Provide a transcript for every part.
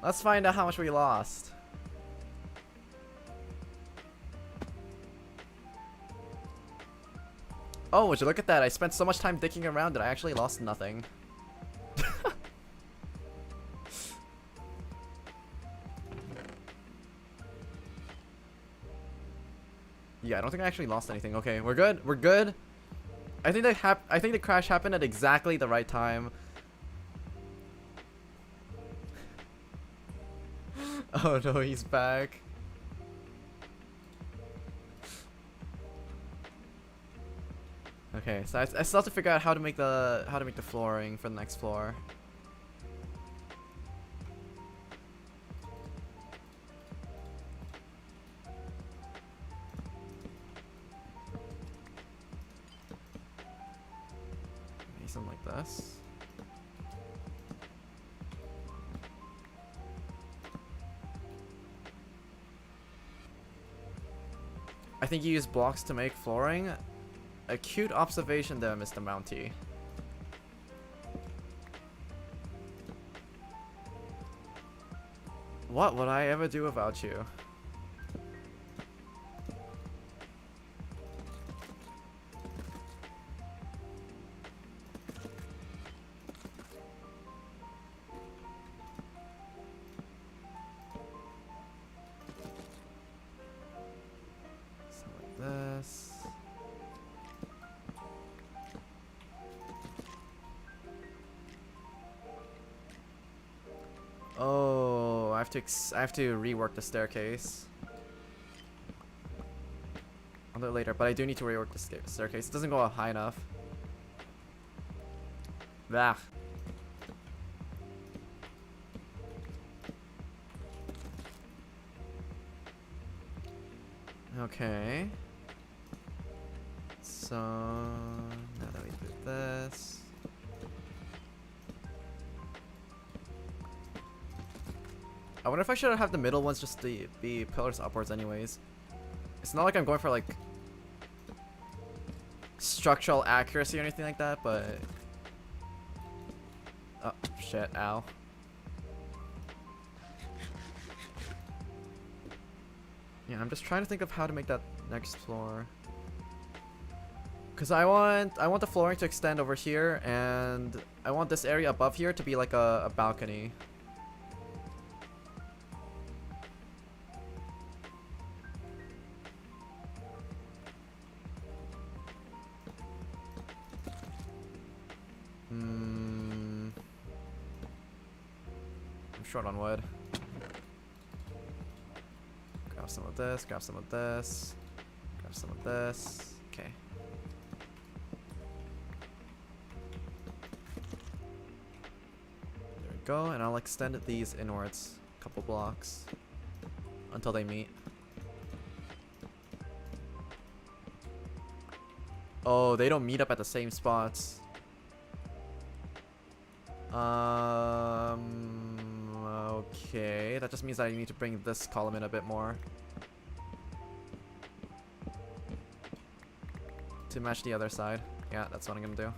Let's find out how much we lost. Oh, would you look at that? I spent so much time digging around that I actually lost nothing. Yeah, I don't think I actually lost anything. Okay, we're good. We're good. I think the crash happened at exactly the right time. Oh no, he's back. Okay, so I still have to figure out how to make the flooring for the next floor. Maybe something like this. I think you use blocks to make flooring. Acute observation there, Mr. Mountie. What would I ever do without you? Something like this. Oh, I have to rework the staircase. I'll do it later, but I do need to rework the staircase. It doesn't go up high enough. Bah. Okay. So now that we did this. I wonder if I should have the middle ones just be pillars upwards anyways. It's not like I'm going for like structural accuracy or anything like that, but oh shit, ow. Yeah, I'm just trying to think of how to make that next floor. Cause I want the flooring to extend over here, and I want this area above here to be like a balcony. I'm short on wood. Grab some of this, grab some of this, grab some of this. Okay. There we go, and I'll extend these inwards a couple blocks until they meet. Oh, they don't meet up at the same spots. Okay, that just means I need to bring this column in a bit more to match the other side. Yeah, that's what I'm gonna do.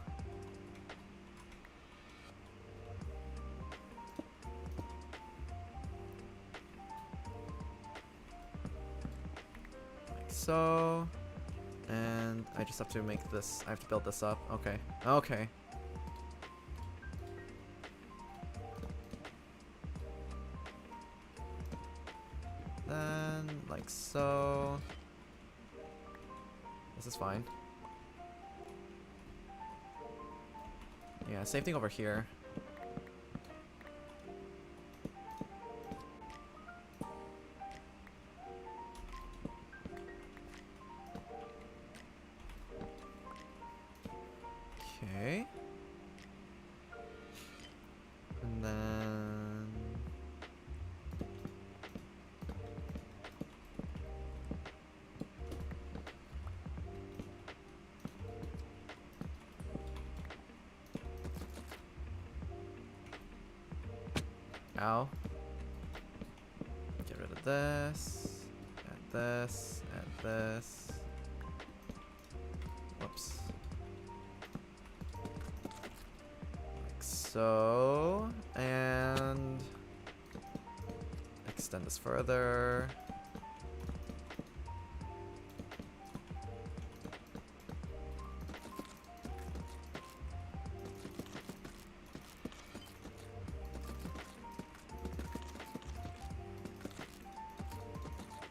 Like so. And I just have to make this, I have to build this up. Okay. Okay. Then, like so. This is fine. Yeah, same thing over here. Okay. And then ow. Get rid of this. Add this. Add this. Whoops. Like so. And extend this further.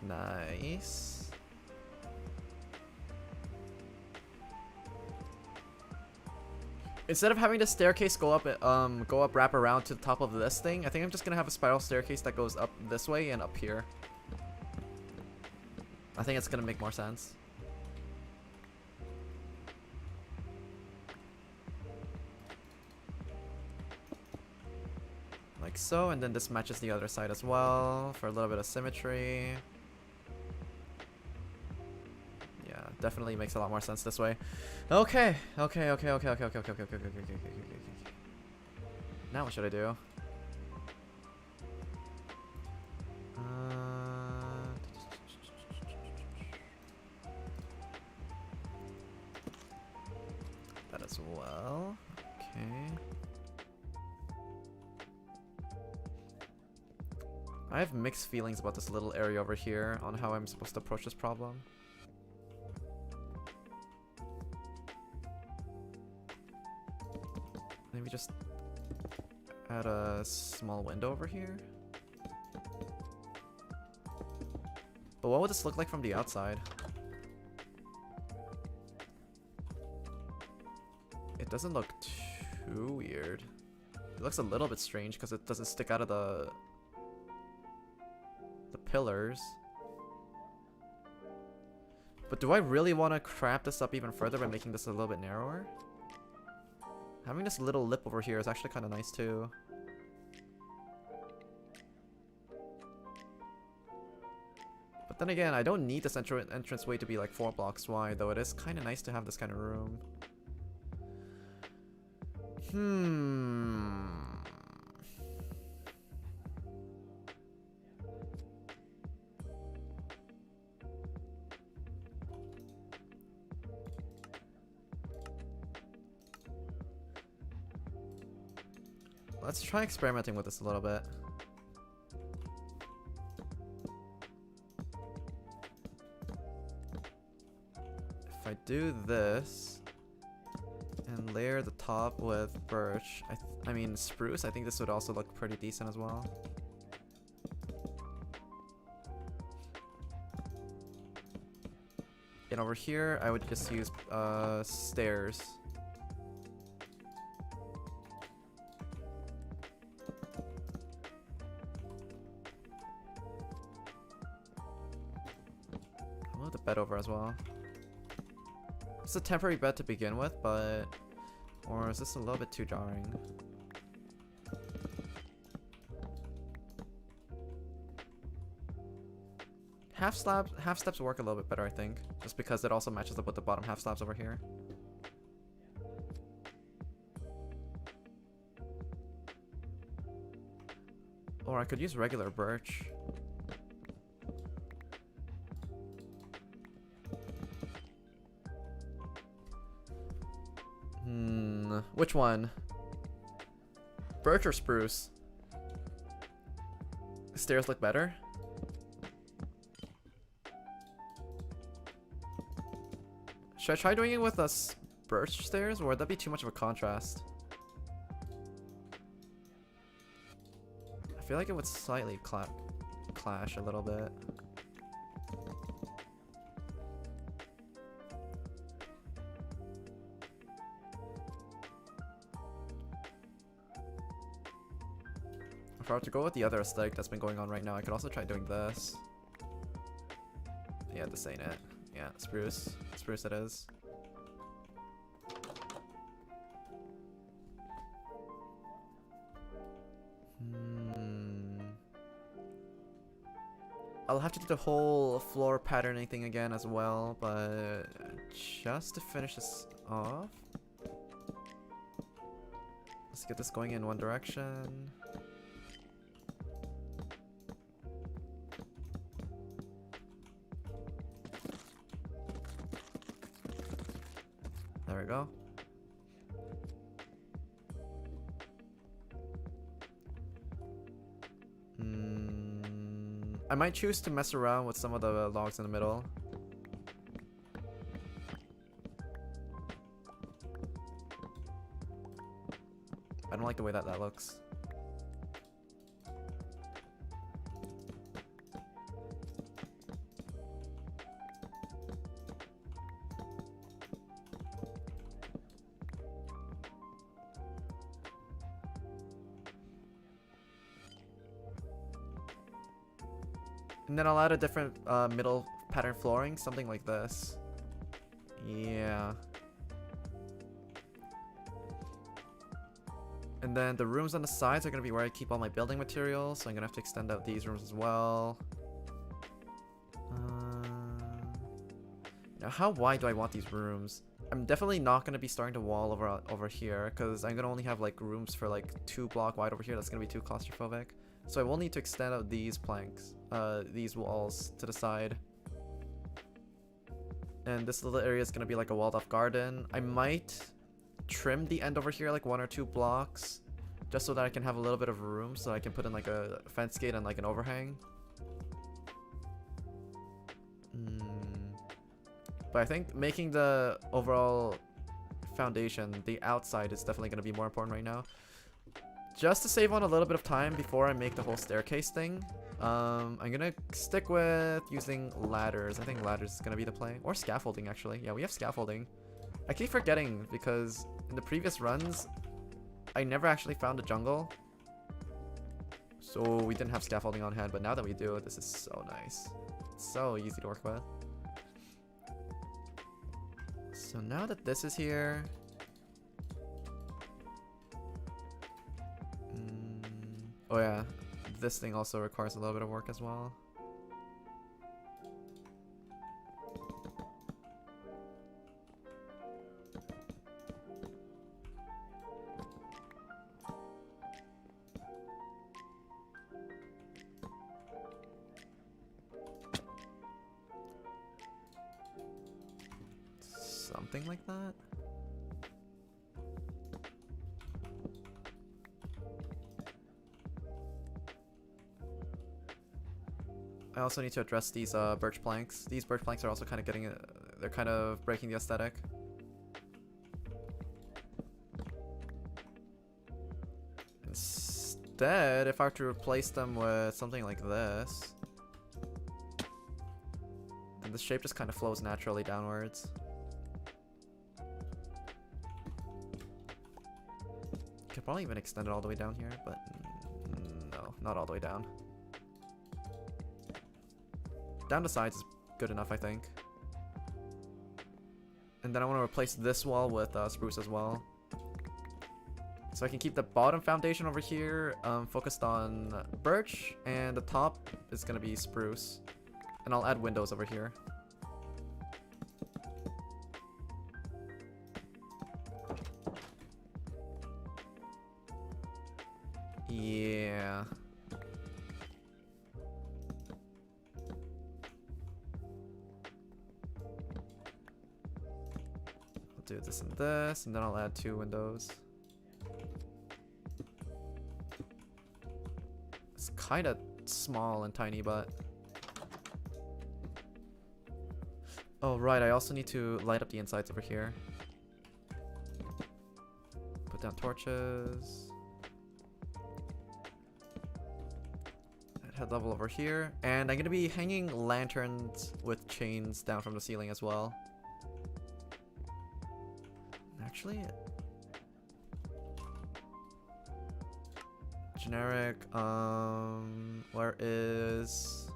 Nice. Instead of having the staircase go up, wrap around to the top of this thing, I think I'm just gonna have a spiral staircase that goes up this way and up here. I think it's gonna make more sense. Like so, and then this matches the other side as well for a little bit of symmetry. Yeah, definitely makes a lot more sense this way. Okay. Now what should I do? That as well. Okay. I have mixed feelings about this little area over here on how I'm supposed to approach this problem. Maybe just add a small window over here. But what would this look like from the outside? It doesn't look too weird. It looks a little bit strange because it doesn't stick out of the pillars. But do I really want to crap this up even further by making this a little bit narrower? Having this little lip over here is actually kind of nice too. But then again, I don't need this entranceway to be like 4 blocks wide, though it is kind of nice to have this kind of room. Let's try experimenting with this a little bit. If I do this and layer the top with birch, I mean spruce, I think this would also look pretty decent as well. And over here, I would just use stairs. I'll move the bed over as well. It's a temporary bed to begin with, but... Or is this a little bit too jarring? Half steps work a little bit better, I think. Just because it also matches up with the bottom half slabs over here. Or I could use regular birch. Which one? Birch or spruce? Stairs look better? Should I try doing it with birch stairs, or would that be too much of a contrast? I feel like it would slightly clash a little bit. If I were to go with the other aesthetic that's been going on right now, I could also try doing this. Yeah, this ain't it. Yeah, spruce. Spruce it is. I'll have to do the whole floor patterning thing again as well, but just to finish this off, let's get this going in one direction. There we go. I might choose to mess around with some of the logs in the middle. I don't like the way that looks. And then I'll add a different middle pattern flooring, something like this. Yeah. And then the rooms on the sides are going to be where I keep all my building materials, so I'm going to have to extend out these rooms as well. Now, how wide do I want these rooms? I'm definitely not going to be starting to wall over here, because I'm going to only have like rooms for like 2 block wide over here. That's going to be too claustrophobic. So I will need to extend out these planks, these walls to the side. And this little area is going to be like a walled off garden. I might trim the end over here like 1 or 2 blocks, just so that I can have a little bit of room, so I can put in like a fence gate and like an overhang. But I think making the overall foundation, the outside, is definitely going to be more important right now. Just to save on a little bit of time before I make the whole staircase thing, I'm gonna stick with using ladders. I think ladders is gonna be the play. Or scaffolding, actually. Yeah, we have scaffolding. I keep forgetting because in the previous runs, I never actually found a jungle. So we didn't have scaffolding on hand, but now that we do, this is so nice. It's so easy to work with. So now that this is here... Oh yeah, this thing also requires a little bit of work as well. Something like that? I also need to address these birch planks. These birch planks are also kind of getting, they're kind of breaking the aesthetic. Instead, if I were to replace them with something like this, then the shape just kind of flows naturally downwards. Could probably even extend it all the way down here, but no, not all the way down. Down the sides is good enough, I think. And then I want to replace this wall with spruce as well. So I can keep the bottom foundation over here focused on birch, and the top is going to be spruce. And I'll add windows over here. Yeah. I'll do this and this, and then I'll add 2 windows. It's kind of small and tiny, but... Oh, right, I also need to light up the insides over here. Put down torches. Head level over here, and I'm gonna be hanging lanterns with chains down from the ceiling as well. Actually, generic, where is...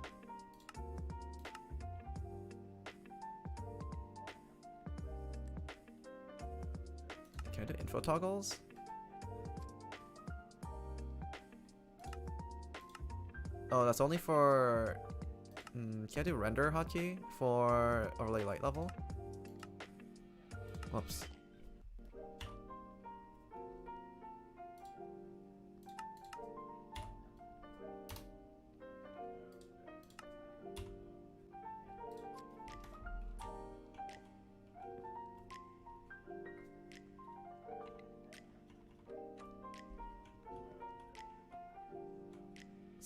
Can I do info toggles? Oh, that's only for... can I do render hotkey for overlay light level? Whoops.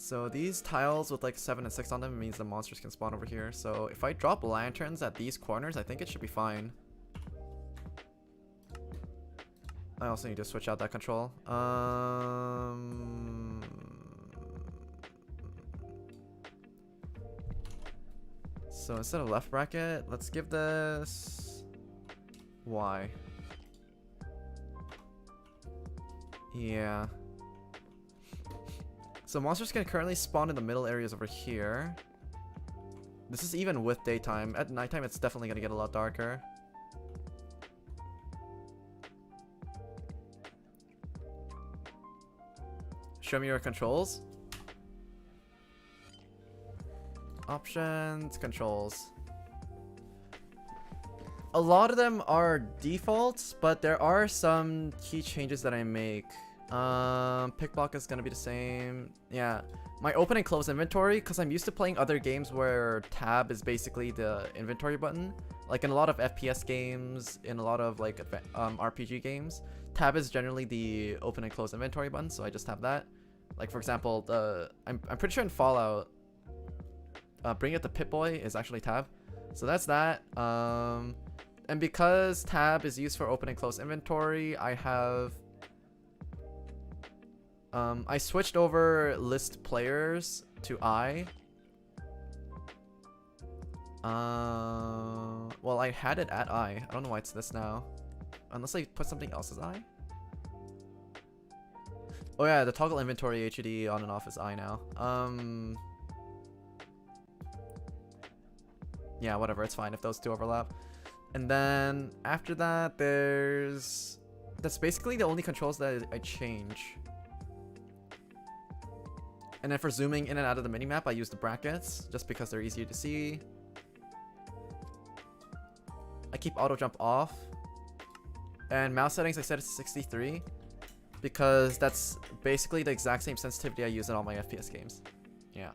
So these tiles with like 7 and 6 on them means the monsters can spawn over here. So if I drop lanterns at these corners, I think it should be fine. I also need to switch out that control. So instead of left bracket, let's give this Y. Yeah. So monsters can currently spawn in the middle areas over here. This is even with daytime. At nighttime, it's definitely gonna get a lot darker. Show me your controls. Options, controls. A lot of them are defaults, but there are some key changes that I make. Pick block is gonna be the same. Yeah, my open and close inventory, because I'm used to playing other games where tab is basically the inventory button. Like in a lot of FPS games, in a lot of like RPG games, tab is generally the open and close inventory button. So I just have that. Like for example, I'm pretty sure in Fallout, bring it to Pip-Boy is actually tab. So that's that. And because tab is used for open and close inventory, I have I switched over list players to I. Well, I had it at I don't know why it's this now, unless I put something else as I. Oh yeah, the toggle inventory HUD on and off is I now. Yeah, whatever, it's fine if those two overlap. And then after that, that's basically the only controls that I change. And then for zooming in and out of the minimap, I use the brackets just because they're easier to see. I keep auto jump off. And mouse settings, I set it to 63 because that's basically the exact same sensitivity I use in all my FPS games. Yeah.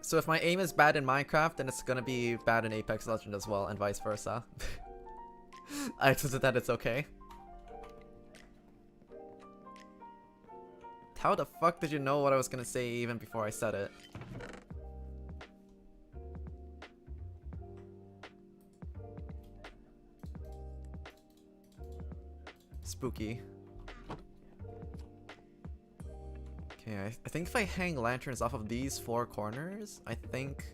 So if my aim is bad in Minecraft, then it's gonna be bad in Apex Legends as well, and vice versa. I accepted that it's okay. How the fuck did you know what I was gonna say even before I said it? Spooky. Okay, I think if I hang lanterns off of these 4 corners, I think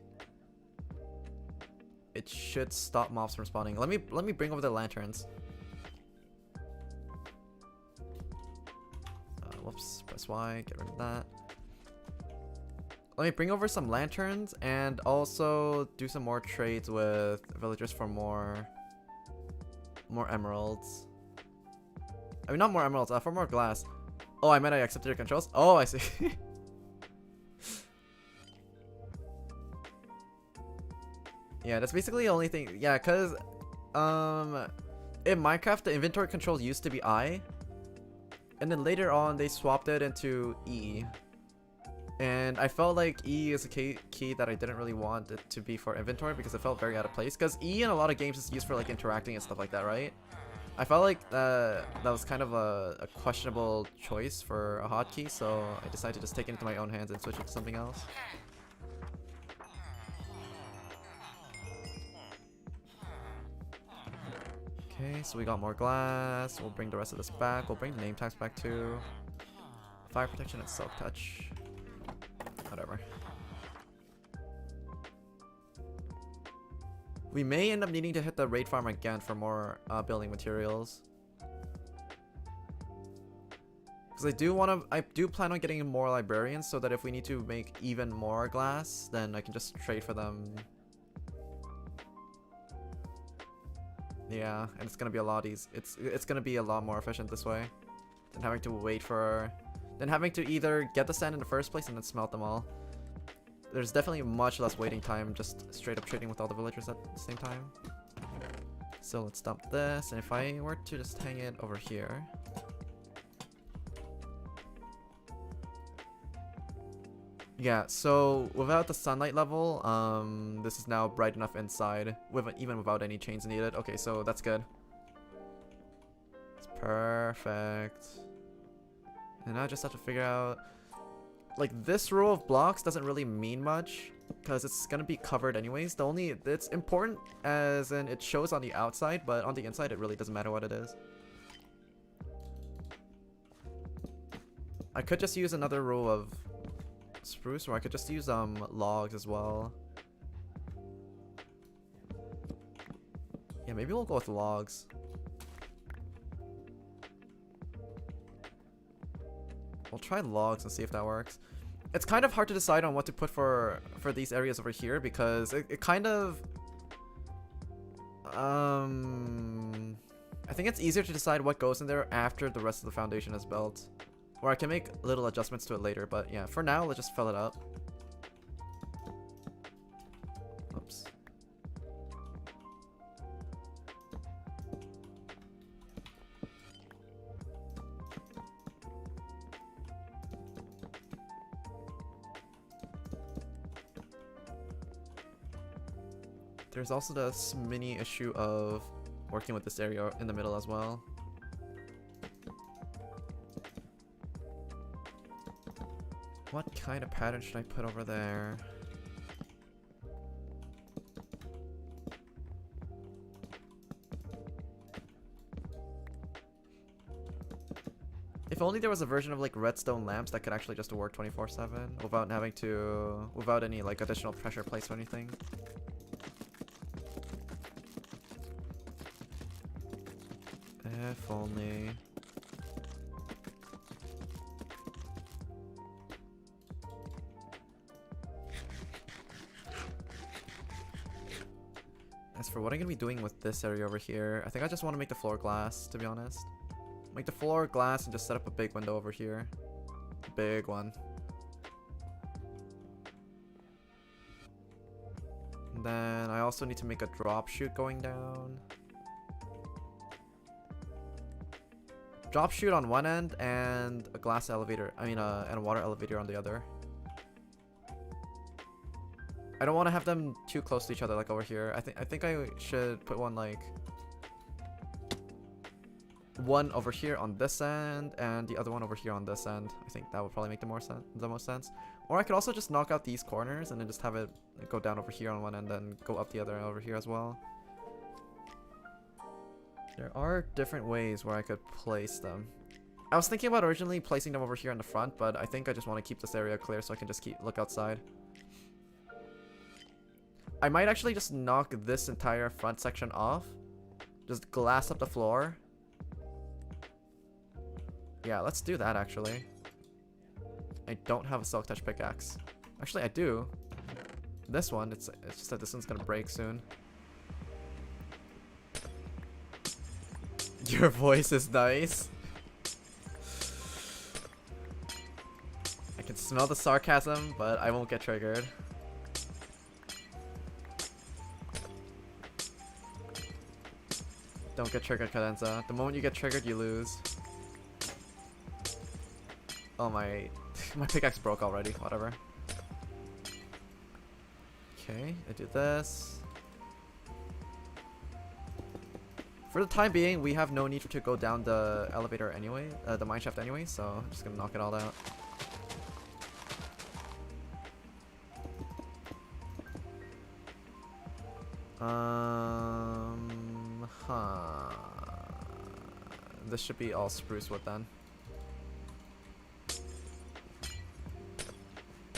it should stop mobs from spawning. Let me bring over the lanterns. Whoops, press Y, get rid of that. Let me bring over some lanterns and also do some more trades with villagers for more emeralds. I mean, not more emeralds, for more glass. Oh, I meant I accepted your controls? Oh, I see. Yeah, that's basically the only thing. Yeah, because in Minecraft, the inventory control used to be I. And then later on, they swapped it into E. And I felt like E is a key that I didn't really want it to be for inventory because it felt very out of place. Because E in a lot of games is used for like interacting and stuff like that, right? I felt like that was kind of a questionable choice for a hotkey, so I decided to just take it into my own hands and switch it to something else. Okay, so we got more glass. We'll bring the rest of this back. We'll bring the name tags back too. Fire protection and silk touch. Whatever. We may end up needing to hit the raid farm again for more building materials. Because I do plan on getting more librarians so that if we need to make even more glass, then I can just trade for them. Yeah, and it's gonna be a lot easier. It's gonna be a lot more efficient this way than having to wait for, than having to either get the sand in the first place and then smelt them all. There's definitely much less waiting time, just straight up trading with all the villagers at the same time. So let's dump this, and if I were to just hang it over here. Yeah, so without the sunlight level, this is now bright enough inside, even without any chains needed. Okay, so that's good. It's perfect. And now I just have to figure out, like, this row of blocks doesn't really mean much because it's gonna be covered anyways. It's important as in it shows on the outside, but on the inside it really doesn't matter what it is. I could just use another row of spruce, or I could just use logs as well. Yeah, maybe we'll go with logs. We'll try logs and see if that works. It's kind of hard to decide on what to put for these areas over here because it kind of I think it's easier to decide what goes in there after the rest of the foundation is built. Or I can make little adjustments to it later, but yeah, for now, let's just fill it up. Oops. There's also this mini issue of working with this area in the middle as well. What kind of pattern should I put over there? If only there was a version of like redstone lamps that could actually just work 24/7 without any like additional pressure plates or anything. If only. As for what I'm gonna be doing with this area over here, I think I just want to make the floor glass, to be honest. Make the floor glass and just set up a big window over here. Big one. And then I also need to make a drop chute going down. Drop chute on one end and a glass elevator, and a water elevator on the other. I don't want to have them too close to each other like over here. I think I should put one like one over here on this end and the other one over here on this end. I think that would probably make the most sense. Or I could also just knock out these corners and then just have it go down over here on one end and go up the other over here as well. There are different ways where I could place them. I was thinking about originally placing them over here in the front, but I think I just want to keep this area clear so I can just look outside. I might actually just knock this entire front section off. Just glass up the floor. Yeah, let's do that actually. I don't have a silk touch pickaxe. Actually, I do. This one, it's just that this one's gonna break soon. Your voice is nice. I can smell the sarcasm, but I won't get triggered. Don't get triggered, Cadenza. The moment you get triggered, you lose. Oh my pickaxe broke already. Whatever. Okay, I do this. For the time being, we have no need to go down the elevator anyway, the mineshaft anyway, so I'm just gonna knock it all out. This should be all spruce wood then.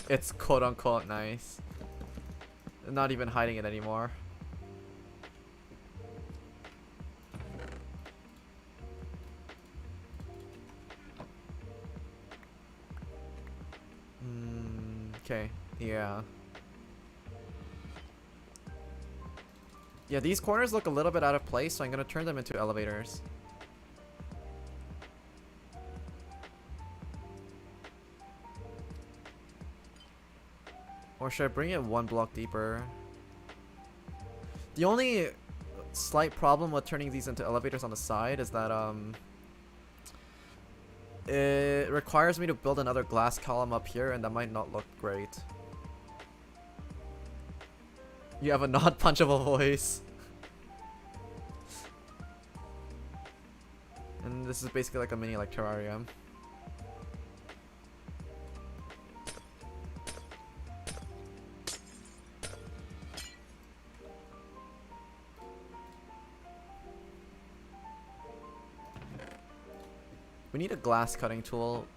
It's quote unquote nice. Not even hiding it anymore. Okay, yeah. Yeah, these corners look a little bit out of place, so I'm gonna turn them into elevators. Or should I bring it one block deeper? The only slight problem with turning these into elevators on the side is that it requires me to build another glass column up here, and that might not look great. You have a non-punchable voice. And this is basically like a mini like terrarium. We need a glass cutting tool.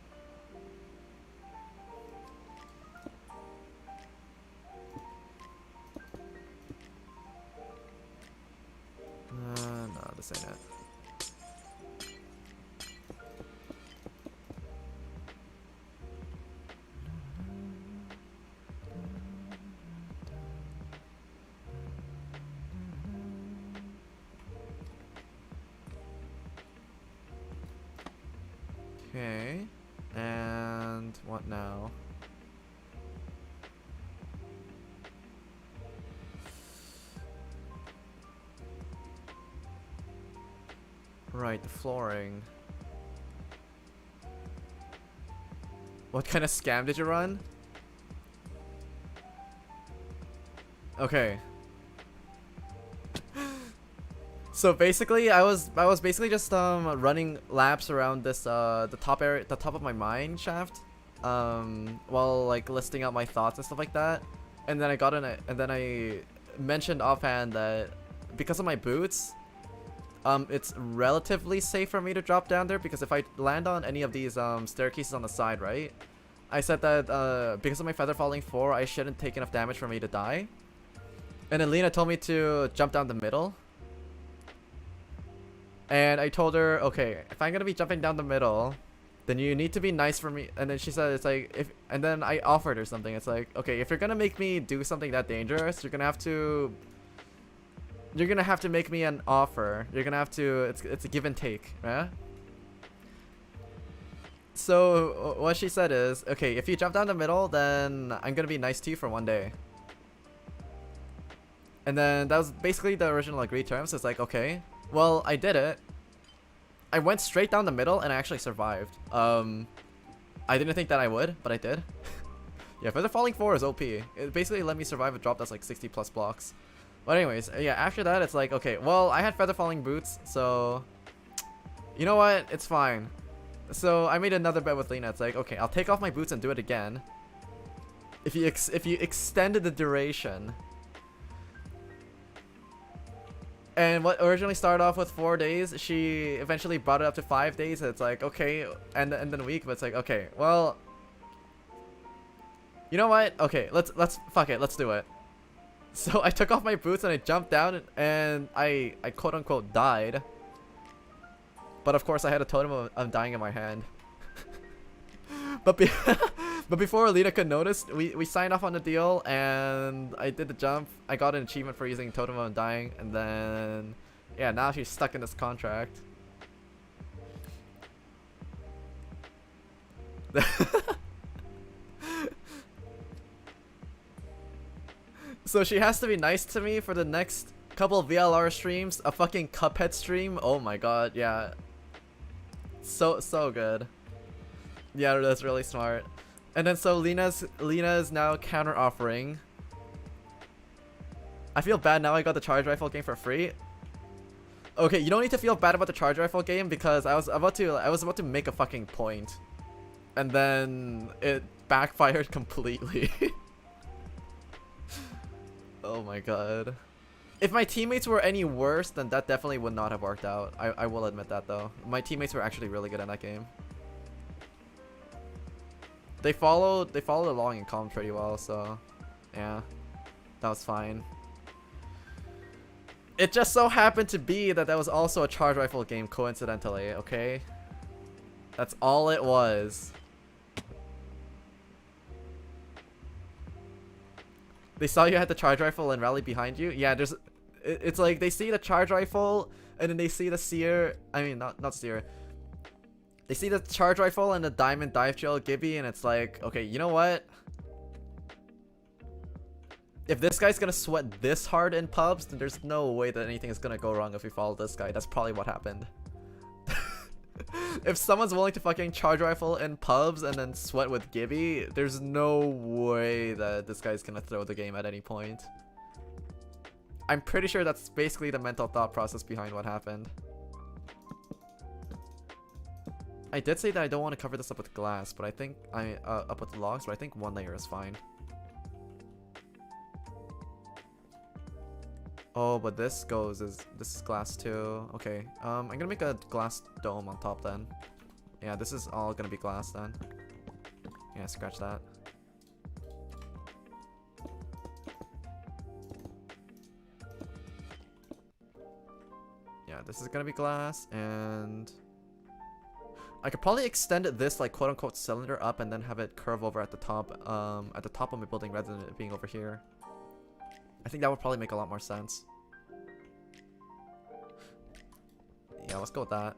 No, this ain't it. Okay, and what now? Right, the flooring. What kind of scam did you run? Okay. So basically, I was basically just running laps around this the top of my mine shaft, while like listing out my thoughts and stuff like that, and then I mentioned offhand that because of my boots, it's relatively safe for me to drop down there, because if I land on any of these staircases on the side, right? I said that because of my feather falling 4, I shouldn't take enough damage for me to die, and then Lena told me to jump down the middle. And I told her, okay, if I'm gonna be jumping down the middle, then you need to be nice for me. And then she said, it's like, and then I offered her something. It's like, okay, if you're gonna make me do something that dangerous, you're gonna have to make me an offer. You're gonna have to, it's a give and take, right? So what she said is, okay, if you jump down the middle, then I'm gonna be nice to you for 1 day. And then that was basically the original agreed terms. So it's like, okay. Well, I did it. I went straight down the middle and I actually survived. I didn't think that I would, but I did. Yeah, Feather Falling 4 is OP. It basically let me survive a drop that's like 60 plus blocks. But anyways, yeah, after that it's like, okay, well, I had Feather Falling boots, so you know what? It's fine. So I made another bet with Lena. It's like, okay, I'll take off my boots and do it again. If you extended the duration. And what originally started off with 4 days, she eventually brought it up to 5 days. And it's like, okay, and then a week, but it's like, okay, well, you know what? Okay, let's fuck it, let's do it. So I took off my boots and I jumped down and I quote unquote died. But of course I had a totem of dying in my hand. But before Alita could notice, we signed off on the deal and I did the jump. I got an achievement for using Totem of Undying, and then yeah, now she's stuck in this contract. So she has to be nice to me for the next couple of VLR streams, a fucking Cuphead stream. Oh my god, yeah. So good. Yeah, that's really smart. And then so Lena's now counter offering. I feel bad now I got the charge rifle game for free. Okay, you don't need to feel bad about the charge rifle game, because I was about to make a fucking point. And then it backfired completely. Oh my god. If my teammates were any worse, then that definitely would not have worked out. I will admit that though. My teammates were actually really good in that game. They followed along in calm pretty well, so yeah, that was fine. It just so happened to be that was also a charge rifle game, coincidentally, okay? That's all it was. They saw you had the charge rifle and rallied behind you? Yeah, it's like they see the charge rifle and then they see the seer, I mean not seer. They see the charge rifle and the diamond dive trail Gibby, and it's like, okay, you know what? If this guy's gonna sweat this hard in pubs, then there's no way that anything is gonna go wrong if we follow this guy. That's probably what happened. If someone's willing to fucking charge rifle in pubs and then sweat with Gibby, there's no way that this guy's gonna throw the game at any point. I'm pretty sure that's basically the mental thought process behind what happened. I did say that I don't want to cover this up with glass, but I think up with logs, but I think one layer is fine. Oh, but this is glass too. Okay, I'm gonna make a glass dome on top then. Yeah, this is all gonna be glass then. Yeah, scratch that. Yeah, this is gonna be glass, and I could probably extend this like quote unquote cylinder up and then have it curve over at the top of my building rather than it being over here. I think that would probably make a lot more sense. Yeah, let's go with that.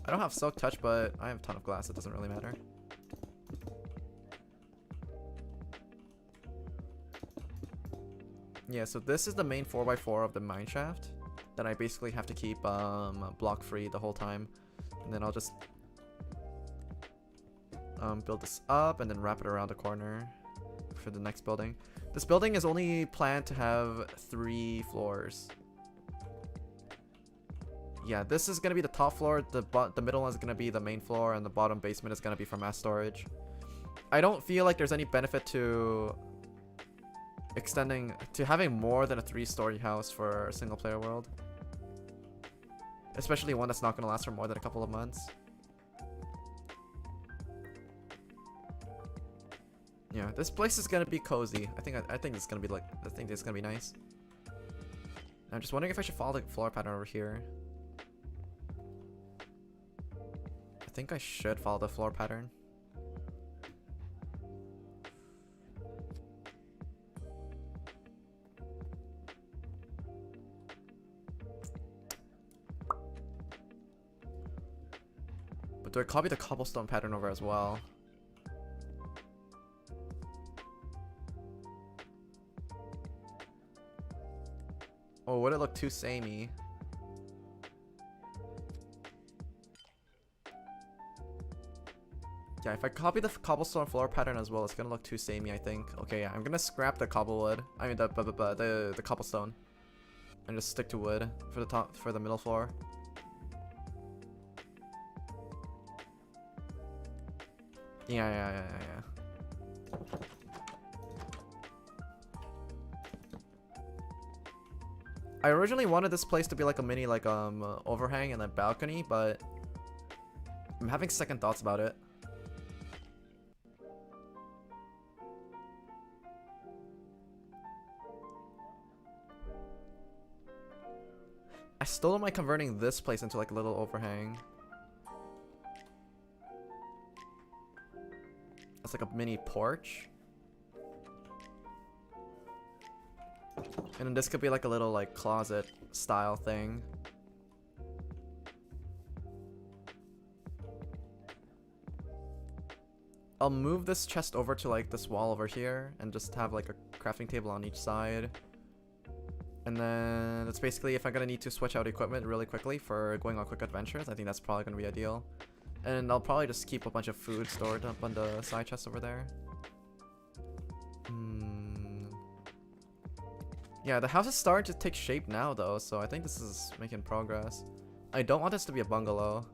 I don't have silk touch, but I have a ton of glass. It doesn't really matter. Yeah, so this is the main 4x4 of the mine shaft that I basically have to keep block free the whole time. And then I'll just build this up and then wrap it around the corner for the next building. This building is only planned to have 3 floors. Yeah, this is gonna be the top floor, the middle one is gonna be the main floor, and the bottom basement is gonna be for mass storage. I don't feel like there's any benefit to having more than a 3-story house for a single player world. Especially one that's not gonna last for more than a couple of months. Yeah, this place is gonna be cozy. I think it's gonna be like, I think it's gonna be nice. I'm just wondering if I should follow the floor pattern over here. I think I should follow the floor pattern. But do I copy the cobblestone pattern over as well? Oh, would it look too samey? Yeah, if I copy the cobblestone floor pattern as well, it's gonna look too samey, I think. Okay, yeah, I'm gonna scrap the cobblewood. I mean the cobblestone, and just stick to wood for the middle floor. Yeah. I originally wanted this place to be like a mini overhang and a balcony, but I'm having second thoughts about it. I still don't mind converting this place into like a little overhang. It's like a mini porch. And then this could be like a little like closet style thing. I'll move this chest over to like this wall over here and just have like a crafting table on each side. And then that's basically if I'm gonna need to switch out equipment really quickly for going on quick adventures. I think that's probably gonna be ideal. And I'll probably just keep a bunch of food stored up on the side chest over there. Yeah, the house is starting to take shape now though, so I think this is making progress. I don't want this to be a bungalow.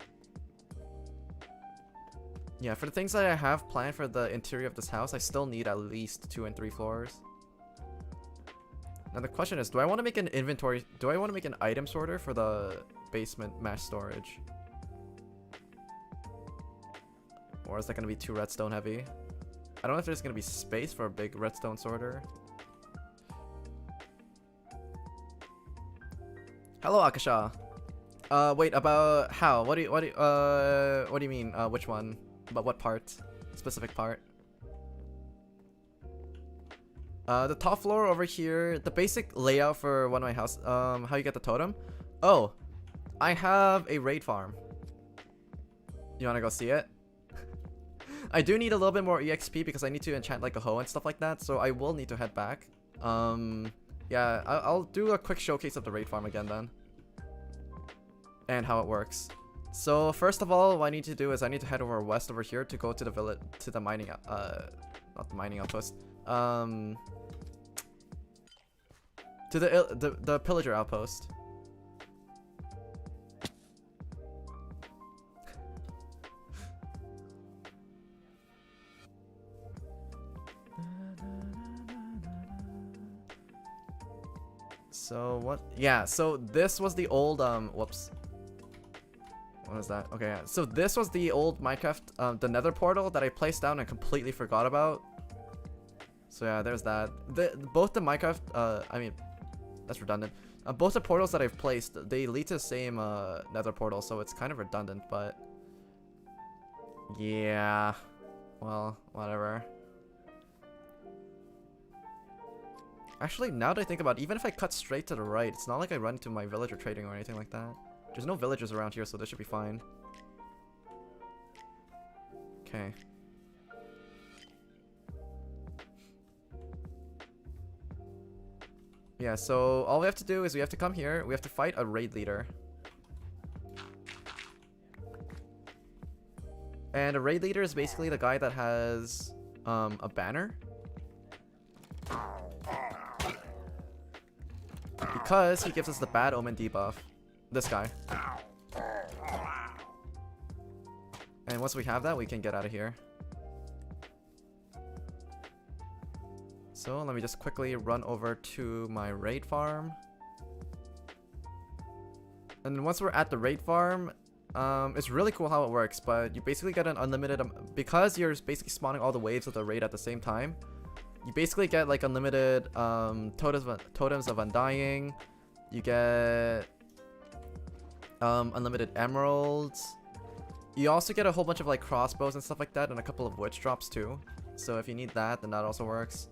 Yeah, for the things that I have planned for the interior of this house, I still need at least 2 and 3 floors. Now the question is, do I want to make an inventory? Do I want to make an item sorter for the basement mass storage? Or is that going to be too redstone heavy? I don't know if there's going to be space for a big redstone sorter. Hello, Akasha. Wait, about how? What do you mean? Which one? About what part? Specific part? The top floor over here, the basic layout for one of my house, how you get the totem? Oh, I have a raid farm. You wanna go see it? I do need a little bit more EXP because I need to enchant like a hoe and stuff like that, so I will need to head back. Yeah, I'll do a quick showcase of the raid farm again then. And how it works. So first of all, what I need to do is I need to head over west over here to go to the village, to the mining, not the mining outpost. To the pillager outpost. So what? Yeah, so this was the old whoops. What was that? Okay, yeah. So this was the old Minecraft the Nether Portal that I placed down and completely forgot about. So yeah, there's that. Both the Minecraft I mean, that's redundant. Both the portals that I've placed, they lead to the same Nether Portal, so it's kind of redundant, but yeah. Well, whatever. Actually, now that I think about it, even if I cut straight to the right, it's not like I run into my villager trading or anything like that. There's no villagers around here, so this should be fine. Okay. Yeah, so all we have to do is we have to come here, we have to fight a raid leader. And a raid leader is basically the guy that has a banner. Because he gives us the bad omen debuff. This guy. And once we have that, we can get out of here. So let me just quickly run over to my raid farm. And then once we're at the raid farm, it's really cool how it works, but you basically get an unlimited, because you're basically spawning all the waves of the raid at the same time, you basically get like unlimited totems of undying. You get unlimited emeralds. You also get a whole bunch of like crossbows and stuff like that, and a couple of witch drops too. So if you need that, then that also works.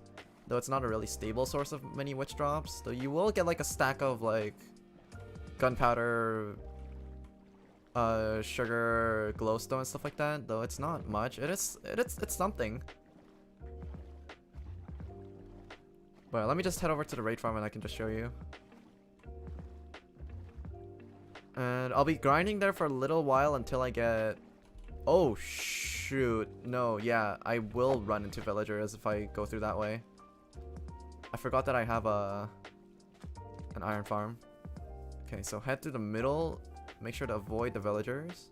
Though it's not a really stable source of many witch drops. Though you will get like a stack of like gunpowder, sugar, glowstone and stuff like that. Though it's not much. It's something. But let me just head over to the raid farm and I can just show you. And I'll be grinding there for a little while until I get... Oh, shoot. No, yeah, I will run into villagers if I go through that way. I forgot that I have an iron farm. Okay, so head to the middle. Make sure to avoid the villagers.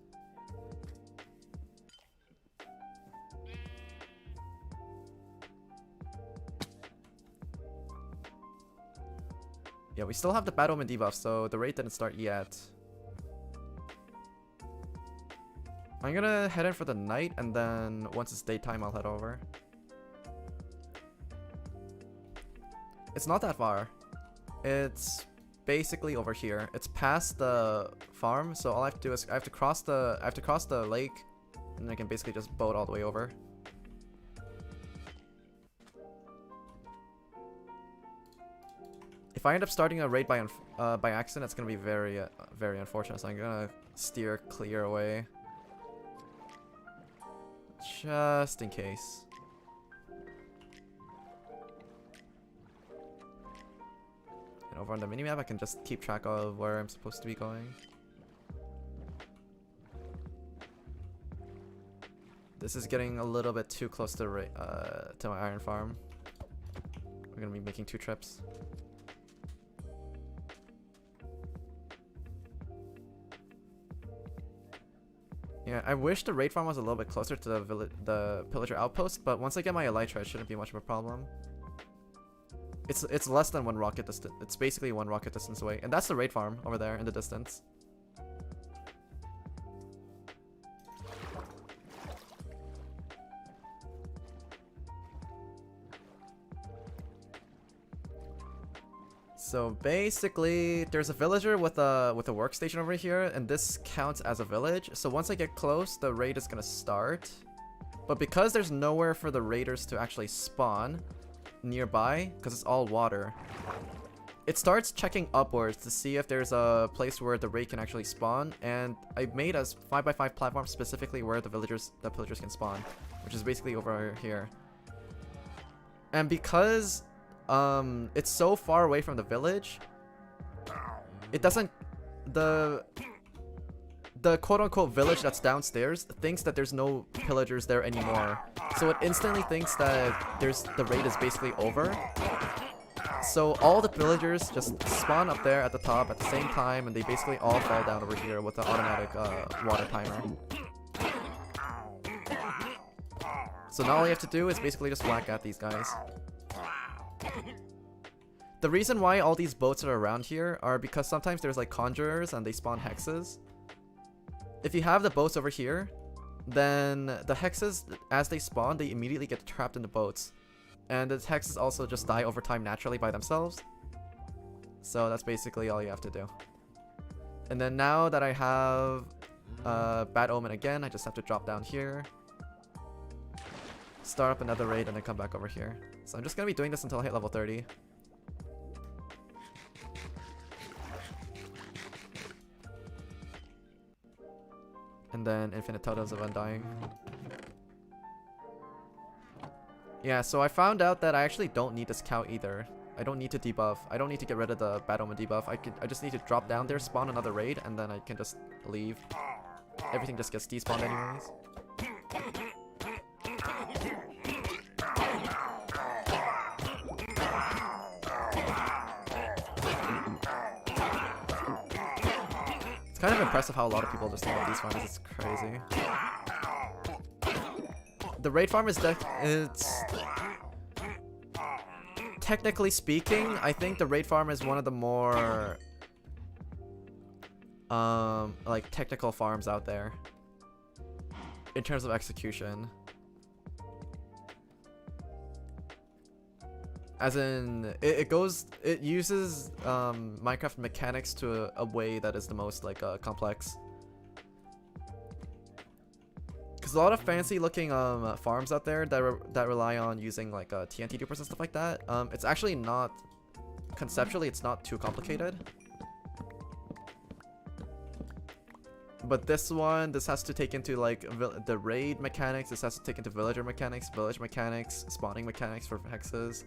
Yeah, we still have the bad omen debuff, so the raid didn't start yet. I'm gonna head in for the night, and then once it's daytime, I'll head over. It's not that far. It's basically over here. It's past the farm, so all I have to do is I have to cross the lake, and I can basically just boat all the way over. If I end up starting a raid by accident, it's gonna be very very unfortunate. So I'm gonna steer clear away. Just in case. And over on the minimap, I can just keep track of where I'm supposed to be going. This is getting a little bit too close to my iron farm. We're gonna be making 2 trips. Yeah, I wish the raid farm was a little bit closer to the pillager outpost, but once I get my elytra, it shouldn't be much of a problem. It's less than 1 rocket distance. It's basically 1 rocket distance away, and that's the raid farm over there in the distance. So basically, there's a villager with a workstation over here, and this counts as a village. So once I get close, the raid is gonna start. But because there's nowhere for the raiders to actually spawn nearby, because it's all water, it starts checking upwards to see if there's a place where the raid can actually spawn, and I made a 5x5 platform specifically where the pillagers can spawn, which is basically over here. And because it's so far away from the village, it doesn't, the quote-unquote village that's downstairs thinks that there's no pillagers there anymore, so it instantly thinks that the raid is basically over. So all the villagers just spawn up there at the top at the same time, and they basically all fall down over here with the automatic water timer. So now all you have to do is basically just whack at these guys. The reason why all these boats are around here are because sometimes there's like conjurers and they spawn hexes. If you have the boats over here, then the hexes, as they spawn, they immediately get trapped in the boats. And the hexes also just die over time naturally by themselves. So that's basically all you have to do. And then now that I have Bad Omen again, I just have to drop down here, start up another raid, and then come back over here. So I'm just going to be doing this until I hit level 30. And then infinite totems of undying. Yeah, so I found out that I actually don't need this cow either. I don't need to debuff. I don't need to get rid of the Bad Omen debuff. I just need to drop down there, spawn another raid, and then I can just leave. Everything just gets despawned anyways. It's kind of impressive how a lot of people just love these farms. It's crazy. The raid farm is technically speaking, I think the raid farm is one of the more like technical farms out there in terms of execution. As in, it uses Minecraft mechanics to a way that is the most like complex. Because a lot of fancy looking farms out there that rely on using like TNT dupers and stuff like that, it's actually not, conceptually it's not too complicated. But this has to take into like the raid mechanics, this has to take into villager mechanics, village mechanics, spawning mechanics for hexes.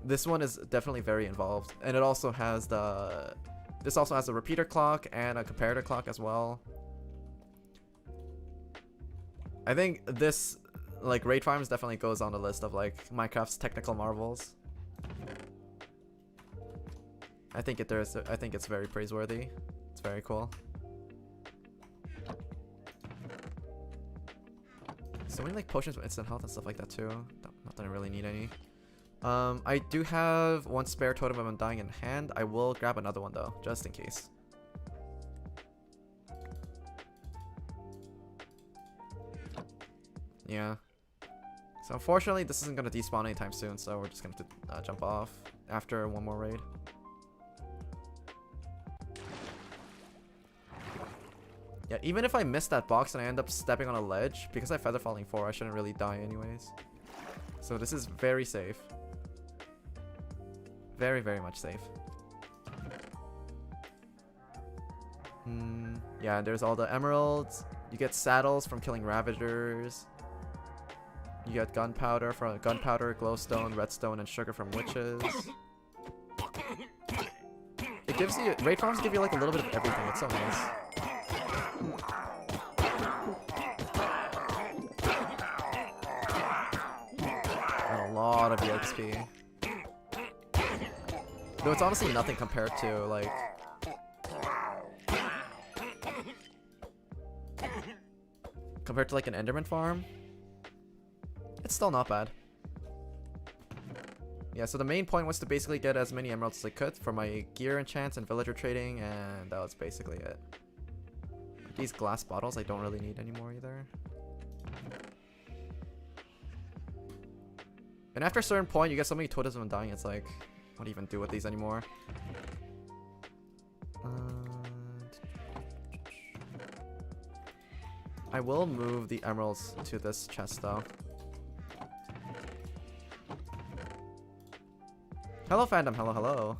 This one is definitely very involved, and it also has this also has a repeater clock and a comparator clock as well. I think this like raid farms definitely goes on the list of like Minecraft's technical marvels. I think it's very praiseworthy. It's very cool. So many like potions with instant health and stuff like that too. Not that I really need any. I do have one spare totem of undying in hand. I will grab another one though, just in case. Yeah. So unfortunately, this isn't gonna despawn anytime soon, so we're just gonna have to jump off after one more raid. Yeah, even if I miss that box and I end up stepping on a ledge, because I feather falling 4, I shouldn't really die anyways. So this is very safe. Very, very much safe. Yeah, there's all the emeralds. You get saddles from killing ravagers. You get gunpowder, glowstone, redstone, and sugar from witches. It gives you, raid farms give you like a little bit of everything. It's so nice. And a lot of EXP. Though it's honestly nothing compared to like an Enderman farm. It's still not bad. Yeah, so the main point was to basically get as many emeralds as I could for my gear enchants and villager trading, and that was basically it. These glass bottles I don't really need anymore either. And after a certain point, you get so many totems of undying, it's like, what do you even do with these anymore? I will move the emeralds to this chest though. Hello, fandom. Hello, hello.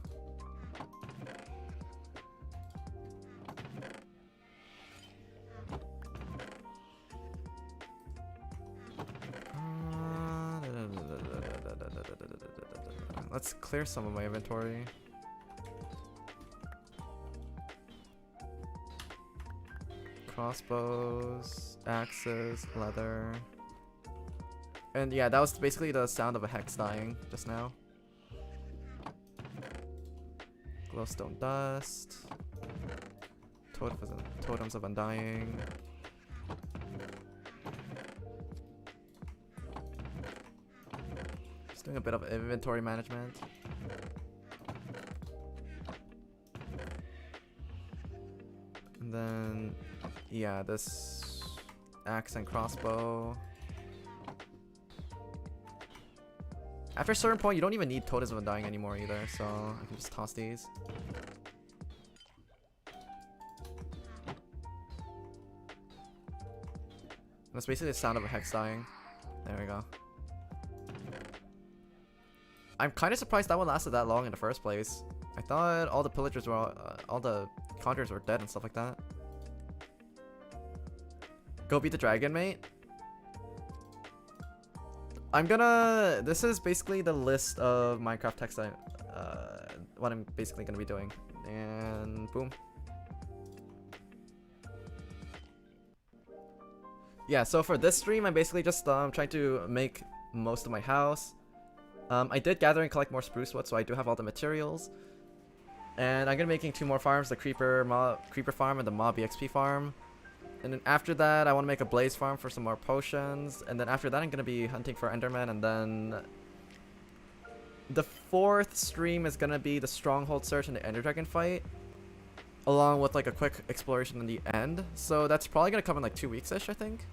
Let's clear some of my inventory. Crossbows, axes, leather. And yeah, that was basically the sound of a hex dying just now. Glowstone dust. Totems of undying. Just doing a bit of inventory management. And then, yeah, this axe and crossbow. After a certain point, you don't even need Totems of Undying anymore either, so I can just toss these. That's basically the sound of a hex dying. There we go. I'm kind of surprised that one lasted that long in the first place. I thought all the pillagers were, all the conjurers were dead and stuff like that. Go beat the dragon, mate. This is basically the list of Minecraft text what I'm basically gonna be doing. And boom. Yeah, so for this stream, I'm basically just trying to make most of my house. I did gather and collect more spruce wood, so I do have all the materials. And I'm gonna be making 2 more farms, the creeper farm and the mob EXP farm. And then after that, I want to make a blaze farm for some more potions. And then after that, I'm going to be hunting for enderman. And then the 4th stream is going to be the stronghold search and the ender dragon fight, along with like a quick exploration in the end. So that's probably going to come in like 2 weeks-ish, I think.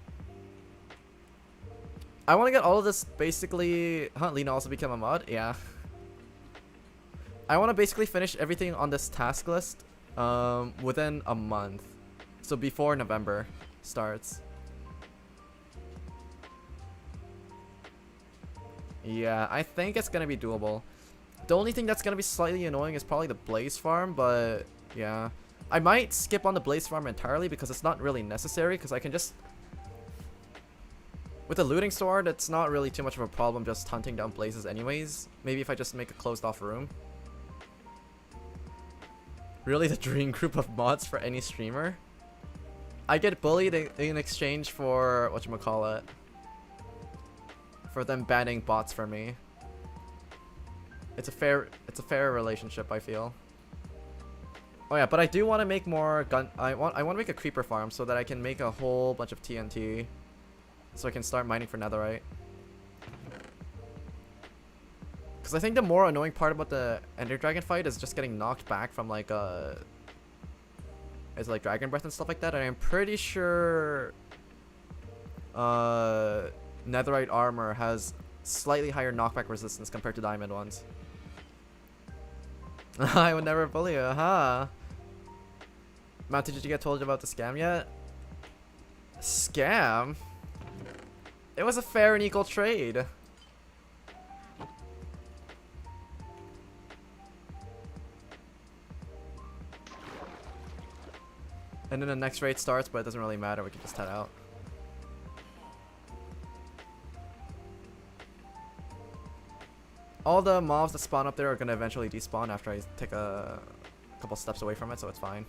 I want to get all of this basically... Lena also become a mod? Yeah. I want to basically finish everything on this task list within a month. So before November starts. Yeah, I think it's gonna be doable. The only thing that's gonna be slightly annoying is probably the blaze farm, but yeah. I might skip on the blaze farm entirely because it's not really necessary, because I can just... With the looting sword, it's not really too much of a problem just hunting down blazes anyways. Maybe if I just make a closed off room. Really the dream group of mods for any streamer? I get bullied in exchange for whatchamacallit, for them banning bots for me. It's a fair relationship, I feel. Oh yeah, but I do want to make more I want to make a creeper farm so that I can make a whole bunch of TNT, so I can start mining for netherite. Because I think the more annoying part about the ender dragon fight is just getting knocked back from like it's like dragon breath and stuff like that, and I'm pretty sure netherite armor has slightly higher knockback resistance compared to diamond ones. I would never bully you, huh? Matt, did you get told about the scam yet? Scam? It was a fair and equal trade. And then the next raid starts, but it doesn't really matter, we can just head out. All the mobs that spawn up there are gonna eventually despawn after I take a couple steps away from it, so it's fine.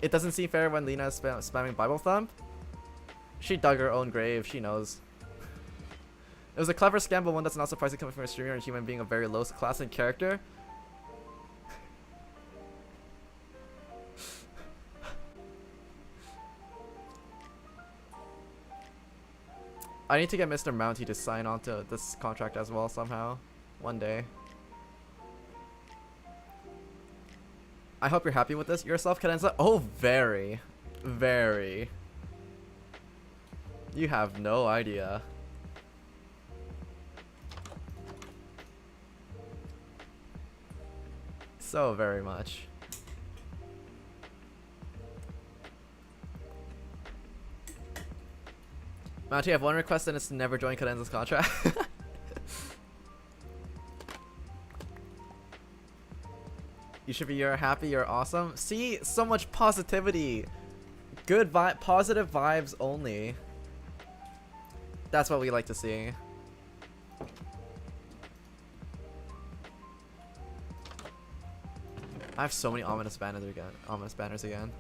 It doesn't seem fair when Lena is spamming Bible Thump. She dug her own grave, she knows. It was a clever scam, but one that's not surprising coming from a streamer and human being a very low class and character. I need to get Mr. Mounty to sign on to this contract as well somehow. One day. I hope you're happy with this yourself, Cadenza. Oh, very. Very. You have no idea. So very much. Monty, I have one request and it's to never join Cadenza's contract. You should be, you're happy, you're awesome. See, so much positivity. Good vibe, positive vibes only. That's what we like to see. I have so many ominous banners again.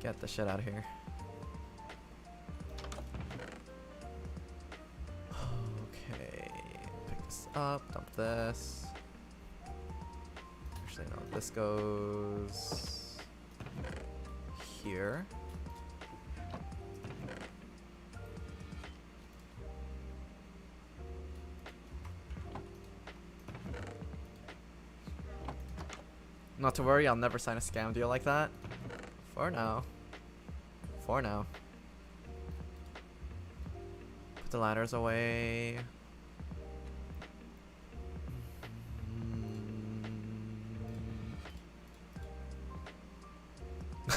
Get the shit out of here. Okay, pick this up, dump this. Actually, no, this goes here. Not to worry, I'll never sign a scam deal like that. For now. For now. Put the ladders away.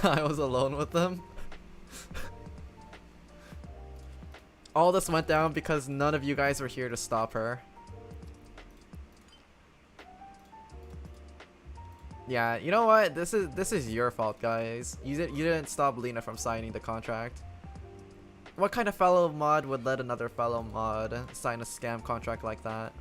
I was alone with them. All this went down because none of you guys were here to stop her. Yeah, you know what? This is your fault, guys. You didn't stop Lena from signing the contract. What kind of fellow mod would let another fellow mod sign a scam contract like that?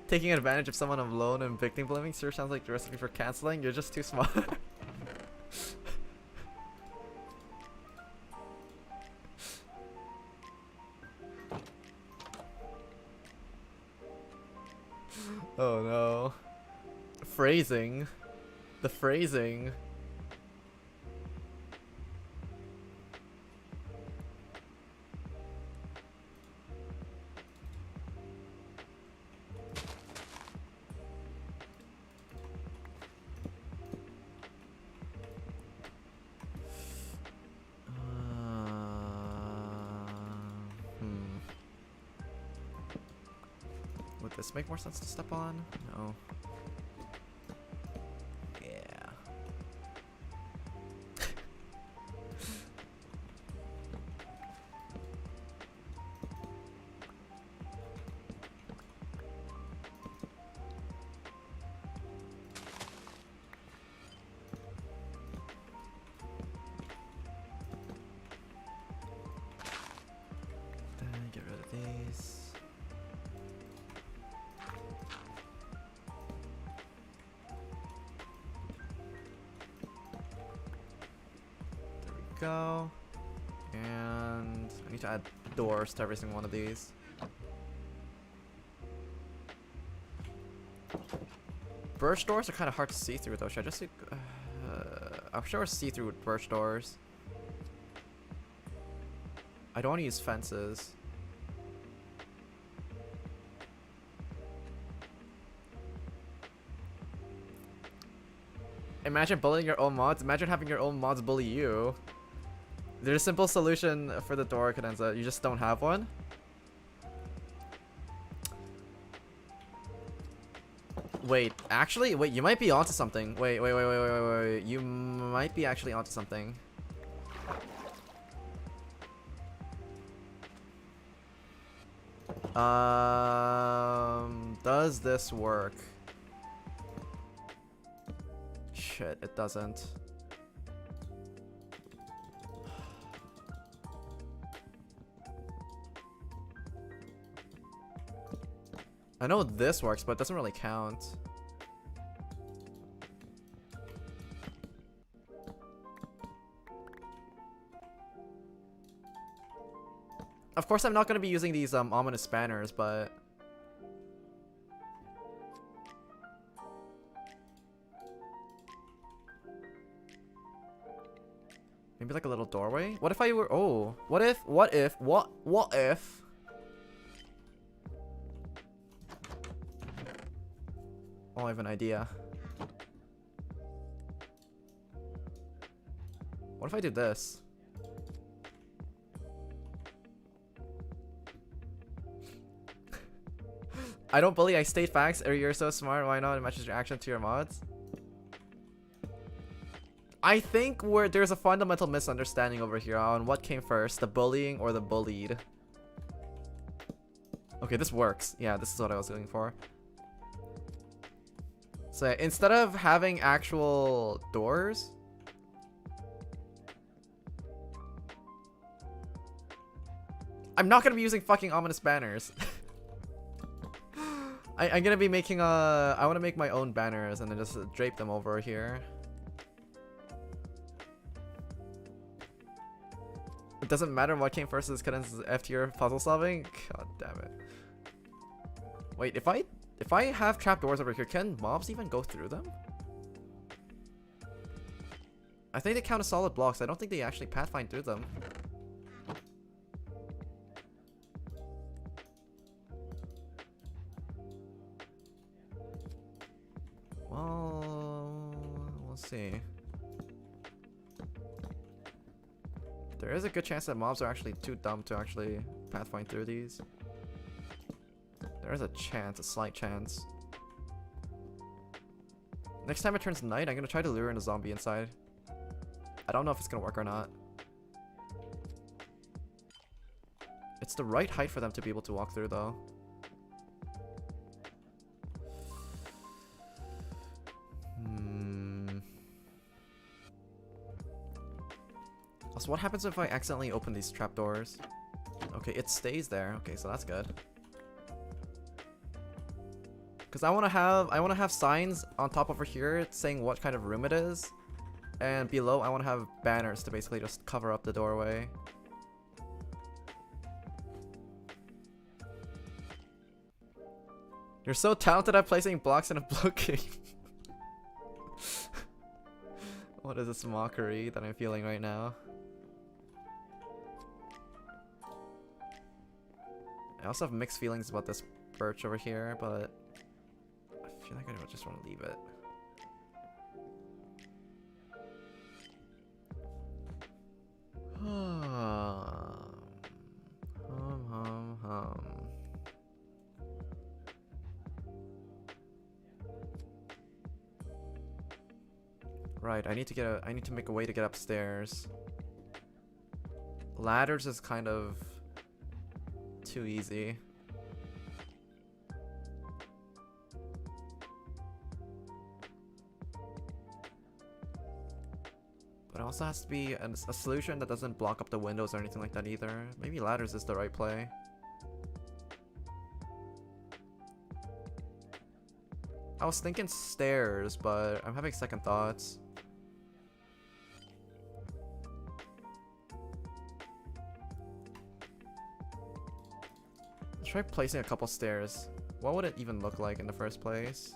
Taking advantage of someone alone and victim blaming sure sounds like the recipe for canceling. You're just too smart. Oh no. Phrasing. The phrasing. Would this make more sense to step on? No. Yeah. Then get rid of these. Go. And I need to add doors to every single one of these. Birch doors are kind of hard to see through though. Should I just see? I'm sure see through with birch doors. I don't want to use fences. Imagine bullying your own mods. Imagine having your own mods bully you. There's a simple solution for the door, Cadenza. You just don't have one. Wait, actually, wait, you might be onto something. Wait. You might be actually onto something. Does this work? Shit, it doesn't. I know this works, but it doesn't really count. Of course, I'm not going to be using these ominous banners, but maybe like a little doorway. What if I were? Oh, what if? Oh, I have an idea. What if I do this? I don't bully, I state facts. You're so smart, why not? It matches your action to your mods. I think there's a fundamental misunderstanding over here on what came first, the bullying or the bullied. Okay, this works. Yeah, this is what I was looking for. So instead of having actual doors, I'm not gonna be using fucking ominous banners. I'm gonna be making I want to make my own banners and then just drape them over here. It doesn't matter what came first. Is Cadenza's F tier puzzle solving? God damn it. Wait, if I have trapdoors over here, can mobs even go through them? I think they count as solid blocks. I don't think they actually pathfind through them. Well, we'll see. There is a good chance that mobs are actually too dumb to actually pathfind through these. There is a chance, a slight chance. Next time it turns night, I'm gonna try to lure in a zombie inside. I don't know if it's gonna work or not. It's the right height for them to be able to walk through though. Also, what happens if I accidentally open these trapdoors? Okay, it stays there. Okay, so that's good. Because I want to have signs on top over here saying what kind of room it is, and below I want to have banners to basically just cover up the doorway. You're so talented at placing blocks in a blocking. What is this mockery that I'm feeling right now? I also have mixed feelings about this birch over here, but I feel like I just want to leave it. Right, I need to make a way to get upstairs. Ladders is kind of too easy. But it also has to be a solution that doesn't block up the windows or anything like that either. Maybe ladders is the right play. I was thinking stairs, but I'm having second thoughts. Try placing a couple stairs. What would it even look like in the first place?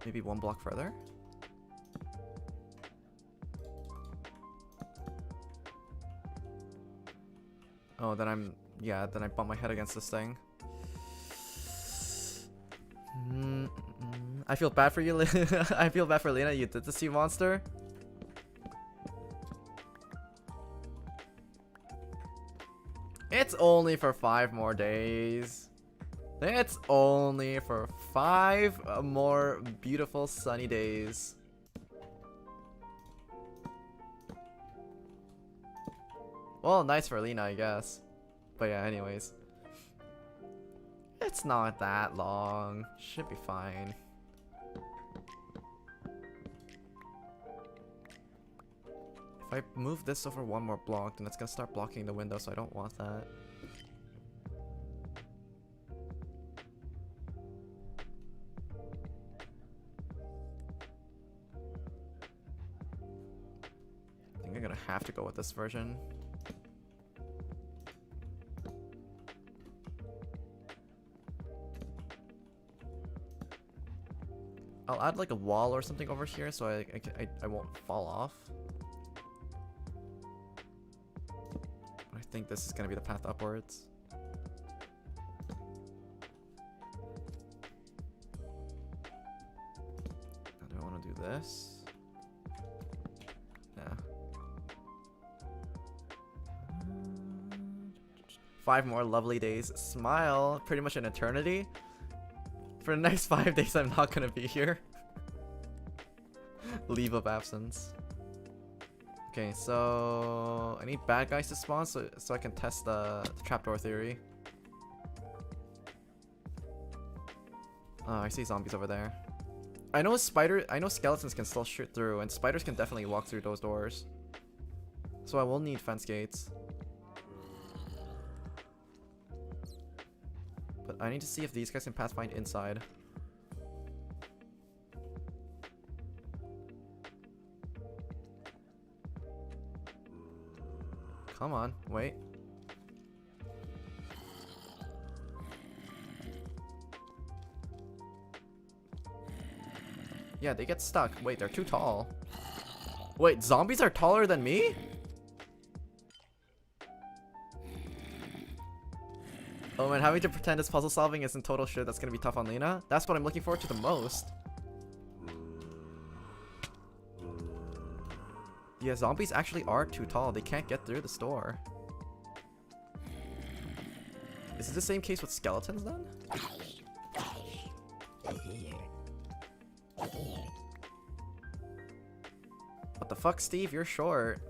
Maybe one block further? Oh, then then I bump my head against this thing. I feel bad for you, I feel bad for Lena, you did this, you monster. It's only for 5 more days. It's only for 5 more beautiful sunny days. Well, nice for Lena, I guess. But yeah, anyways. It's not that long. Should be fine. If I move this over one more block, then it's gonna start blocking the window, so I don't want that. I think I'm gonna have to go with this version. I'll add like a wall or something over here so I won't fall off. I think this is gonna be the path upwards. Now do I want to do this? Yeah. 5 more lovely days. Smile. Pretty much an eternity. For the next 5 days, I'm not gonna be here. Leave of absence. Okay, so I need bad guys to spawn so I can test the trapdoor theory. Oh, I see zombies over there. I know skeletons can still shoot through, and spiders can definitely walk through those doors. So I will need fence gates. But I need to see if these guys can pathfind inside. Come on, wait. Yeah, they get stuck. Wait, they're too tall. Wait, zombies are taller than me? Oh man, having to pretend it's puzzle solving isn't total shit. That's gonna be tough on Lena. That's what I'm looking forward to the most. Yeah, zombies actually are too tall. They can't get through the store. Is it the same case with skeletons then? What the fuck, Steve? You're short.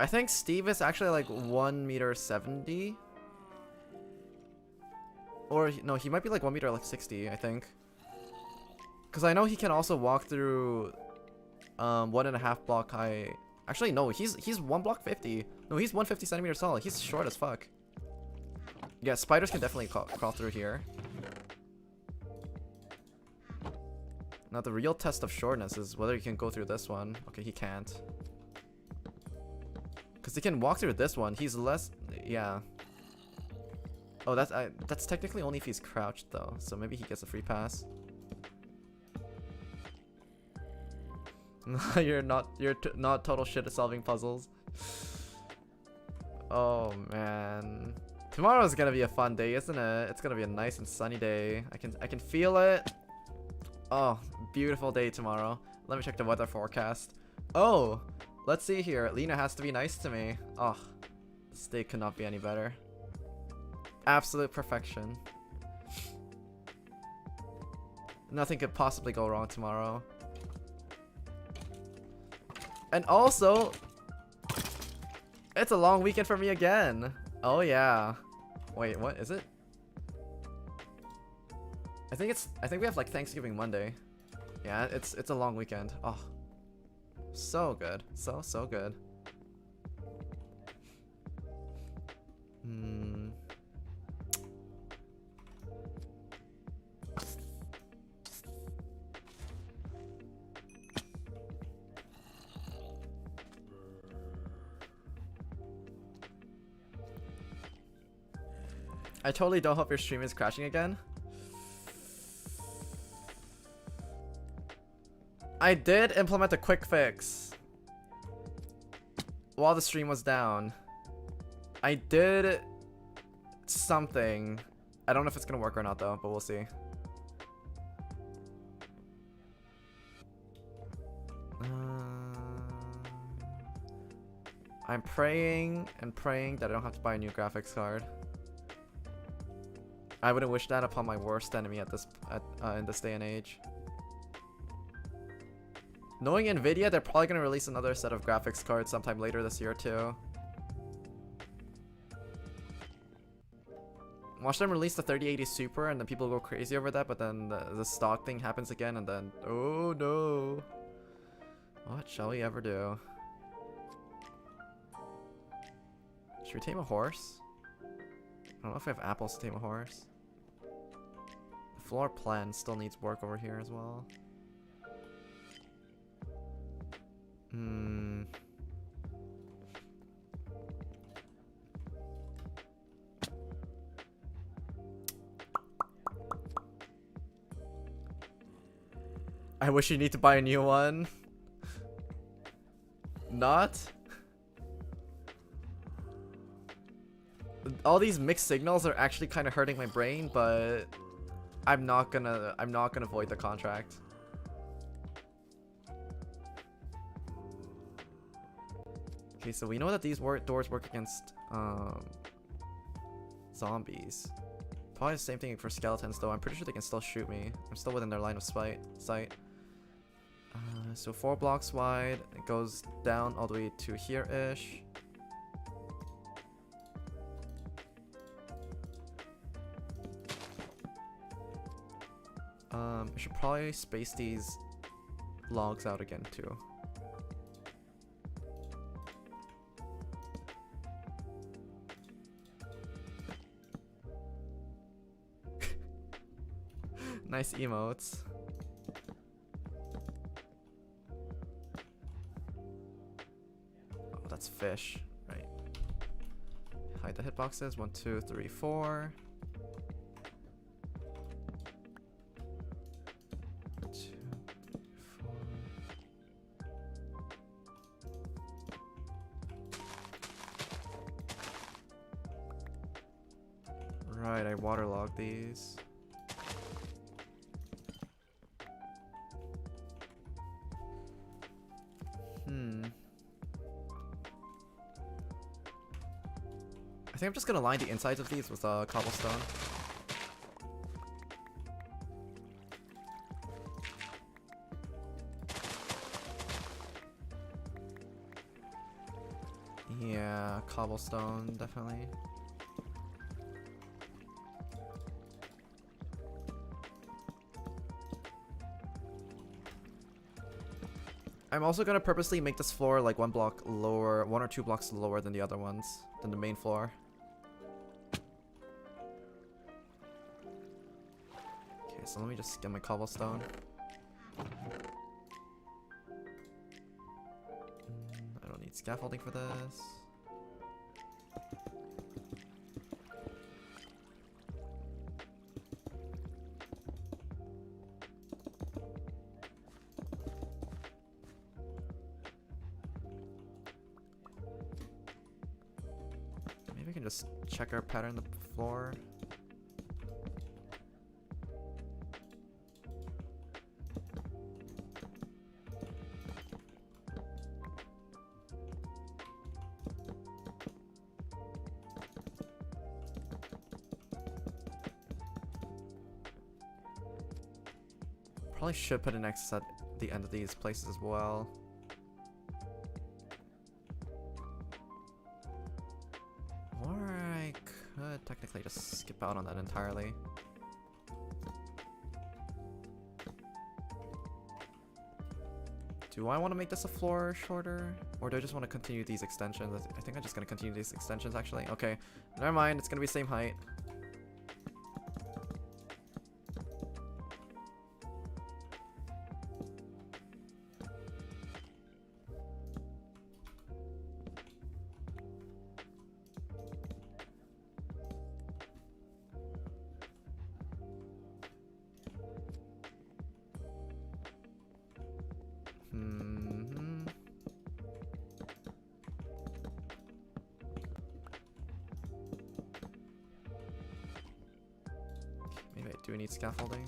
I think Steve is actually like 1.70 meters. Or no, he might be like 1.60 meters, I think. Cause I know he can also walk through 1.5 block high. Actually no, he's 1 block 50. No, he's 150 centimeters tall. He's short as fuck. Yeah, spiders can definitely crawl through here. Now the real test of shortness is whether he can go through this one. Okay, he can't. Cause he can walk through this one. He's less, yeah. Oh, that's technically only if he's crouched though. So maybe he gets a free pass. You're not total shit at solving puzzles. Oh man. Tomorrow's gonna be a fun day, isn't it? It's gonna be a nice and sunny day. I can feel it. Oh, beautiful day tomorrow. Let me check the weather forecast. Oh, let's see here. Lena has to be nice to me. Oh, this day could not be any better. Absolute perfection. Nothing could possibly go wrong tomorrow. And also, it's a long weekend for me again. Oh yeah. Wait, what is it? I think we have like Thanksgiving Monday. Yeah, it's a long weekend. Oh. So good. So good. I totally don't hope your stream is crashing again. I did implement a quick fix while the stream was down. I did something. I don't know if it's gonna work or not though, but we'll see. I'm praying and praying that I don't have to buy a new graphics card. I wouldn't wish that upon my worst enemy at in this day and age. Knowing Nvidia, they're probably gonna release another set of graphics cards sometime later this year too. Watch them release the 3080 Super and then people go crazy over that, but then the stock thing happens again and then, oh no. What shall we ever do? Should we tame a horse? I don't know if we have apples to tame a horse. The floor plan still needs work over here as well. I wish you need to buy a new one. Not? All these mixed signals are actually kind of hurting my brain, but I'm not gonna void the contract. Okay, so we know that these doors work against zombies. Probably the same thing for skeletons, though. I'm pretty sure they can still shoot me. I'm still within their line of sight. So 4 blocks wide. It goes down all the way to here-ish. I should probably space these logs out again, too. Nice emotes. Oh, that's fish. Right. Hide the hitboxes. 1, 2, 3, 4. 1, 2, 3, 4. Right, I waterlogged these. I think I'm just gonna line the insides of these with cobblestone. Yeah, cobblestone, definitely. I'm also gonna purposely make this floor like 1 block lower, 1 or 2 blocks lower than the other ones, than the main floor. Okay, so let me just get my cobblestone. I don't need scaffolding for this. Maybe we can just check our pattern on the floor. Probably should put an X at the end of these places as well. Or I could technically just skip out on that entirely. Do I want to make this a floor shorter? Or do I just want to continue these extensions? I think I'm just going to continue these extensions actually. Okay, never mind, it's going to be same height. Maybe I do need scaffolding.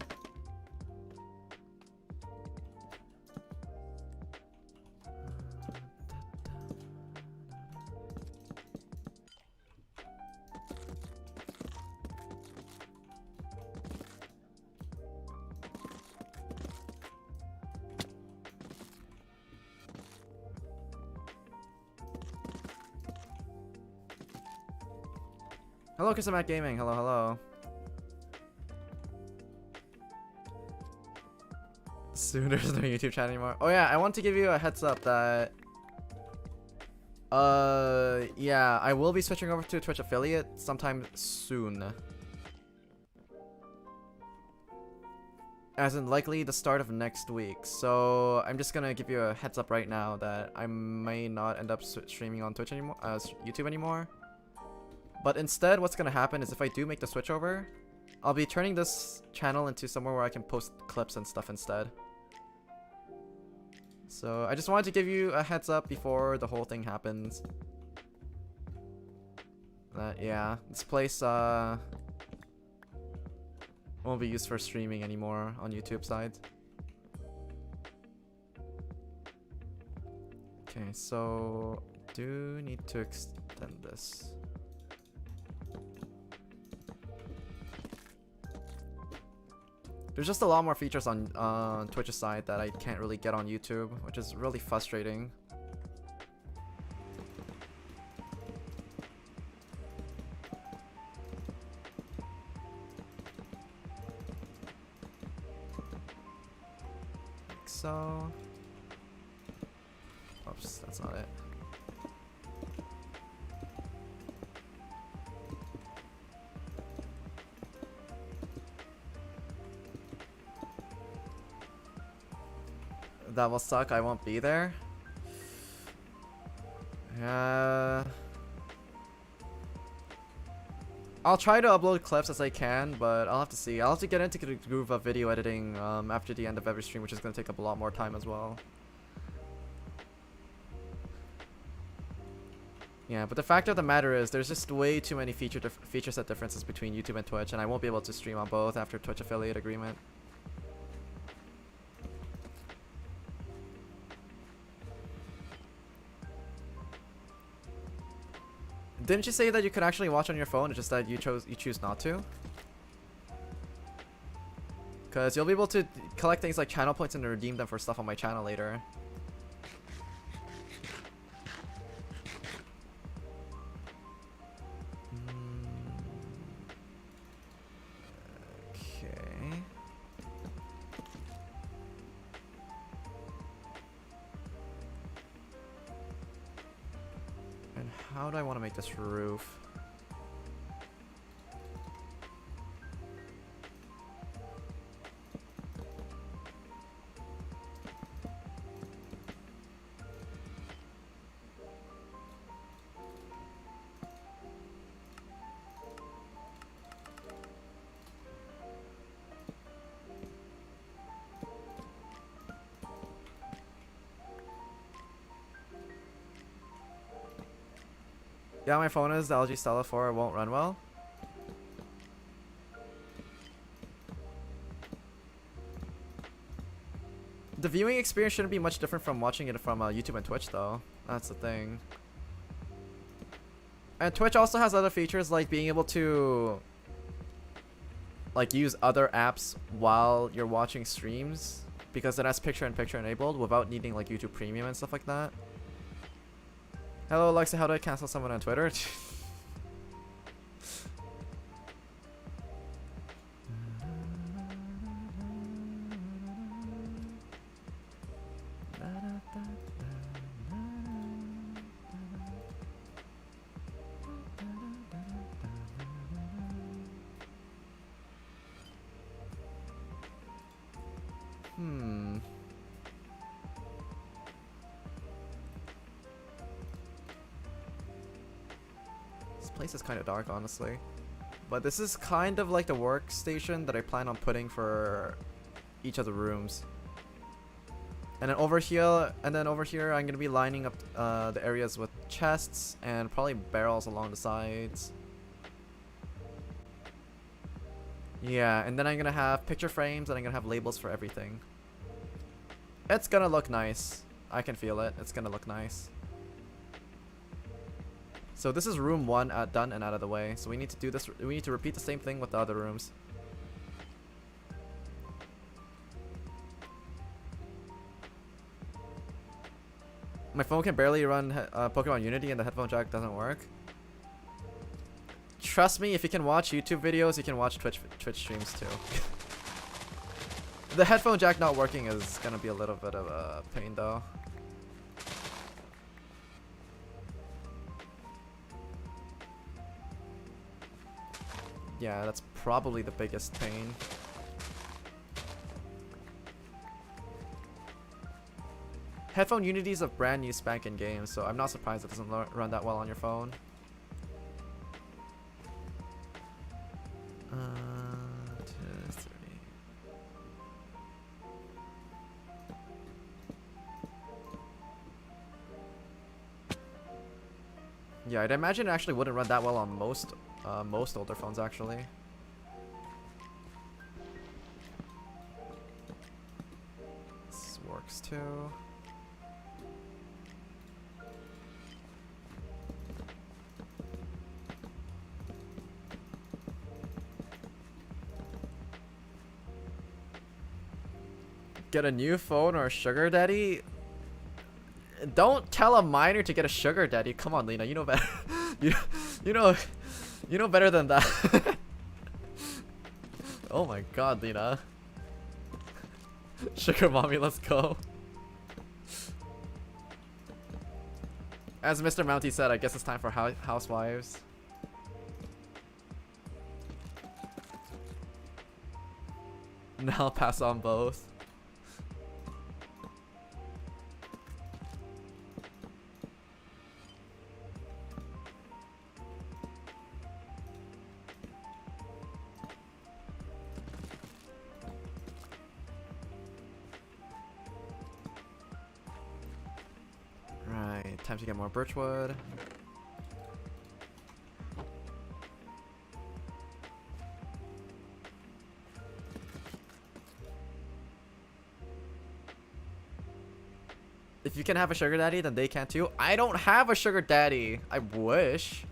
Hello, Chris Matt Gaming. Hello, hello. Soon there's no YouTube channel anymore. Oh yeah, I want to give you a heads up that yeah, I will be switching over to a Twitch affiliate sometime soon. As in likely the start of next week. So I'm just gonna give you a heads up right now that I may not end up streaming on Twitch anymore, YouTube anymore. But instead, what's gonna happen is if I do make the switch over, I'll be turning this channel into somewhere where I can post clips and stuff instead. So I just wanted to give you a heads up before the whole thing happens. Yeah, this place won't be used for streaming anymore on YouTube side. Okay, so do need to extend this. There's just a lot more features on Twitch's side that I can't really get on YouTube, which is really frustrating. Like so. Oops, that's not it. That will suck, I won't be there. I'll try to upload clips as I can, but I'll have to see. I'll have to get into the groove of video editing after the end of every stream, which is going to take up a lot more time as well. Yeah, but the fact of the matter is there's just way too many feature set differences between YouTube and Twitch, and I won't be able to stream on both after Twitch affiliate agreement. Didn't you say that you could actually watch on your phone? It's just that you choose not to? Because you'll be able to collect things like channel points and redeem them for stuff on my channel later. Okay. And how do I want to make this roof? Yeah, my phone is the LG Stella 4, it won't run well. The viewing experience shouldn't be much different from watching it from YouTube and Twitch though. That's the thing. And Twitch also has other features like being able to like use other apps while you're watching streams because it has picture-in-picture enabled without needing like YouTube Premium and stuff like that. Hello Alexa, how do I cancel someone on Twitter? This place is kind of dark, honestly. But this is kind of like the workstation that I plan on putting for each of the rooms. And then over here, I'm gonna be lining up the areas with chests and probably barrels along the sides. Yeah, and then I'm gonna have picture frames and I'm gonna have labels for everything. It's gonna look nice. I can feel it. It's gonna look nice. So this is room 1 done and out of the way. So we need to do this. We need to repeat the same thing with the other rooms. My phone can barely run Pokemon Unity and the headphone jack doesn't work. trust me, if you can watch YouTube videos, you can watch Twitch streams too. The headphone jack not working is gonna be a little bit of a pain though. Yeah, that's probably the biggest pain. Headphone Unity is a brand new spanking game, so I'm not surprised it doesn't run that well on your phone. Yeah, I'd imagine it actually wouldn't run that well on most older phones actually. This works too. Get a new phone or a sugar daddy? Don't tell a minor to get a sugar daddy. Come on, Lena, you know better. you know better than that. Oh my god, Lena. Sugar mommy, let's go. As Mr. Mounty said, I guess it's time for housewives. Now I'll pass on both. Time to get more birchwood. If you can have a sugar daddy, then they can too. I don't have a sugar daddy. I wish.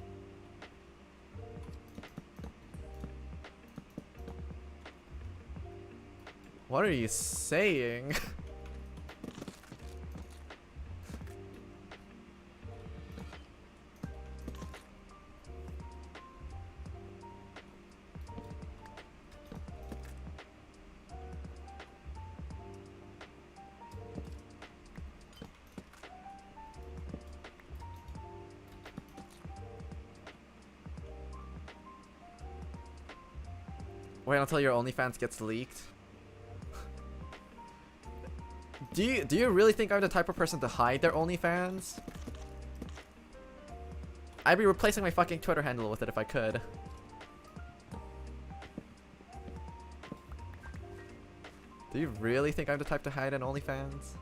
What are you saying? Wait until your OnlyFans gets leaked. Do you really think I'm the type of person to hide their OnlyFans? I'd be replacing my fucking Twitter handle with it if I could. Do you really think I'm the type to hide an OnlyFans?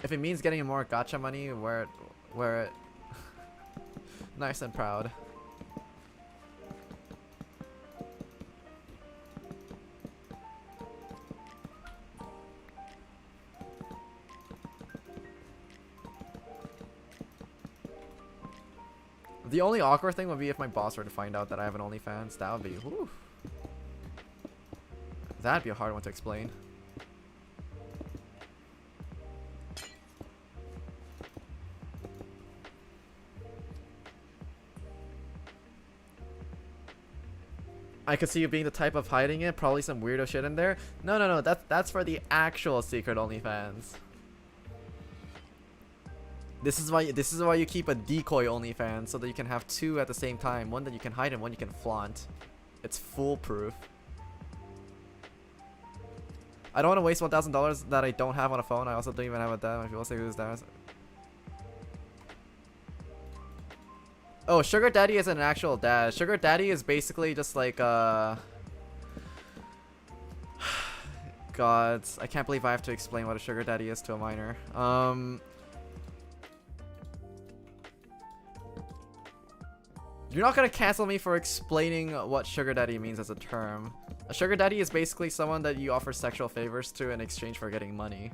If it means getting more gacha money, wear it nice and proud. The only awkward thing would be if my boss were to find out that I have an OnlyFans. That would be, whew. That'd be a hard one to explain. I could see you being the type of hiding it, probably some weirdo shit in there. No, that's for the actual secret OnlyFans. This is why you keep a decoy OnlyFans, so that you can have two at the same time. One that you can hide and one you can flaunt. It's foolproof. I don't want to waste $1,000 that I don't have on a phone. I also don't even have a dad. My people say who's that. Oh, sugar daddy is an actual dad. Sugar daddy is basically just like God, I can't believe I have to explain what a sugar daddy is to a minor. You're not gonna cancel me for explaining what sugar daddy means as a term. A sugar daddy is basically someone that you offer sexual favors to in exchange for getting money.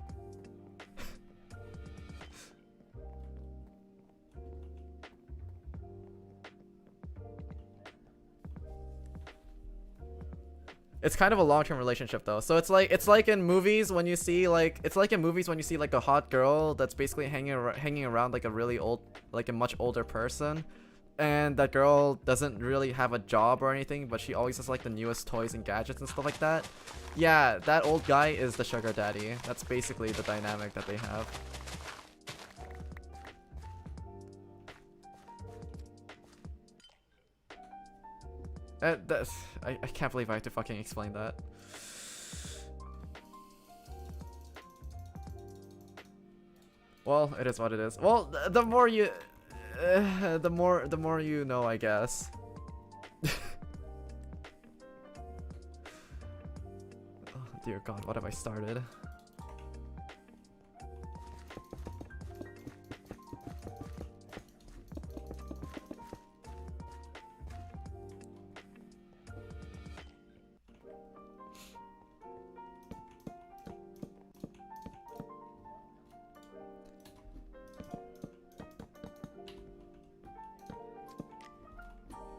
It's kind of a long-term relationship though. So it's like in movies when you see like a hot girl that's basically hanging around like a really old, like a much older person, and that girl doesn't really have a job or anything, but she always has like the newest toys and gadgets and stuff like that. Yeah, that old guy is the sugar daddy. That's basically the dynamic that they have. I can't believe I have to fucking explain that. Well, it is what it is. Well, the more you, the more you know, I guess. Oh, dear God, what have I started?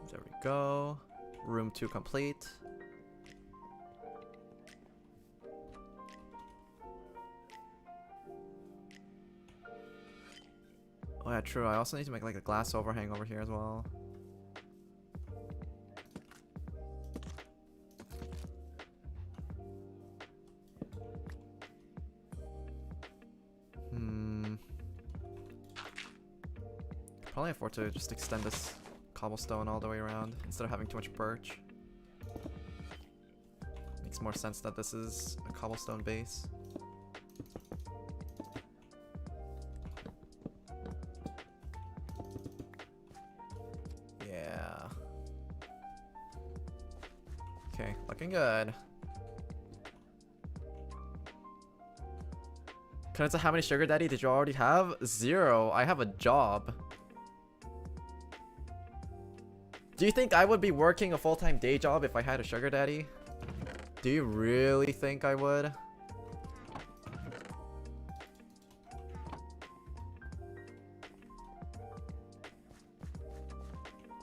There we go. Room 2 complete. Oh yeah, true. I also need to make like a glass overhang over here as well. Probably afford to just extend this cobblestone all the way around instead of having too much birch. Makes more sense that this is a cobblestone base. Yeah. Okay, looking good. Cadenza, how many sugar daddy did you already have? 0. I have a job. Do you think I would be working a full-time day job if I had a sugar daddy? Do you really think I would?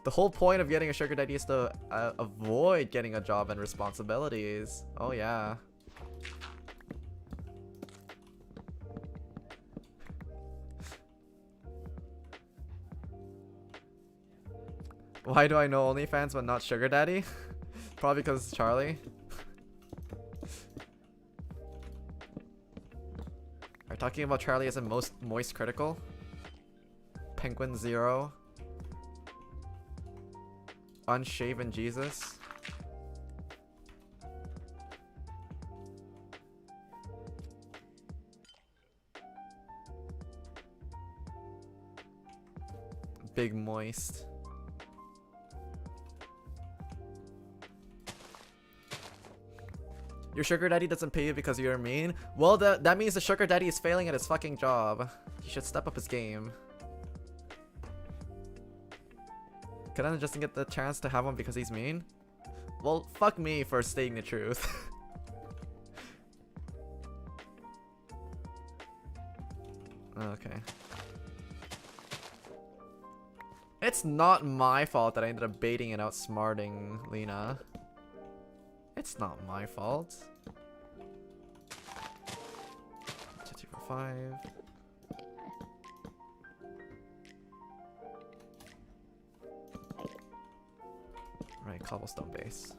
The whole point of getting a sugar daddy is to avoid getting a job and responsibilities. Oh yeah. Why do I know OnlyFans but not sugar daddy? Probably because it's Charlie. Are you talking about Charlie as a most moist critical? Penguin 0. Unshaven Jesus. Big moist. Your sugar daddy doesn't pay you because you're mean? Well, that means the sugar daddy is failing at his fucking job. He should step up his game. Cadenza just didn't get the chance to have one because he's mean? Well, fuck me for stating the truth. Okay. It's not my fault that I ended up baiting and outsmarting Lena. It's not my fault. 2, 3, 4, 5. Right, cobblestone base.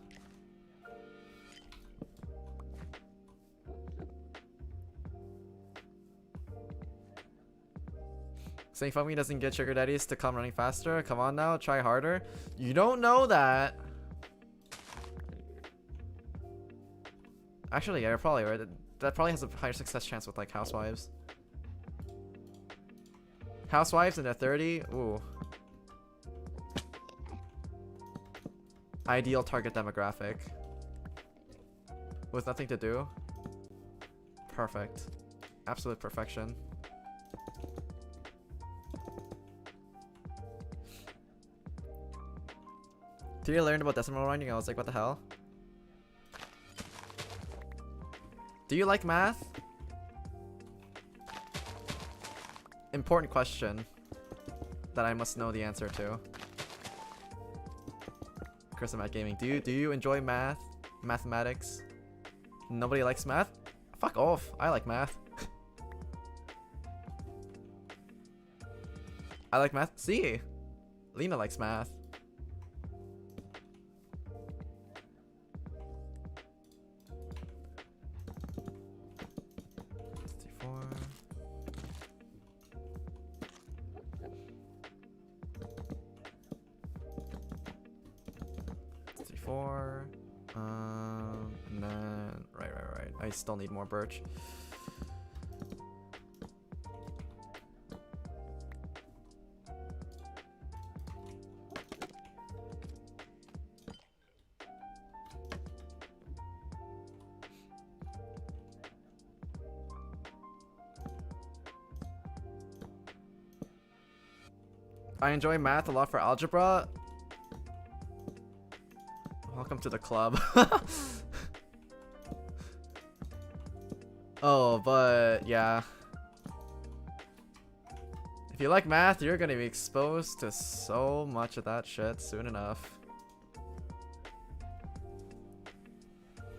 Saying fuck me doesn't get sugar daddies to come running faster. Come on now, try harder. You don't know that. Actually, yeah, you're probably right. That probably has a higher success chance with like housewives. Housewives in their 30. Ooh. Ideal target demographic. With nothing to do. Perfect. Absolute perfection. Did you learn about decimal rounding? I was like, what the hell? Do you like math? Important question that I must know the answer to. Chris, I'm at gaming. Do you enjoy math? mathematics. Nobody likes math? Fuck off. I like math. I like math. See? Lena likes math. And then right. I still need more birch. I enjoy math a lot for algebra. Welcome to the club. Oh, but yeah. If you like math, you're gonna be exposed to so much of that shit soon enough.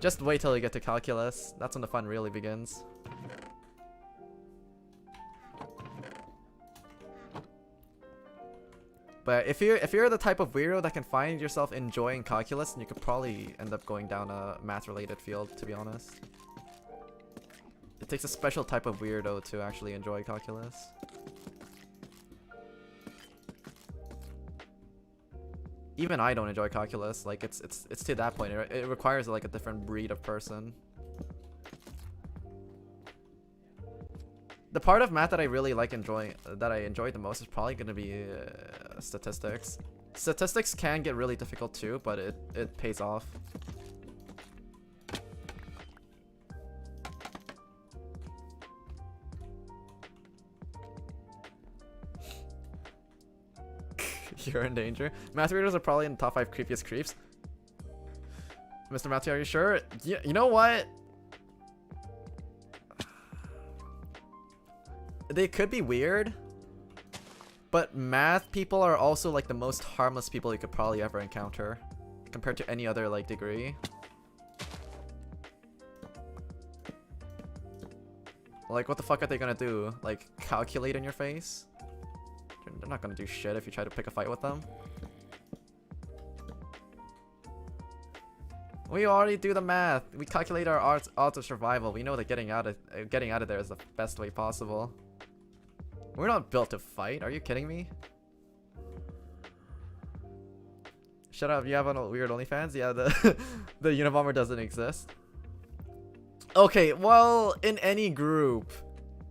Just wait till you get to calculus. That's when the fun really begins. But if you're the type of weirdo that can find yourself enjoying calculus, then you could probably end up going down a math-related field, to be honest. It takes a special type of weirdo to actually enjoy calculus. Even I don't enjoy calculus. Like it's to that point. It requires like a different breed of person. The part of math that I really like that I enjoy the most is probably gonna be statistics. Statistics can get really difficult too, but it pays off. You're in danger. Math readers are probably in the top 5 creepiest creeps. Mr. Matthew, are you sure? You know what? They could be weird, but math people are also like the most harmless people you could probably ever encounter compared to any other like degree. Like what the fuck are they gonna do? Like calculate in your face? They're not gonna do shit if you try to pick a fight with them. We already do the math. We calculate our odds of survival. We know that getting out of there is the best way possible. We're not built to fight. Are you kidding me? Shut up. You have a weird OnlyFans? Yeah, the the UniVRM doesn't exist. Okay, well, in any group,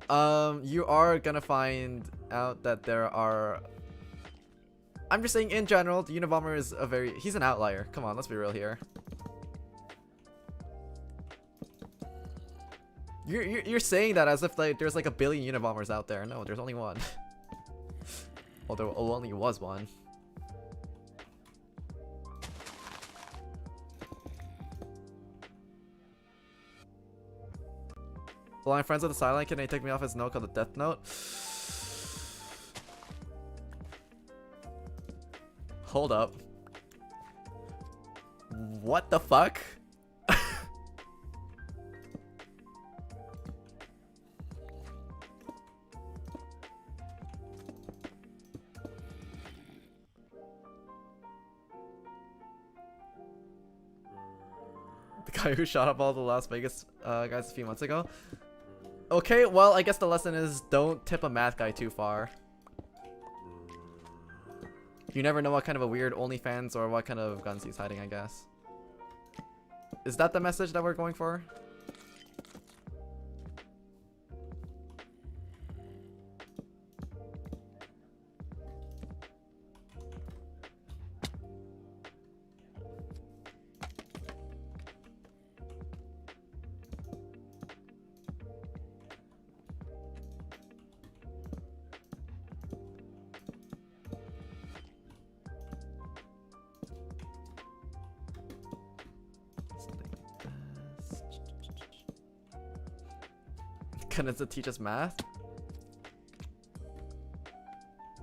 you are gonna find out that there are. I'm just saying in general, the UniVRM is he's an outlier. Come on, let's be real here. You're saying that as if like there's like a billion UniVRMers out there. No, there's only one. Well, there only was one. Well, I'm friends with the Silent. Can they take me off his note called the Death Note? Hold up. What the fuck? The guy who shot up all the Las Vegas guys a few months ago. Okay, well, I guess the lesson is don't tip a math guy too far. You never know what kind of a weird OnlyFans or what kind of guns he's hiding, I guess. Is that the message that we're going for? Cadenza teach us math?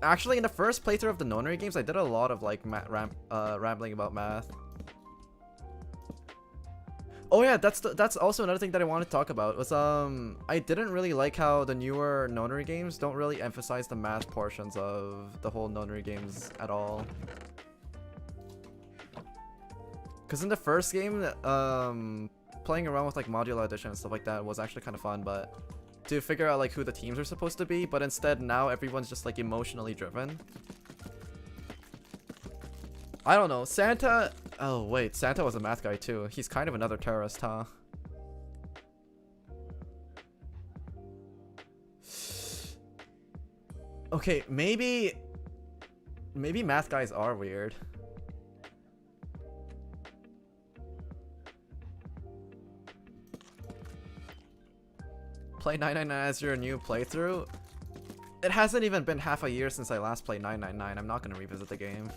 Actually, in the first playthrough of the Nonary games, I did a lot of like rambling about math. Oh yeah, that's also another thing that I wanted to talk about was I didn't really like how the newer nonary games don't really emphasize the math portions of the whole nonary games at all. Because in the first game, playing around with like modular addition and stuff like that was actually kind of fun, but to figure out like who the teams are supposed to be, but instead now everyone's just like emotionally driven. I don't know, Santa... Oh wait, Santa was a math guy too. He's kind of another terrorist, huh? Okay, maybe math guys are weird. Play 999 as your new playthrough? It hasn't even been half a year since I last played 999. I'm not gonna revisit the game.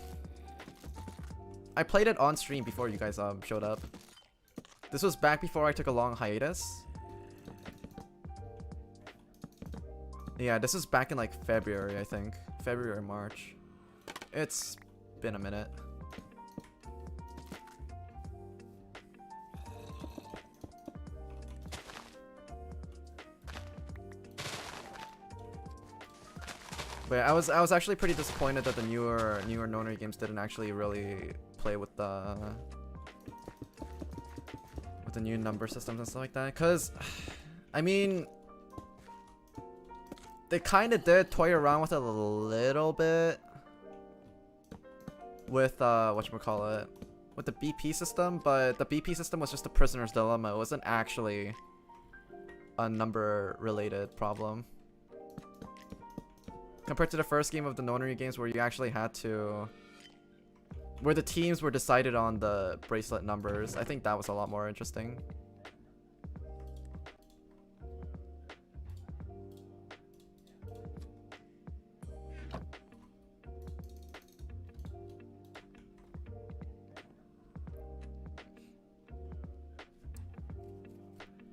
I played it on stream before you guys showed up. This was back before I took a long hiatus. Yeah, this was back in like February, I think. February or March. It's been a minute. But yeah, I was actually pretty disappointed that the newer nonary games didn't actually really play with the new number systems and stuff like that. Cause I mean, they kind of did toy around with it a little bit with whatchamacallit, with the BP system, but the BP system was just a prisoner's dilemma. It wasn't actually a number related problem. Compared to the first game of the nonary games where you actually had to... where the teams were decided on the bracelet numbers. I think that was a lot more interesting.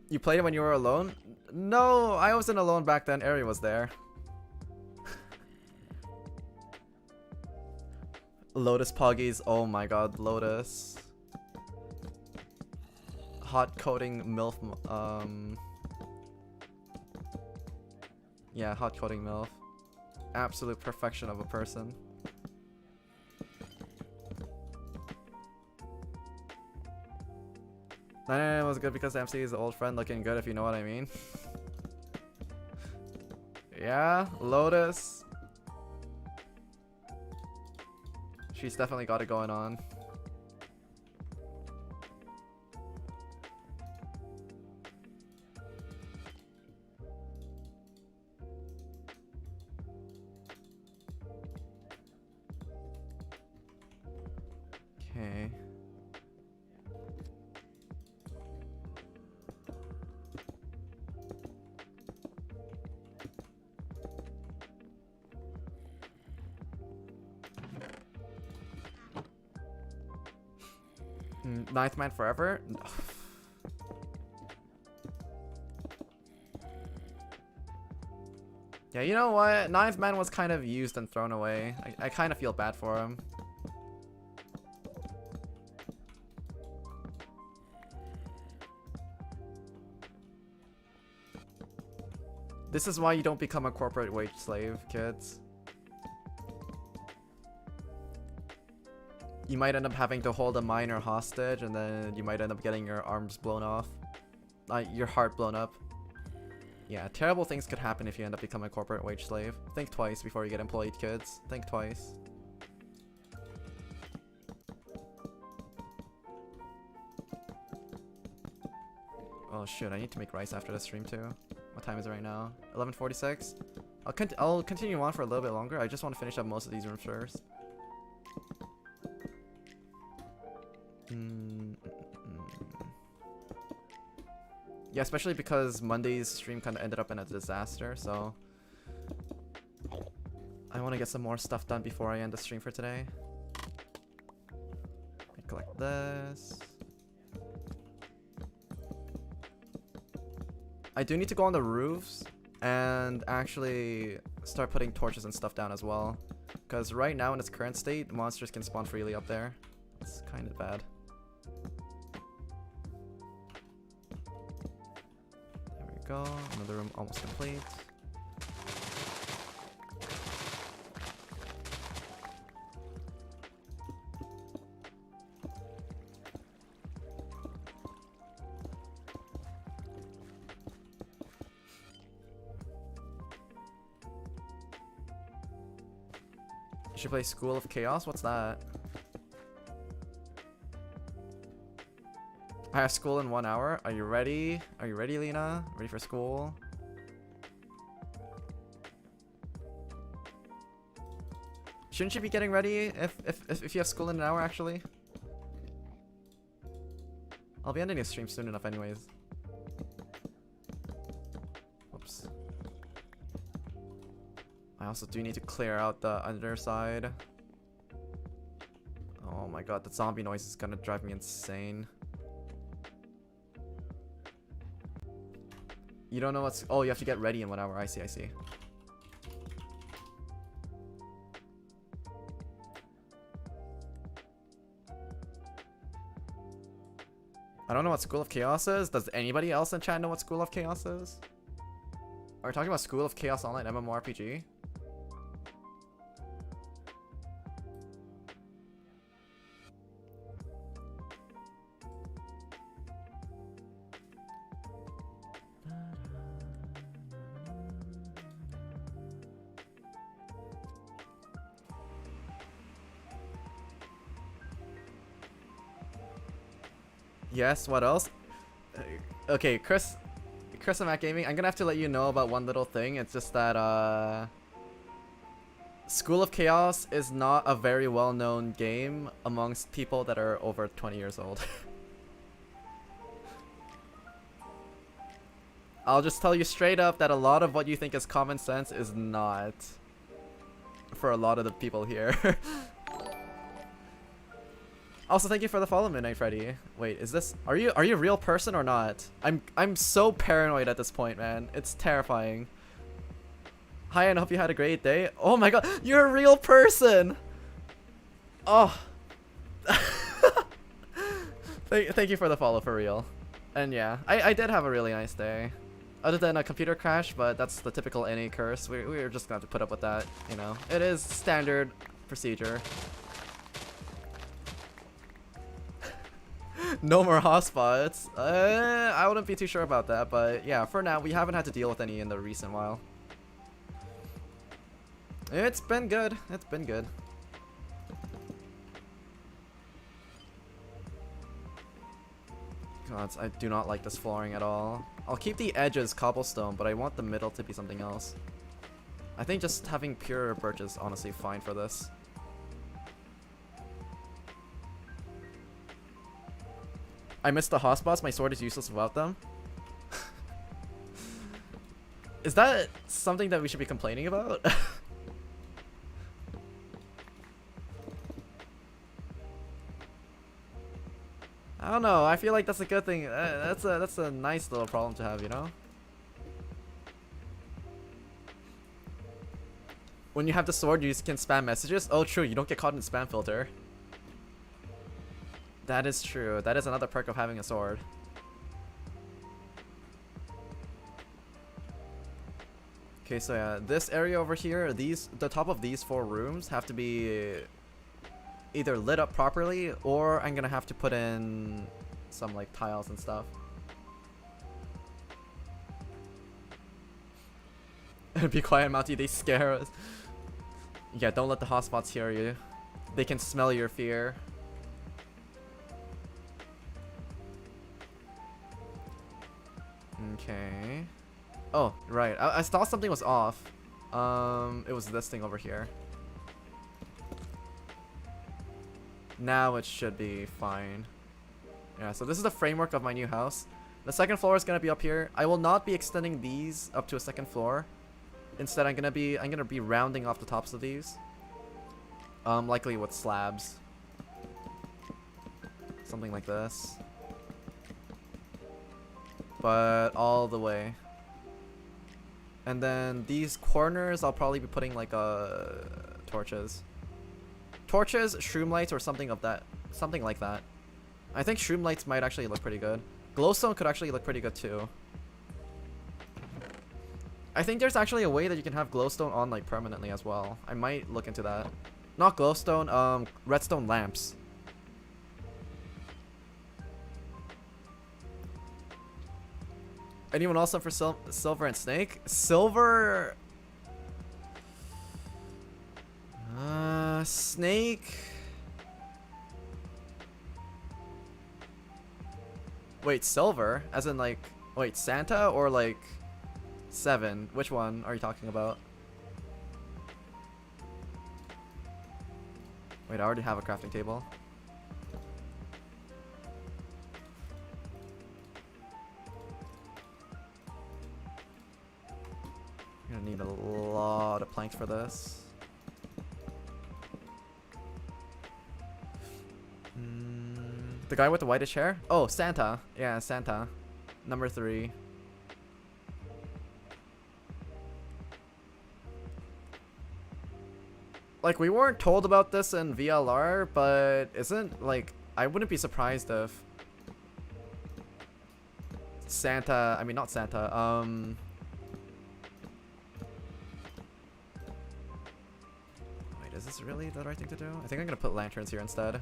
You played it when you were alone? No, I wasn't alone back then. Ari was there. Lotus Poggies, oh my god, Lotus. Hot coating MILF, yeah, hot coating MILF. Absolute perfection of a person. It was good because MC is an old friend looking good, if you know what I mean. Yeah, Lotus. She's definitely got it going on. Okay. Ninth man forever? No. Yeah, you know what? Ninth man was kind of used and thrown away. I kind of feel bad for him. This is why you don't become a corporate wage slave, kids. You might end up having to hold a miner hostage, and then you might end up getting your arms blown off. Your heart blown up. Yeah, terrible things could happen if you end up becoming a corporate wage slave. Think twice before you get employed, kids. Think twice. Oh shoot, I need to make rice after the stream too. What time is it right now? 11:46? I'll continue on for a little bit longer. I just want to finish up most of these rooms first. Yeah, especially because Monday's stream kind of ended up in a disaster, so I want to get some more stuff done before I end the stream for today. I collect this. I do need to go on the roofs and actually start putting torches and stuff down as well, because right now in its current state, monsters can spawn freely up there. It's kind of bad. go. Another room almost complete. You should play School of Chaos? What's that? I have school in 1 hour. Are you ready? Are you ready, Lena? Ready for school? Shouldn't you be getting ready if you have school in an hour, actually? I'll be ending the stream soon enough anyways. Whoops. I also do need to clear out the underside. Oh my god, the zombie noise is gonna drive me insane. You don't know what's... Oh, you have to get ready in 1 hour. I see, I see. I don't know what School of Chaos is. Does anybody else in chat know what School of Chaos is? Are we talking about School of Chaos Online MMORPG? Yes, what else? Okay, Chris and Matt Gaming, I'm gonna have to let you know about one little thing. It's just that, School of Chaos is not a very well-known game amongst people that are over 20 years old. I'll just tell you straight up that a lot of what you think is common sense is not for a lot of the people here. Also, thank you for the follow, Midnight Freddy. Wait, is this... Are you a real person or not? I'm so paranoid at this point, man. It's terrifying. Hi, and I hope you had a great day. Oh my god, you're a real person! Oh. Thank you for the follow, for real. And yeah, I did have a really nice day. Other than a computer crash, but that's the typical NA curse. We're just gonna have to put up with that, you know. It is standard procedure. No more hotspots. I wouldn't be too sure about that, but yeah, for now, we haven't had to deal with any in the recent while. It's been good. It's been good. God, I do not like this flooring at all. I'll keep the edges cobblestone, but I want the middle to be something else. I think just having pure birch is honestly fine for this. I missed the hotspots. My sword is useless without them. Is that something that we should be complaining about? I don't know. I feel like that's a good thing. That's a nice little problem to have, you know? When you have the sword, you just can spam messages. Oh, true. You don't get caught in the spam filter. That is true. That is another perk of having a sword. Okay, so yeah, this area over here, the top of these 4 rooms have to be either lit up properly, or I'm gonna have to put in some like tiles and stuff. Be quiet, Mounty, they scare us. Yeah, don't let the hotspots hear you. They can smell your fear. Okay. Oh, right. I thought something was off. It was this thing over here. Now it should be fine. Yeah, so this is the framework of my new house. The second floor is gonna be up here. I will not be extending these up to a second floor. Instead, I'm gonna be rounding off the tops of these. Likely with slabs. Something like this. But all the way. And then these corners, I'll probably be putting like torches. Torches, shroom lights, or something of that, something like that. I think shroom lights might actually look pretty good. Glowstone could actually look pretty good too. I think there's actually a way that you can have glowstone on like permanently as well. I might look into that. Not glowstone, redstone lamps. Anyone else up for silver and snake? Silver. Snake. Wait, silver? As in like, wait, Santa or like 7? Which one are you talking about? Wait, I already have a crafting table. I'm gonna need a lot of planks for this. The guy with the whitish hair? Oh, Santa. Yeah, Santa. Number 3. Like, we weren't told about this in VLR, but isn't, like, I wouldn't be surprised if Santa, I mean, not Santa, wait, is this really the right thing to do? I think I'm gonna put lanterns here instead.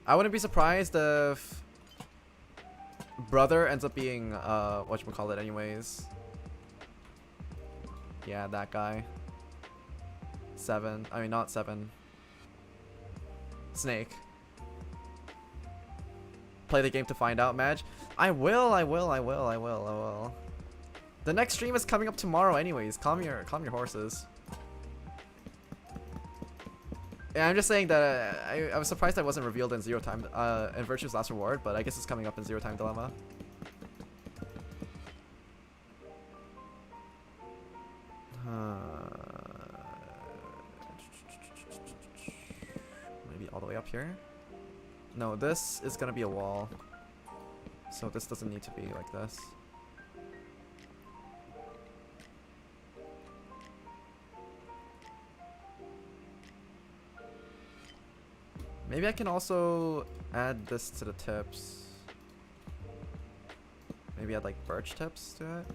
I wouldn't be surprised if brother ends up being, whatchamacallit anyways. Yeah, that guy. 7. I mean, not 7. Snake. Play the game to find out, Madge. I will. The next stream is coming up tomorrow anyways. Calm your horses. Yeah, I'm just saying that I was surprised that wasn't revealed in Zero Time, in Virtue's Last Reward, but I guess it's coming up in Zero Time Dilemma. Maybe all the way up here? No, this is gonna be a wall. So this doesn't need to be like this. Maybe I can also add this to the tips. Maybe add like birch tips to it?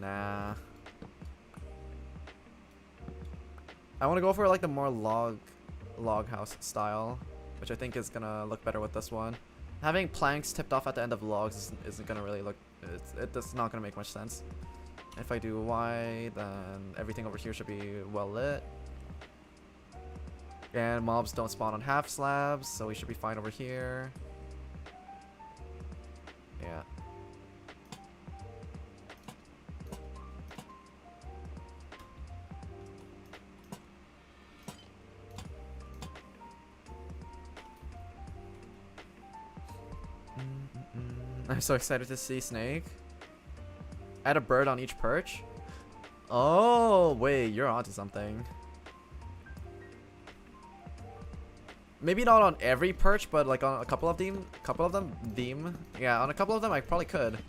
Nah. I want to go for like the more log house style, which I think is gonna look better with this one. Having planks tipped off at the end of logs isn't gonna really look. It's not gonna make much sense. If I do Y, then everything over here should be well lit. And mobs don't spawn on half slabs, so we should be fine over here. Yeah. I'm so excited to see Snake. Add a bird on each perch. Oh, wait, you're onto something. Maybe not on every perch, but like on a couple of them. Yeah, on a couple of them I probably could.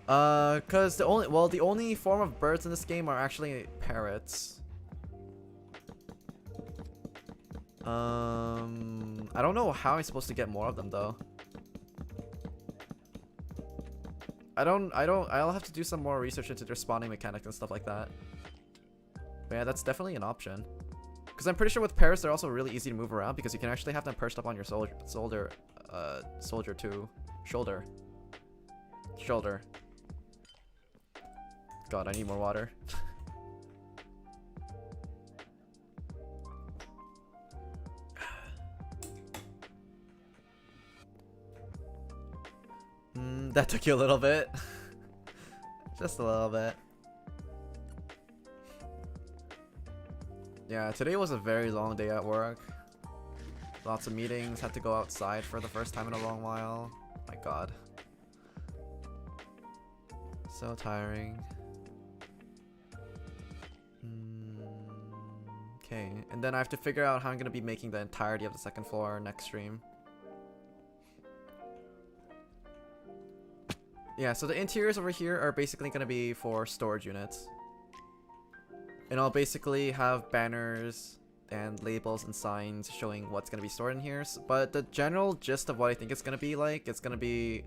Cause the only form of birds in this game are actually parrots. I don't know how I'm supposed to get more of them though. I'll have to do some more research into their spawning mechanics and stuff like that. But yeah, that's definitely an option. Because I'm pretty sure with parrots, they're also really easy to move around because you can actually have them perched up on your shoulder too. Shoulder. God, I need more water. That took you a little bit. Just a little bit. Yeah, today was a very long day at work. Lots of meetings, had to go outside for the first time in a long while. My god. So tiring. Okay, and then I have to figure out how I'm gonna be making the entirety of the second floor next stream. Yeah, so the interiors over here are basically gonna be for storage units. And I'll basically have banners and labels and signs showing what's gonna be stored in here. But the general gist of what I think it's gonna be like, it's gonna be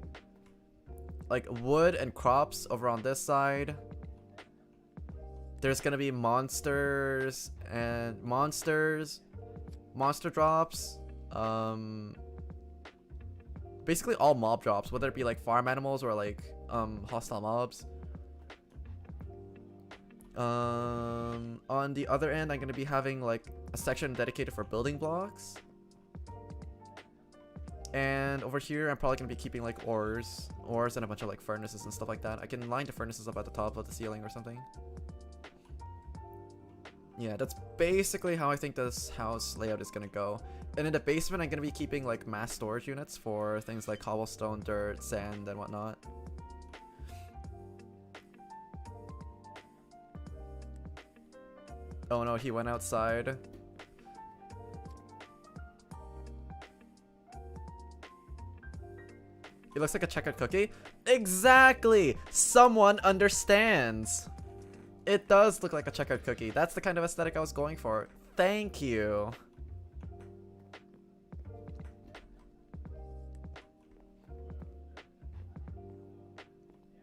like wood and crops over on this side. There's gonna be monsters and monster drops. Basically all mob drops, whether it be like farm animals or like hostile mobs. On the other end, I'm gonna be having like a section dedicated for building blocks. And over here, I'm probably gonna be keeping like ores and a bunch of like furnaces and stuff like that. I can line the furnaces up at the top of the ceiling or something. Yeah, that's basically how I think this house layout is gonna go. And in the basement, I'm gonna be keeping like mass storage units for things like cobblestone, dirt, sand, and whatnot. Oh no, he went outside. He looks like a checkered cookie. Exactly! Someone understands. It does look like a checkered cookie. That's the kind of aesthetic I was going for. Thank you.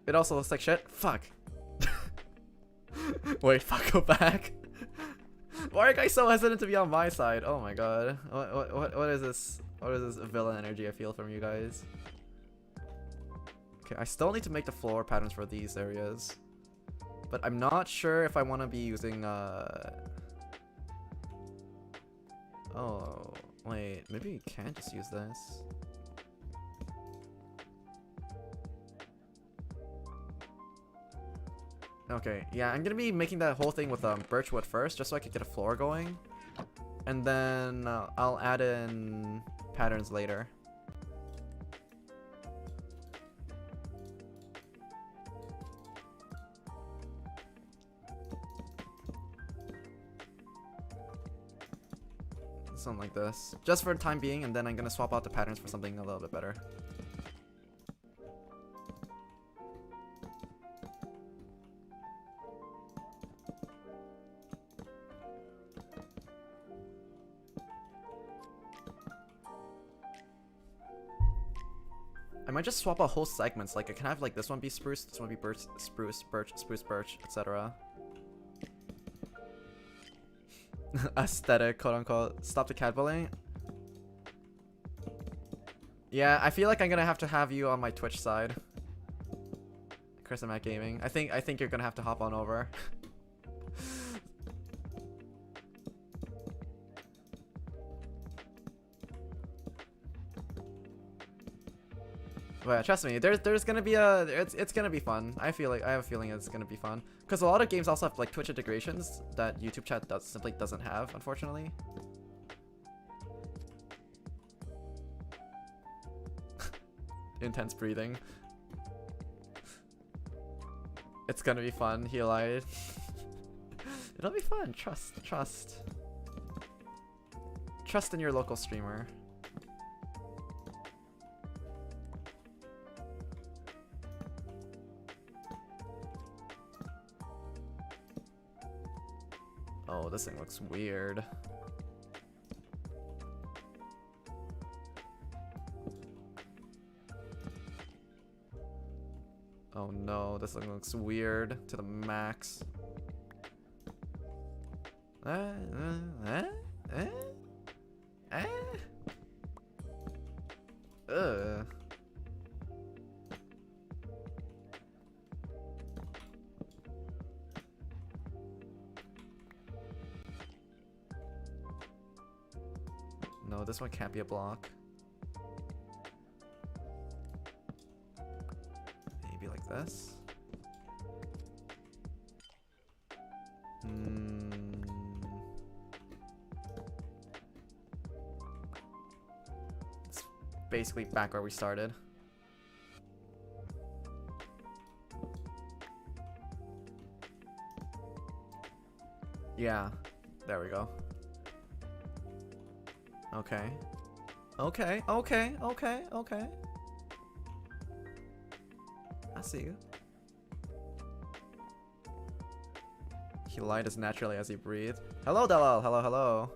It also looks like shit. Fuck. Wait, fuck, go back. Why are you guys so hesitant to be on my side? Oh my god. What is this? What is this villain energy I feel from you guys? Okay, I still need to make the floor patterns for these areas. But I'm not sure if I want to be using, Oh, wait. Maybe you can just use this. Okay, yeah, I'm gonna be making that whole thing with birchwood first, just so I can get a floor going. And then I'll add in patterns later. Something like this. Just for the time being, and then I'm gonna swap out the patterns for something a little bit better. I might just swap out whole segments. Like I can have like this one be spruce, this one be birch, spruce, birch, etc. Aesthetic, quote unquote. Stop the cat bullying. Yeah, I feel like I'm gonna have you on my Twitch side. Chris and Matt Gaming. I think you're gonna have to hop on over. But trust me, there's gonna be it's gonna be fun. I have a feeling it's gonna be fun because a lot of games also have like Twitch integrations that YouTube chat simply doesn't have, unfortunately. Intense breathing. It's gonna be fun. He lied. It'll be fun. Trust in your local streamer. Oh, this thing looks weird. Oh no, this thing looks weird to the max. Ugh. No, this one can't be a block. Maybe like this. It's basically back where we started. Yeah, there we go. Okay. Okay. I see you. He lied as naturally as he breathed. Hello, Delal. Hello.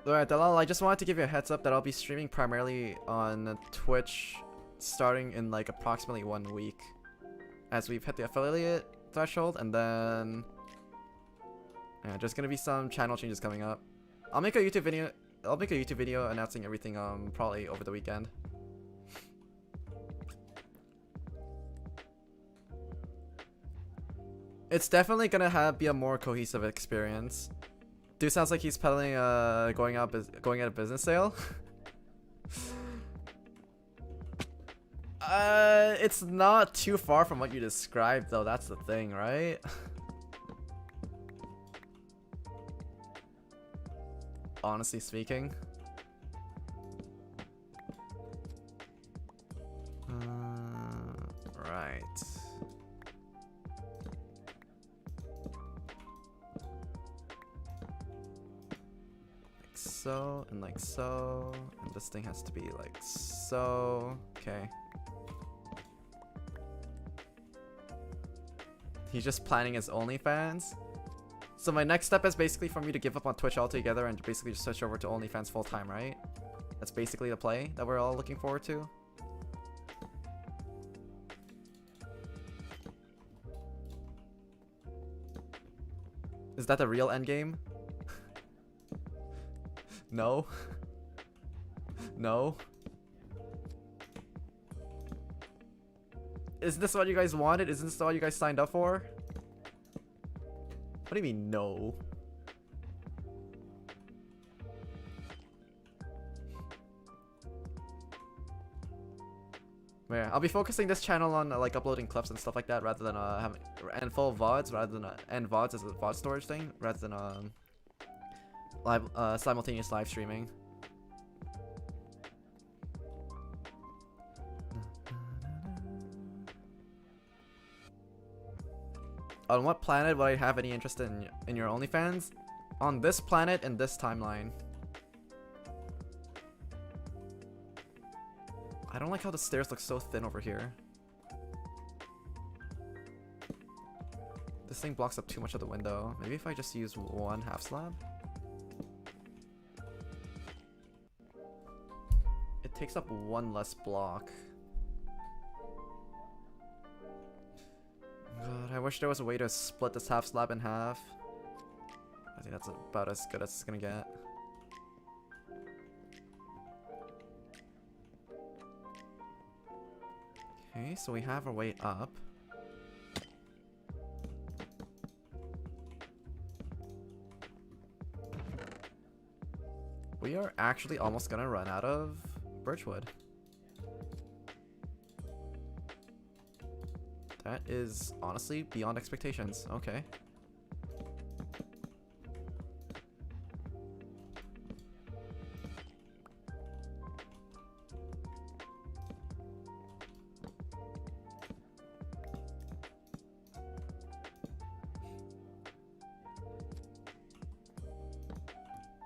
Alright, Dalal, I just wanted to give you a heads up that I'll be streaming primarily on Twitch starting in like approximately 1 week, as we've hit the affiliate threshold, and then yeah, there's gonna be some channel changes coming up. I'll make a YouTube video announcing everything probably over the weekend. It's definitely gonna be a more cohesive experience. Dude sounds like he's peddling going at a business sale. It's not too far from what you described though, that's the thing, right? Honestly speaking. Right. Like so, and like so, and this thing has to be like so. Okay. He's just planning his OnlyFans. So my next step is basically for me to give up on Twitch altogether and basically just switch over to OnlyFans full time, right? That's basically the play that we're all looking forward to. Is that the real end game? No. No. Is this what you guys wanted? Is this what you guys signed up for? What do you mean, no? Yeah, I'll be focusing this channel on like uploading clips and stuff like that rather than having and full VODs rather than and VODs as a VOD storage thing rather than live simultaneous live streaming. On what planet would I have any interest in your OnlyFans? On this planet and this timeline. I don't like how the stairs look so thin over here. This thing blocks up too much of the window. Maybe if I just use one half slab? It takes up one less block. God, I wish there was a way to split this half slab in half. I think that's about as good as it's gonna get. Okay, so we have our way up. We are actually almost gonna run out of birchwood. That is honestly beyond expectations. Okay.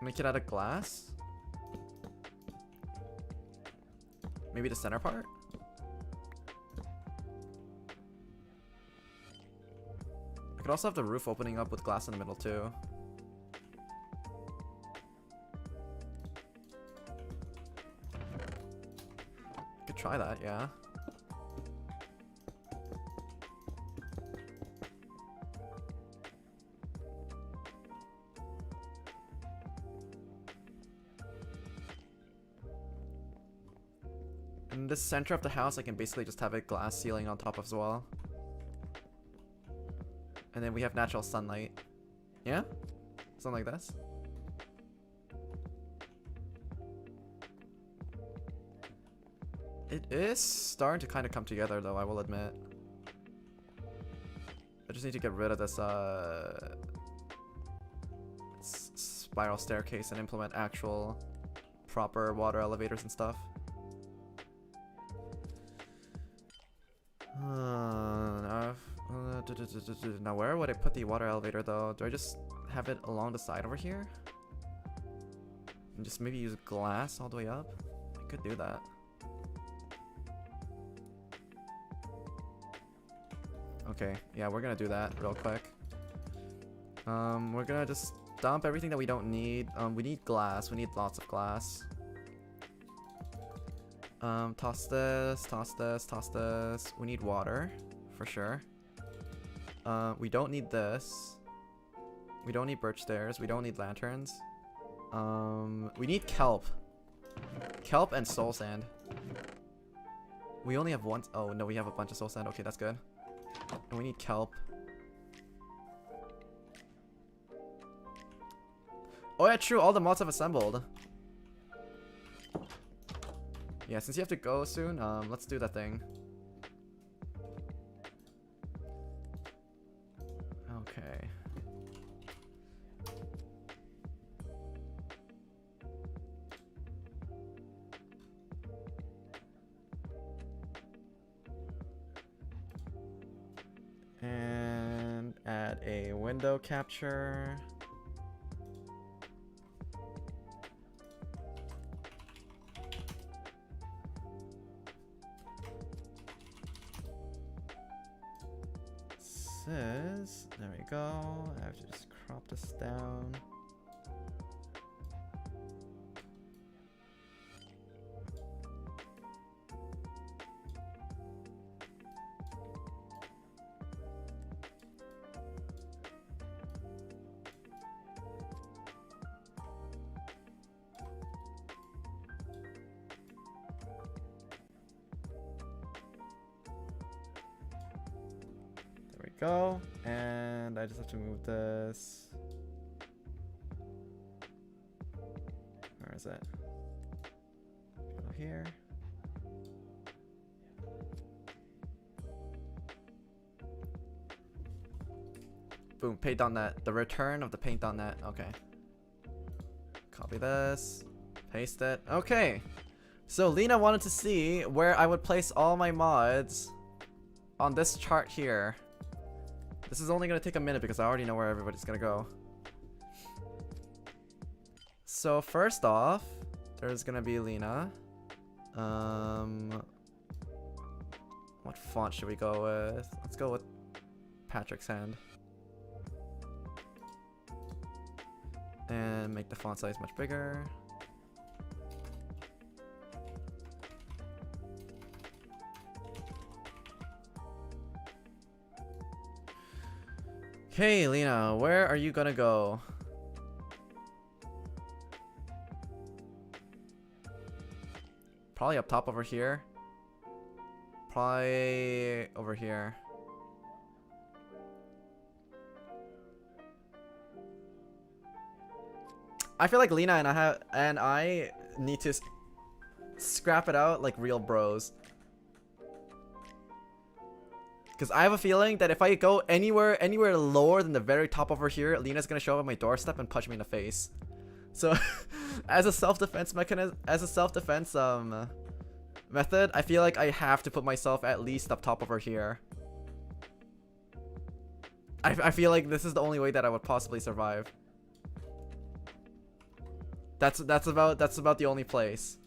Make it out of glass? Maybe the center part? I could also have the roof opening up with glass in the middle too. I could try that, yeah. In the center of the house, I can basically just have a glass ceiling on top as well. And then we have natural sunlight. Yeah? Something like this. It is starting to kind of come together though, I will admit. I just need to get rid of this spiral staircase and implement actual proper water elevators and stuff. Now where would I put the water elevator though? Do I just have it along the side over here? And just maybe use glass all the way up? I could do that. Okay, yeah, we're gonna do that real quick. We're gonna just dump everything that we don't need. We need glass. We need lots of glass. Toss this, toss this, toss this. We need water, for sure. We don't need this. We don't need birch stairs. We don't need lanterns. We need kelp. Kelp and soul sand. We only have one. Oh no, we have a bunch of soul sand. Okay, that's good. And we need kelp. Oh yeah, true. All the mods have assembled. Yeah, since you have to go soon, let's do that thing. Okay. And add a window capture. There we go. I have to just crop this down. Go, and I just have to move this. Where is it? Go here. Boom, paint.net. The return of the paint.net. Okay. Copy this. Paste it. Okay. So Lena wanted to see where I would place all my mods on this chart here. This is only going to take a minute because I already know where everybody's going to go. So first off, there's going to be Lena. What font should we go with? Let's go with Patrick's hand. And make the font size much bigger. Okay, Lena, where are you gonna go? Probably up top over here. Probably over here. I feel like Lena and I need to scrap it out like real bros. Because I have a feeling that if I go anywhere lower than the very top over here, Lena's gonna show up at my doorstep and punch me in the face. So, as a self-defense mechanism, method, I feel like I have to put myself at least up top over here. I feel like this is the only way that I would possibly survive. That's about the only place.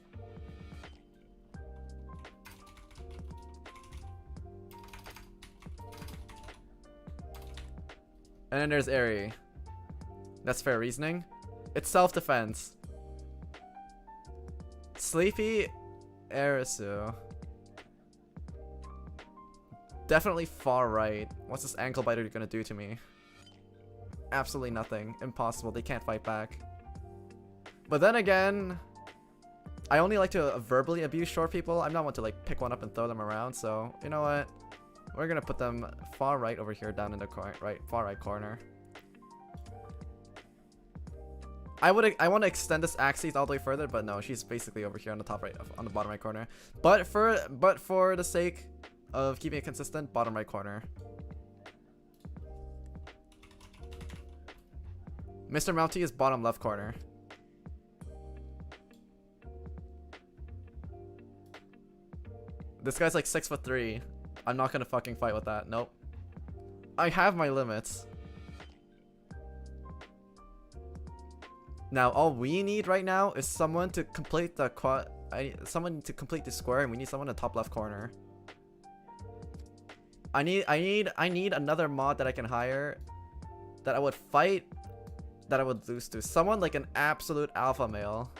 And then there's Eri. That's fair reasoning. It's self-defense. Sleepy Erisu. Definitely far right. What's this ankle biter gonna do to me? Absolutely nothing. Impossible. They can't fight back. But then again, I only like to verbally abuse short people. I'm not one to like pick one up and throw them around. So you know what? We're gonna put them far right over here, down in the far right corner. I want to extend this axis all the way further, but no, she's basically over here on the top right, on the bottom right corner. But for the sake of keeping it consistent, bottom right corner. Mr. Mounty is bottom left corner. This guy's like 6'3". I'm not gonna fucking fight with that. Nope. I have my limits. Now all we need right now is someone to complete the someone to complete the square, and we need someone in the top left corner. I need another mod that I can hire that I would fight that I would lose to. Someone like an absolute alpha male.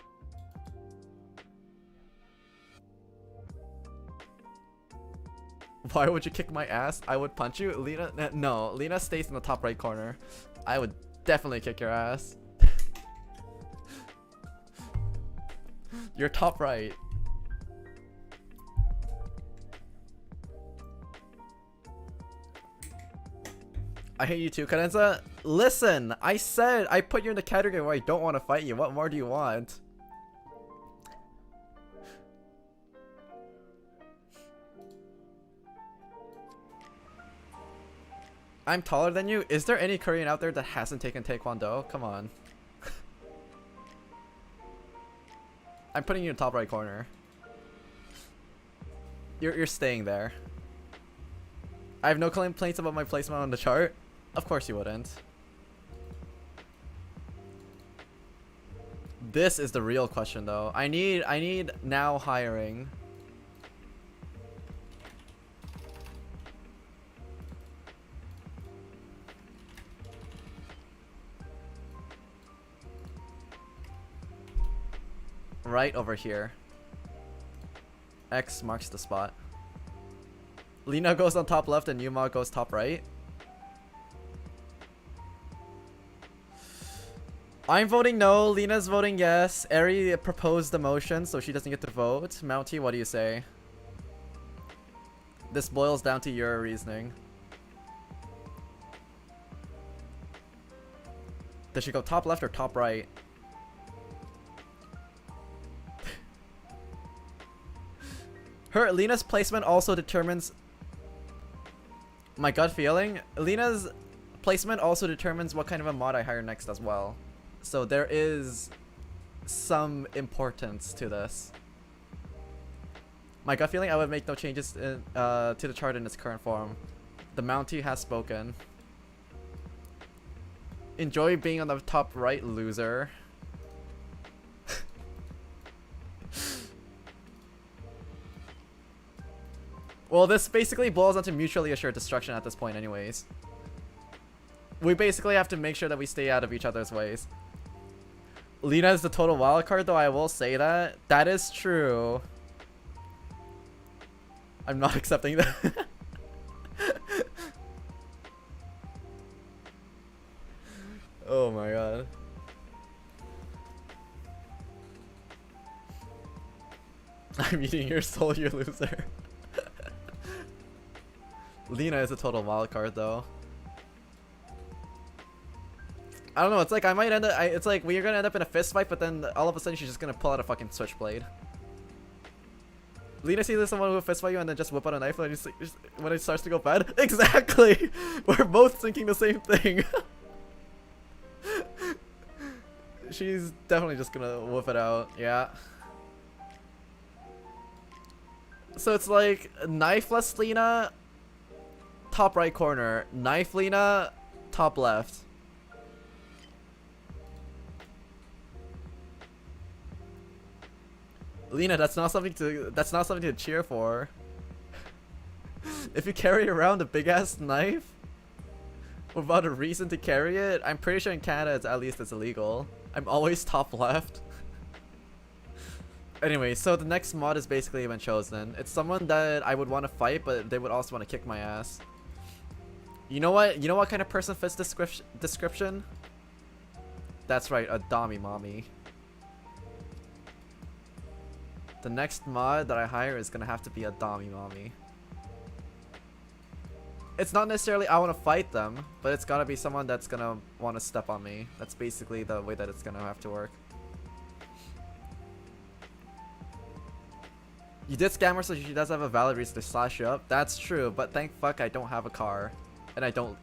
Why would you kick my ass? I would punch you. Lena, no. Lena stays in the top right corner. I would definitely kick your ass. You're top right. I hate you too, Cadenza. Listen, I said I put you in the category where I don't want to fight you. What more do you want? I'm taller than you? Is there any Korean out there that hasn't taken Taekwondo? Come on. I'm putting you in the top right corner. You're staying there. I have no complaints about my placement on the chart. Of course you wouldn't. This is the real question though. I need now hiring. Right over here. X marks the spot. Lena goes on top left and Yuma goes top right. I'm voting no. Lena's voting yes. Eri proposed the motion, so she doesn't get to vote. Mounty, what do you say? This boils down to your reasoning. Does she go top left or top right? Lena's placement also determines my gut feeling. Lena's placement also determines what kind of a mod I hire next as well. So there is some importance to this. My gut feeling, I would make no changes to the chart in its current form. The Mountie has spoken. Enjoy being on the top right, loser. Well, this basically boils down to mutually assured destruction at this point anyways. We basically have to make sure that we stay out of each other's ways. Lena is the total wildcard though, I will say that. That is true. I'm not accepting that. Oh my god. I'm eating your soul, you loser. Lena is a total wildcard though. I don't know, it's like I might end up, it's like we're gonna end up in a fist fight, but then all of a sudden she's just gonna pull out a fucking switchblade. Lena sees someone who will fist fight you and then just whip out a knife when it starts to go bad? Exactly! We're both thinking the same thing. She's definitely just gonna whip it out, yeah. So it's like knifeless Lena, top right corner. Knife Lena, top left. Lena, that's not something to cheer for. If you carry around a big ass knife without a reason to carry it, I'm pretty sure in Canada at least it's illegal. I'm always top left. Anyway, so the next mod is basically been chosen. It's someone that I would want to fight, but they would also want to kick my ass. You know what? You know what kind of person fits description? That's right, a dommy mommy. The next mod that I hire is gonna have to be a dommy mommy. It's not necessarily I want to fight them, but it's gotta be someone that's gonna want to step on me. That's basically the way that it's gonna have to work. You did scam her, so she does have a valid reason to slash you up. That's true, but thank fuck I don't have a car. And I don't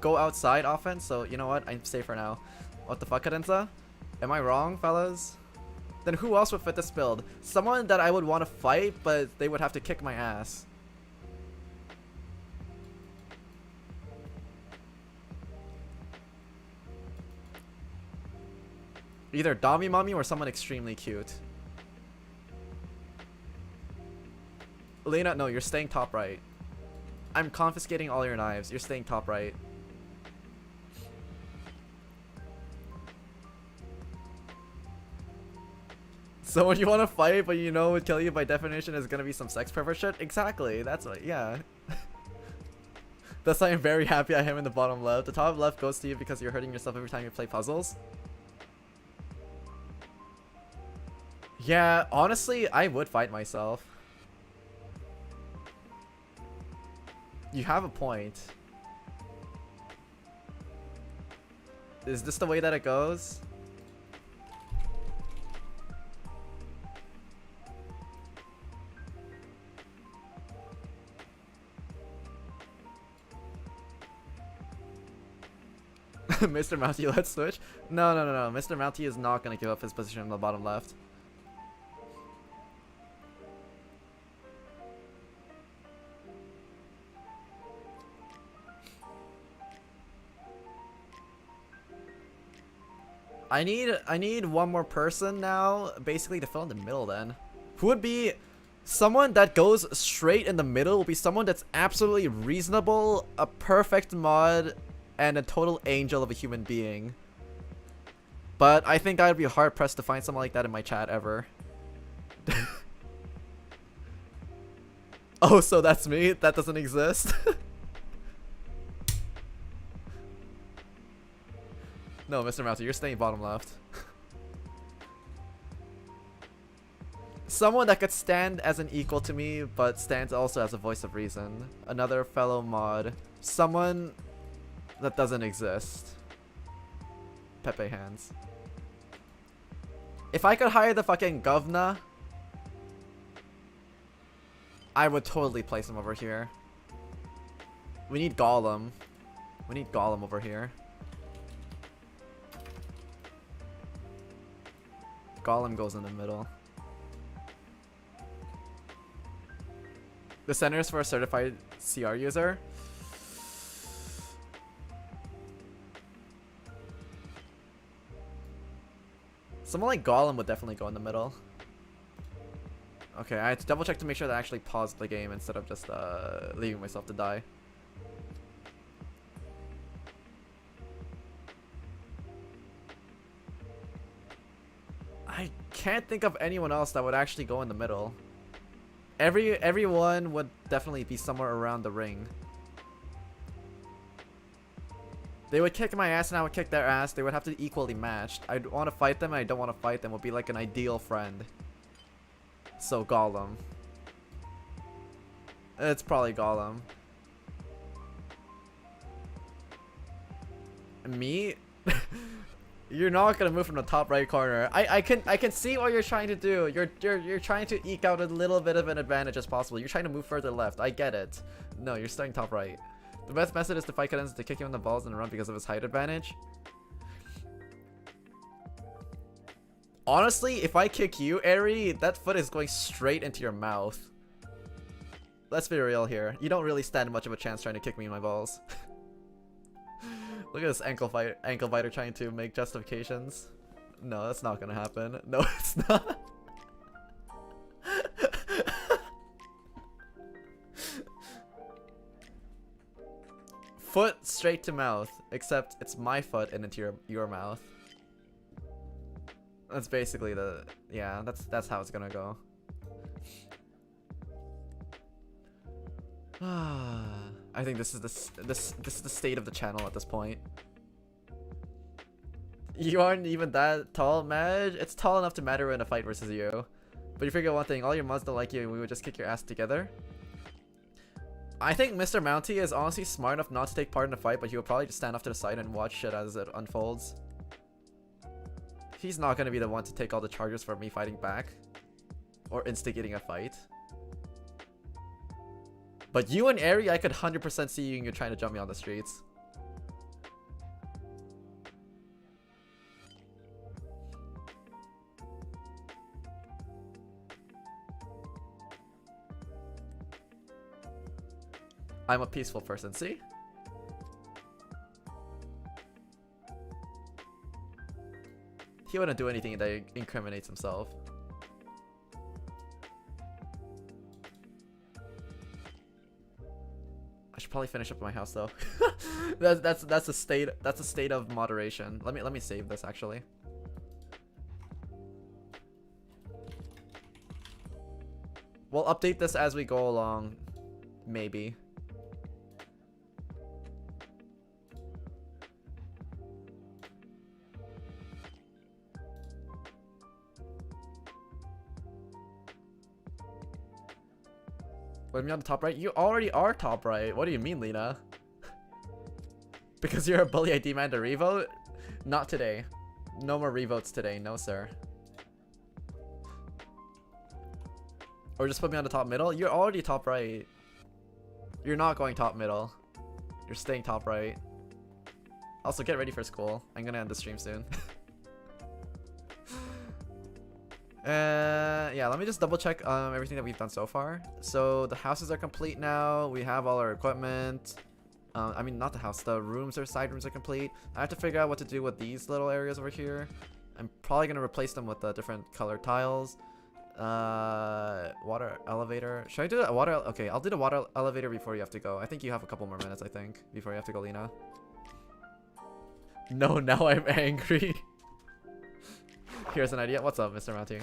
go outside often, so you know what? I'm safe for now. What the fuck, Cadenza? Am I wrong, fellas? Then who else would fit this build? Someone that I would want to fight, but they would have to kick my ass. Either Dommy Mommy or someone extremely cute. Lena, no, you're staying top right. I'm confiscating all your knives. You're staying top right. Someone you want to fight, but you know would kill you by definition is gonna be some sex pervert shit? Exactly, that's what, yeah. That's why I'm very happy I am in the bottom left. The top left goes to you because you're hurting yourself every time you play puzzles. Yeah, honestly, I would fight myself. You have a point. Is this the way that it goes? Mr. Mounty, let's switch. No. Mr. Mounty is not gonna give up his position in the bottom left. I need one more person now, basically to fill in the middle then. Who would be someone that goes straight in the middle? Will be someone that's absolutely reasonable, a perfect mod, and a total angel of a human being. But I think I'd be hard pressed to find someone like that in my chat ever. Oh, so that's me? That doesn't exist? No, Mr. Mouse, you're staying bottom left. Someone that could stand as an equal to me, but stands also as a voice of reason. Another fellow mod. Someone that doesn't exist. Pepe hands. If I could hire the fucking governor, I would totally place him over here. We need Gollum. We need Gollum over here. Gollum goes in the middle. The center is for a certified CR user. Someone like Gollum would definitely go in the middle. Okay, I had to double check to make sure that I actually paused the game instead of just leaving myself to die. I can't think of anyone else that would actually go in the middle. Everyone would definitely be somewhere around the ring. They would kick my ass and I would kick their ass. They would have to be equally matched. I'd want to fight them and I don't want to fight them. Would be like an ideal friend. So Gollum. It's probably Gollum. Me? You're not gonna move from the top right corner. I can see what you're trying to do. You're trying to eke out a little bit of an advantage as possible. You're trying to move further left. I get it. No, you're starting top right. The best method is to fight Cadenza to kick him in the balls and run because of his height advantage. Honestly, if I kick you, Ari, that foot is going straight into your mouth. Let's be real here. You don't really stand much of a chance trying to kick me in my balls. Look at this ankle biter trying to make justifications. No, that's not gonna happen. No, it's not. Foot straight to mouth, except it's my foot and into your mouth. That's basically the, yeah, that's how it's gonna go. I think this is the state of the channel at this point. You aren't even that tall, Madge. It's tall enough to matter in a fight versus you. But you figure one thing, all your mods don't like you and we would just kick your ass together. I think Mr. Mounty is honestly smart enough not to take part in the fight, but he will probably just stand off to the side and watch shit as it unfolds. He's not gonna be the one to take all the charges for me fighting back. Or instigating a fight. But you and Ari, I could 100% see you and you're trying to jump me on the streets. I'm a peaceful person, see? He wouldn't do anything that incriminates himself. I should probably finish up my house though. that's a state of moderation. Let me save this actually. We'll update this as we go along. Maybe. Put me on the top right? You already are top right. What do you mean, Lena? Because you're a bully, I demand a revote? Not today. No more revotes today. No, sir. Or just put me on the top middle? You're already top right. You're not going top middle. You're staying top right. Also, get ready for school. I'm gonna end the stream soon. Yeah, let me just double check everything that we've done so far. So the houses are complete now. We have all our equipment. I mean, not the house. The rooms or side rooms are complete. I have to figure out what to do with these little areas over here. I'm probably gonna replace them with different colored tiles. Water elevator. Should I do a water? Okay, I'll do the water elevator before you have to go. I think you have a couple more minutes. I think before you have to go, Lena. No, now I'm angry. Here's an idea. What's up, Mr. Monty?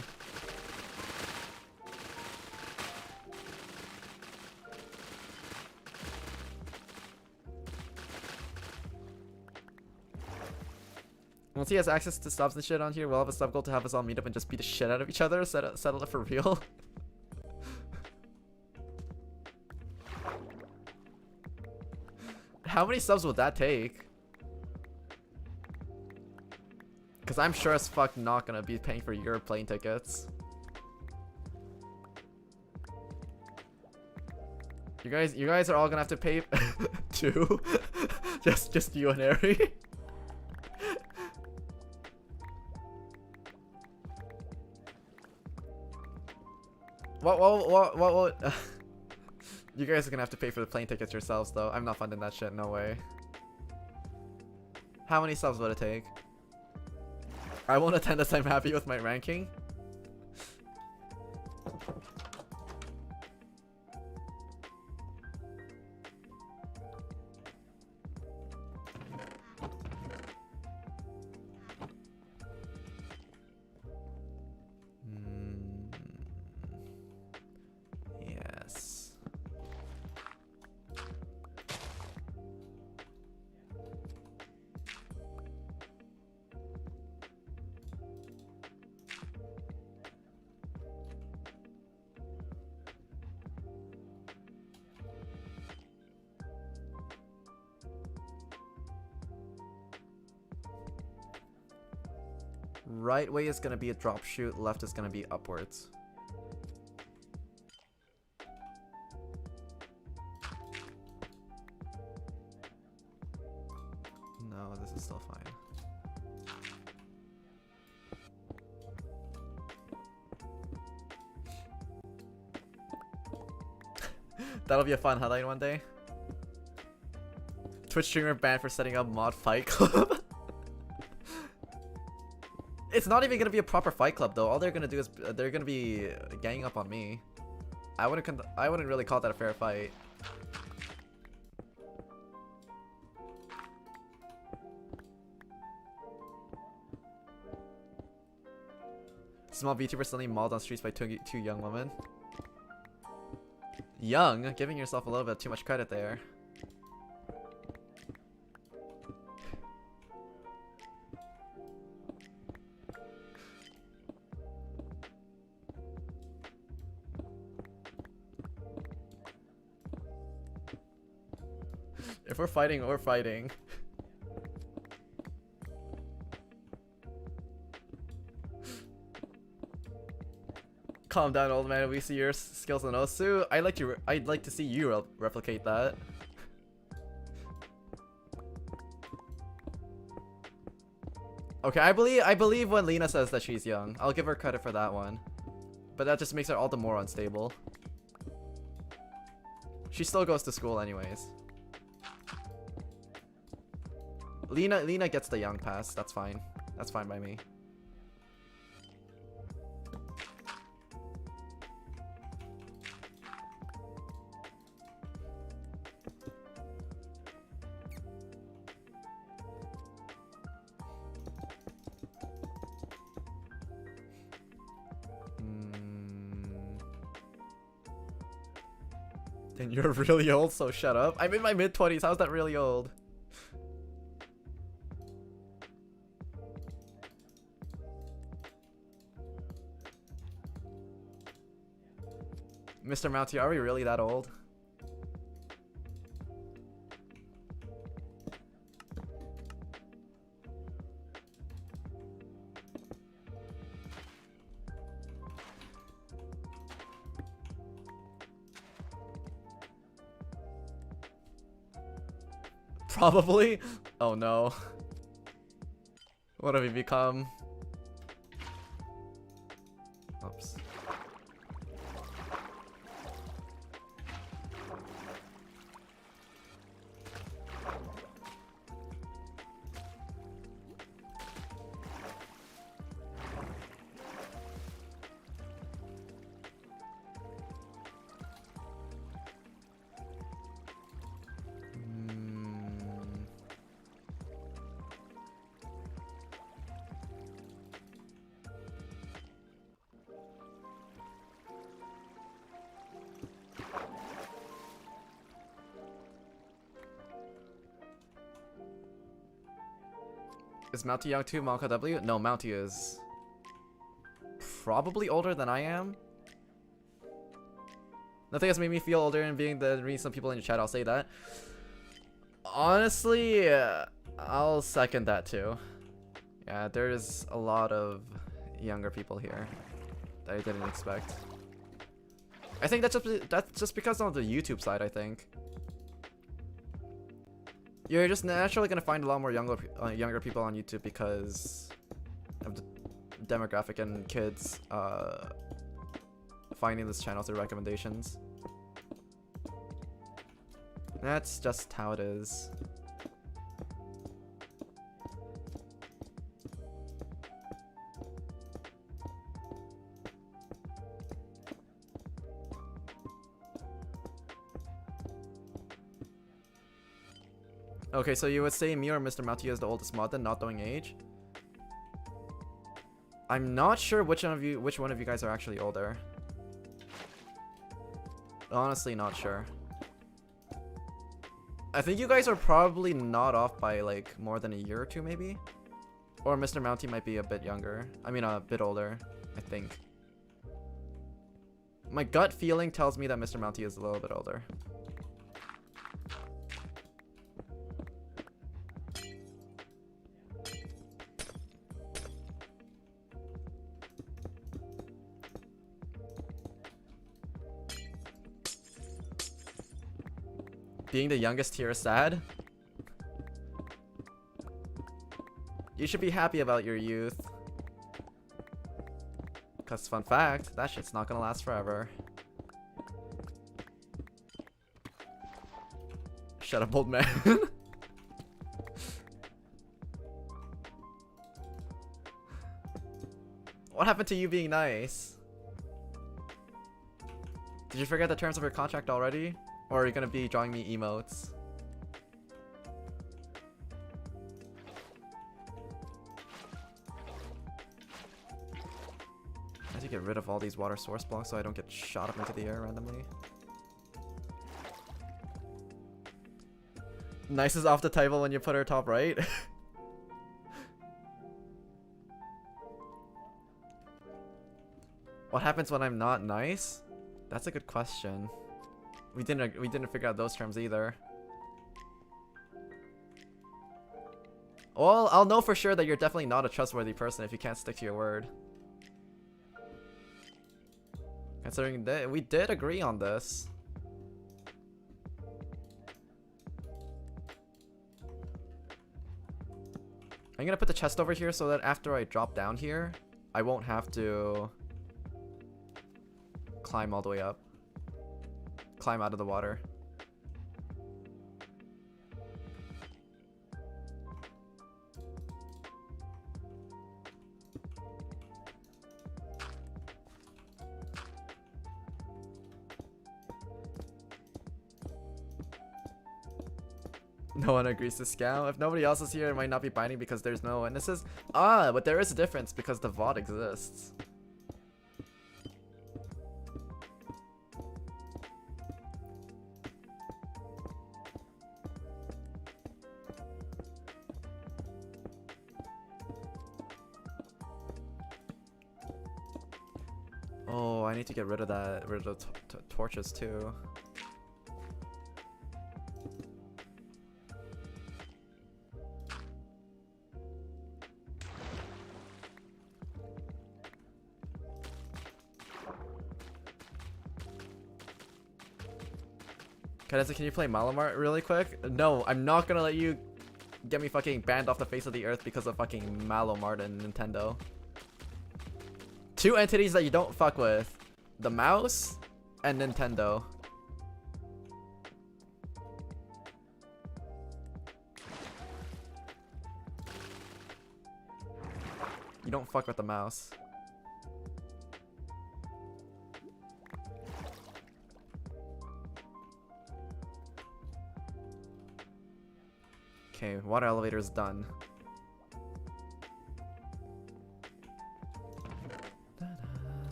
Once he has access to subs and shit on here, we'll have a sub goal to have us all meet up and just beat the shit out of each other. Settle it for real. How many subs would that take? Because I'm sure as fuck not gonna be paying for your plane tickets. You guys are all gonna have to pay too. just you and Ari. What? You guys are gonna have to pay for the plane tickets yourselves, though. I'm not funding that shit. No way. How many subs would it take? I won't attend as I'm happy with my ranking. Yes. Right way is gonna be a drop shoot, left is gonna be upwards. No, this is still fine. That'll be a fun highlight one day. Twitch streamer banned for setting up mod fight club. It's not even gonna be a proper fight club though. All they're gonna do is they're gonna be ganging up on me. I wouldn't really call that a fair fight. Small VTuber suddenly mauled on streets by two young women. Young? Giving yourself a little bit too much credit there. If we're fighting, we're fighting. Calm down, old man. We see your skills in Osu. I'd like to see you replicate that. Okay, I believe when Lena says that she's young. I'll give her credit for that one. But that just makes her all the more unstable. She still goes to school anyways. Lena gets the young pass. That's fine. That's fine by me. And you're really old, so shut up. I'm in my mid-20s. How's that really old? Mr. Mounty, are we really that old? Probably? Oh no. What have we become? Oops. Is Mounty young too, Malka W? No, Mounty is probably older than I am. Nothing has made me feel older than reading some people in your chat, I'll say that. Honestly, I'll second that too. Yeah, there's a lot of younger people here that I didn't expect. I think that's just because on the YouTube side, I think. You're just naturally gonna find a lot more younger people on YouTube because of the demographic and kids finding this channel through recommendations. That's just how it is. Okay, so you would say me or Mr. Mounty is the oldest mod then, not knowing age? I'm not sure which one of you guys are actually older. Honestly, not sure. I think you guys are probably not off by like more than a year or two, maybe? Or Mr. Mounty might be a bit younger. I mean, a bit older, I think. My gut feeling tells me that Mr. Mounty is a little bit older. Being the youngest here is sad. You should be happy about your youth. Cause fun fact, that shit's not gonna last forever. Shut up, old man. What happened to you being nice? Did you forget the terms of your contract already? Or are you gonna be drawing me emotes? I have to get rid of all these water source blocks so I don't get shot up into the air randomly. Nice is off the table when you put her top right. What happens when I'm not nice? That's a good question. We didn't figure out those terms either. Well, I'll know for sure that you're definitely not a trustworthy person if you can't stick to your word. Considering that we did agree on this. I'm gonna put the chest over here so that after I drop down here, I won't have to climb all the way up. Climb out of the water. No one agrees to scout. If nobody else is here, it might not be binding because there's no witnesses. Ah, but there is a difference because the VOD exists. Oh, I need to get rid of that. Rid of the torches too. Cadenza, can you play Malamart really quick? No, I'm not gonna let you get me fucking banned off the face of the earth because of fucking Malamart and Nintendo. Two entities that you don't fuck with. The mouse and Nintendo. You don't fuck with the mouse. Okay, water elevator is done.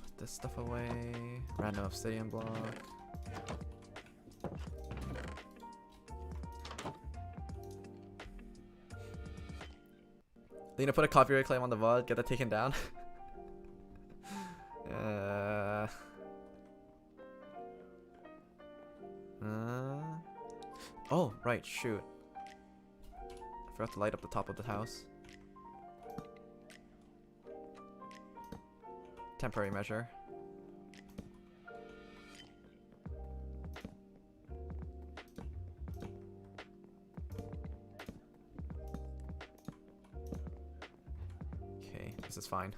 Put this stuff away. Random obsidian block. Lena, put a copyright claim on the VOD, get that taken down. Oh, right, shoot. I forgot to light up the top of the house. Temporary measure. Okay, this is fine.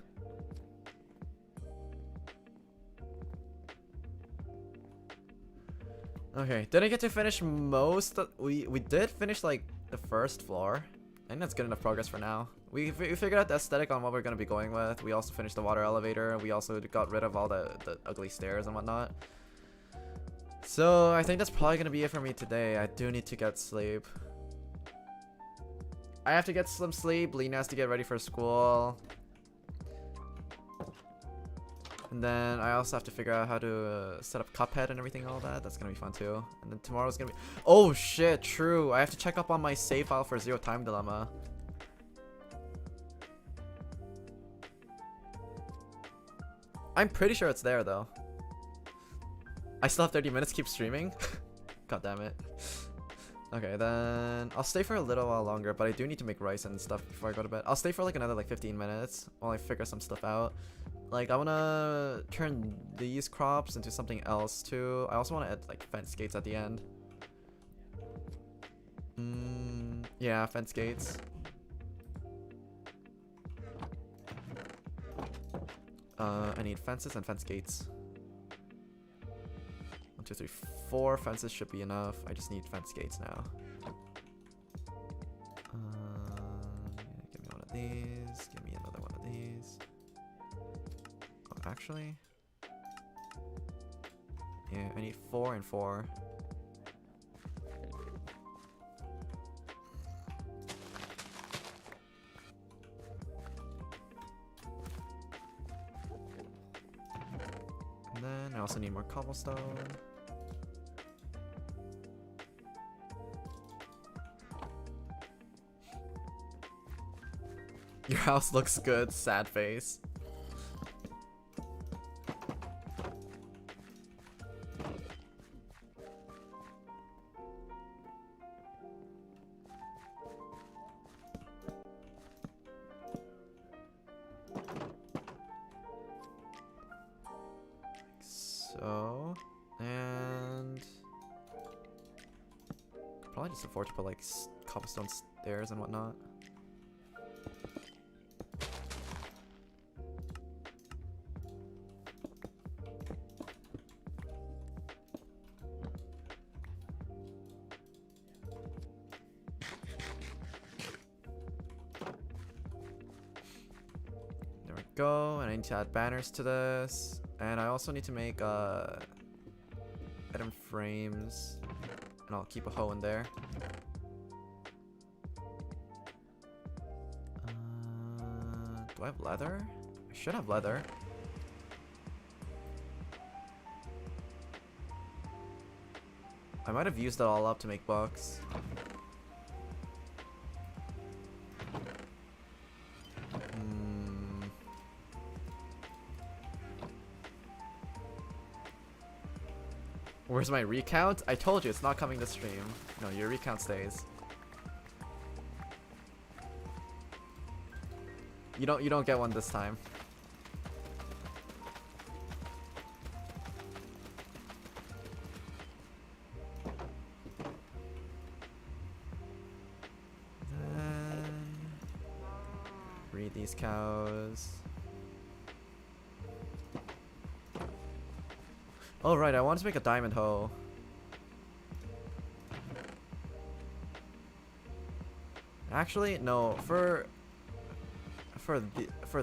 Okay, didn't get to finish most of, we did finish like the first floor. I think that's good enough progress for now. We figured out the aesthetic on what we're gonna be going with. We also finished the water elevator. We also got rid of all the ugly stairs and whatnot. So I think that's probably gonna be it for me today. I do need to get sleep. I have to get some sleep. Lena has to get ready for school. And then I also have to figure out how to set up Cuphead and everything, all that. That's gonna be fun too. And then tomorrow's gonna be— oh shit, true. I have to check up on my save file for Zero Time Dilemma. I'm pretty sure it's there though. I still have 30 minutes, keep streaming. God damn it. Okay, then I'll stay for a little while longer, but I do need to make rice and stuff before I go to bed. I'll stay for like another like 15 minutes while I figure some stuff out. Like, I want to turn these crops into something else too. I also want to add like fence gates at the end. Yeah, fence gates. I need fences and fence gates. 1, 2, 3, 4 fences should be enough. I just need fence gates now. Give me one of these. Give me another one of these. Oh, actually, yeah, I need 4 and 4. And then I also need more cobblestone. Your house looks good, sad face. So, and probably just afford to put like cobblestone stairs and whatnot. There we go, and I need to add banners to this. And I also need to make item frames, and I'll keep a hoe in there. Do I have leather? I should have leather. I might have used it all up to make books. Where's my recount? I told you it's not coming to stream. No, your recount stays. You don't get one this time. Then breed these cows. Oh right, I wanted to make a diamond hoe. Actually, no. For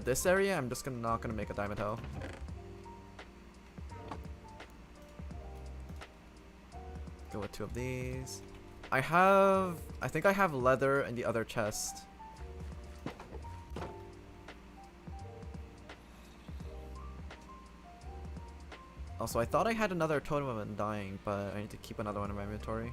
this area, I'm just not gonna make a diamond hoe. Go with 2 of these. I think I have leather in the other chest. Also, I thought I had another totem of undying, but I need to keep another one in my inventory.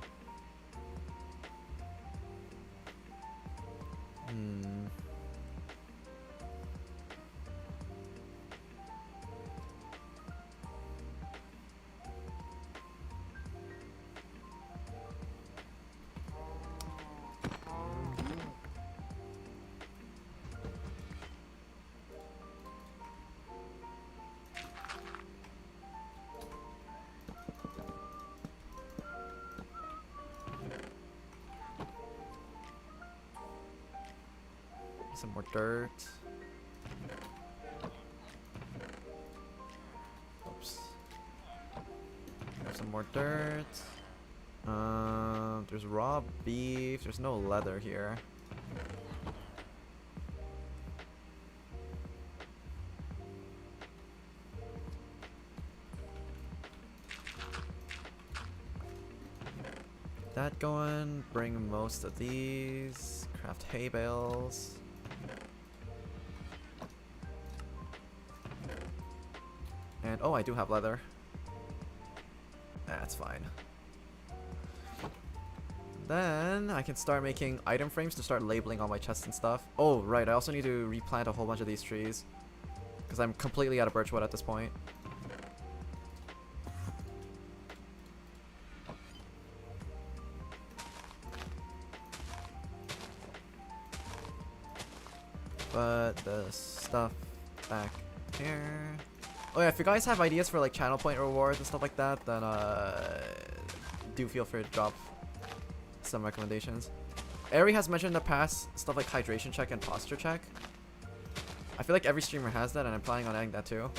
Some more dirt. Oops. There's some more dirt. There's raw beef. There's no leather here. That going. Bring most of these. Craft hay bales. And oh, I do have leather. That's fine. Then I can start making item frames to start labeling all my chests and stuff. Oh, right, I also need to replant a whole bunch of these trees, because I'm completely out of birchwood at this point. But the stuff back here. Oh yeah, if you guys have ideas for like channel point rewards and stuff like that, then do feel free to drop some recommendations. Ari has mentioned in the past stuff like hydration check and posture check. I feel like every streamer has that, and I'm planning on adding that too.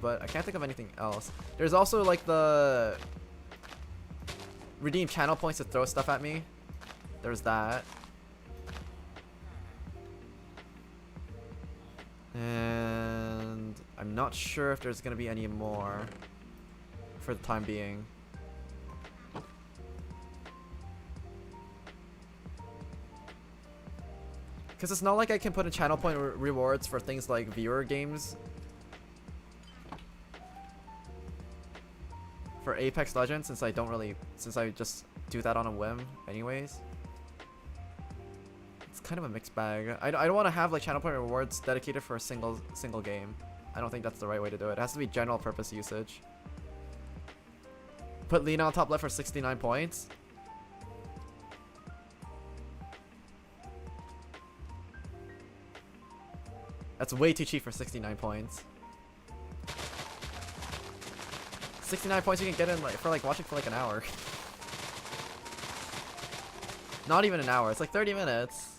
But I can't think of anything else. There's also like the redeem channel points to throw stuff at me. There's that. And I'm not sure if there's gonna be any more for the time being. Because it's not like I can put in channel point rewards for things like viewer games. For Apex Legends, since I just do that on a whim anyways. It's kind of a mixed bag. I don't want to have like channel point rewards dedicated for a single game. I don't think that's the right way to do it. It has to be general purpose usage. Put Lena on top left for 69 points. That's way too cheap for 69 points. 69 points you can get in like for like watching for like an hour. Not even an hour, it's like 30 minutes.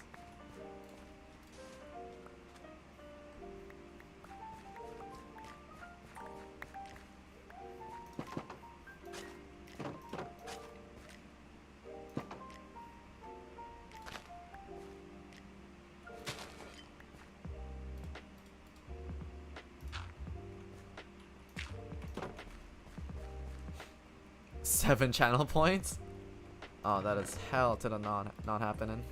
Seven channel points? Oh, that is hell to the not happening.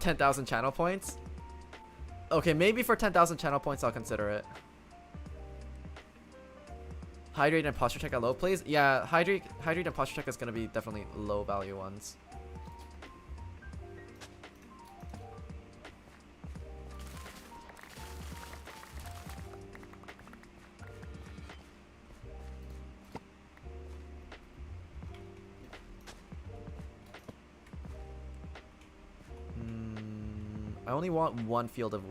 10,000 channel points? Okay, maybe for 10,000 channel points I'll consider it. Hydrate and posture check at low plays? Yeah, hydrate and posture check is gonna be definitely low value ones. I only want one field of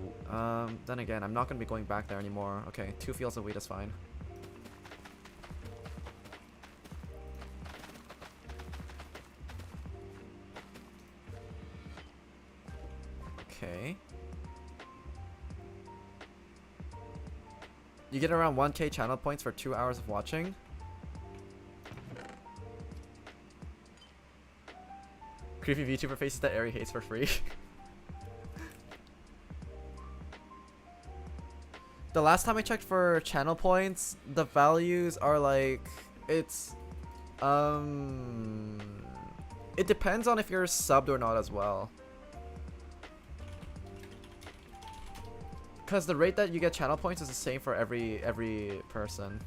then again, I'm not gonna be going back there anymore. Okay, 2 fields of wheat is fine. Okay. You get around 1k channel points for 2 hours of watching. Creepy VTuber faces that Ari hates for free. The last time I checked for channel points, the values are like, it's, it depends on if you're subbed or not as well. Because the rate that you get channel points is the same for every person.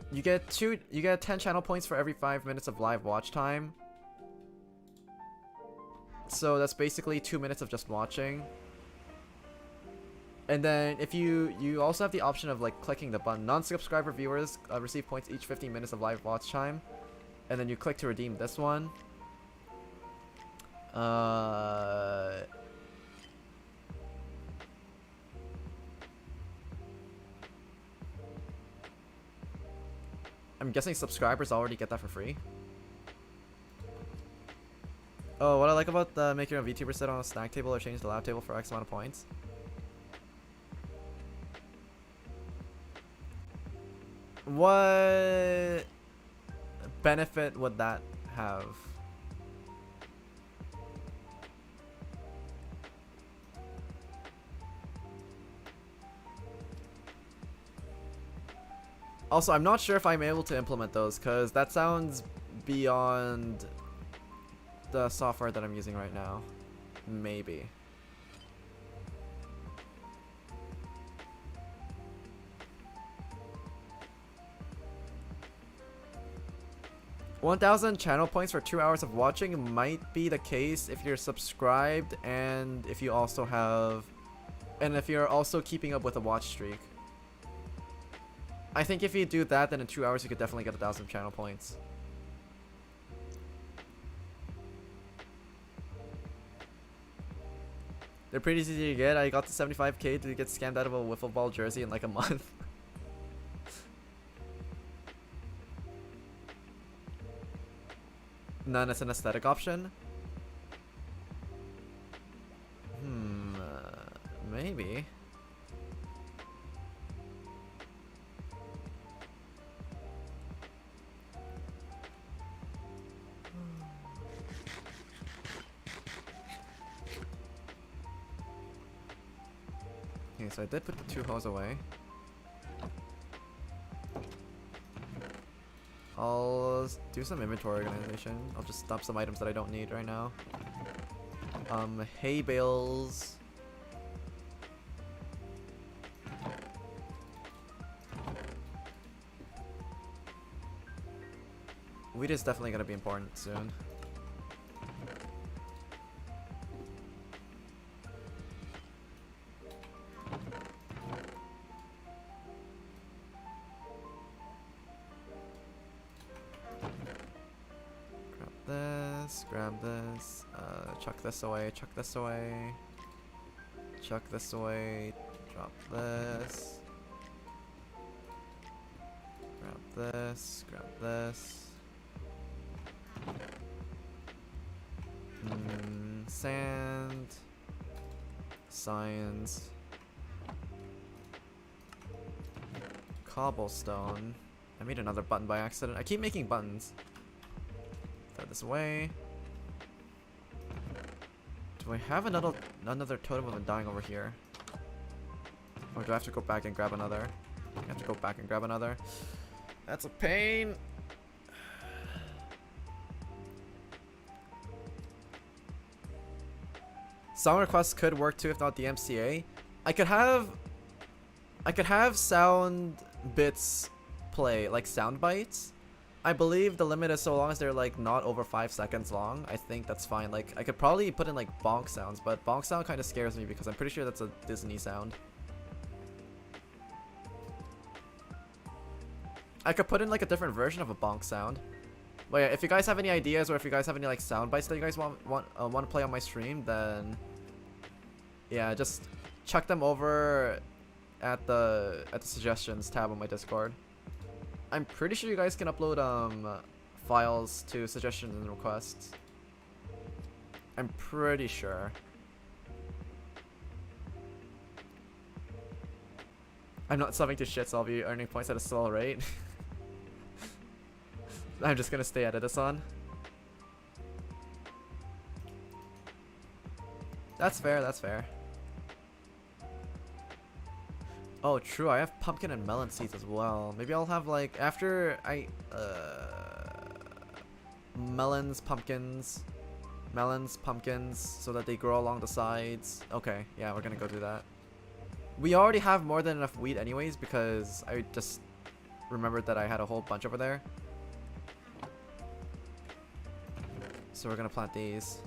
You get 10 channel points for every 5 minutes of live watch time. So that's basically 2 minutes of just watching. And then if you also have the option of like clicking the button. Non-subscriber viewers receive points each 15 minutes of live watch time. And then you click to redeem this one. I'm guessing subscribers already get that for free. Oh, what I like about the make your own VTuber sit on a snack table or change the lab table for X amount of points. What benefit would that have? Also, I'm not sure if I'm able to implement those because that sounds beyond the software that I'm using right now. Maybe. $1,000 channel points for 2 hours of watching might be the case if you're subscribed and if you also have, and if you're also keeping up with a watch streak. I think if you do that, then in 2 hours you could definitely get 1,000 channel points. They're pretty easy to get. I got to 75k to get scammed out of a wiffle ball jersey in like a month. None as an aesthetic option? Maybe. Okay, so I did put the 2 hoes away. I'll do some inventory organization. I'll just dump some items that I don't need right now. Hay bales. Wheat is definitely gonna be important soon. Grab this, chuck this away, chuck this away, chuck this away, drop this, grab this, grab this, sand, science, cobblestone. I made another button by accident. I keep making buttons. Throw this away. Do I have another totem of undying over here? Or do I have to go back and grab another? I have to go back and grab another. That's a pain. Sound requests could work too, if not DMCA. I could have sound bits play, like sound bites. I believe the limit is so long as they're like not over 5 seconds long. I think that's fine. Like I could probably put in like bonk sounds, but bonk sound kind of scares me because I'm pretty sure that's a Disney sound. I could put in like a different version of a bonk sound. But yeah, if you guys have any ideas or if you guys have any like sound bites that you guys want to play on my stream, then yeah, just chuck them over at the suggestions tab on my Discord. I'm pretty sure you guys can upload files to suggestions and requests. I'm pretty sure. I'm not subbing to shit, so I'll be earning points at a slow rate. I'm just gonna stay at Edison. That's fair, that's fair. Oh, true, I have pumpkin and melon seeds as well. Maybe I'll have like, after I, melons, pumpkins, so that they grow along the sides. Okay, yeah, we're gonna go do that. We already have more than enough wheat anyways, because I just remembered that I had a whole bunch over there. So we're gonna plant these.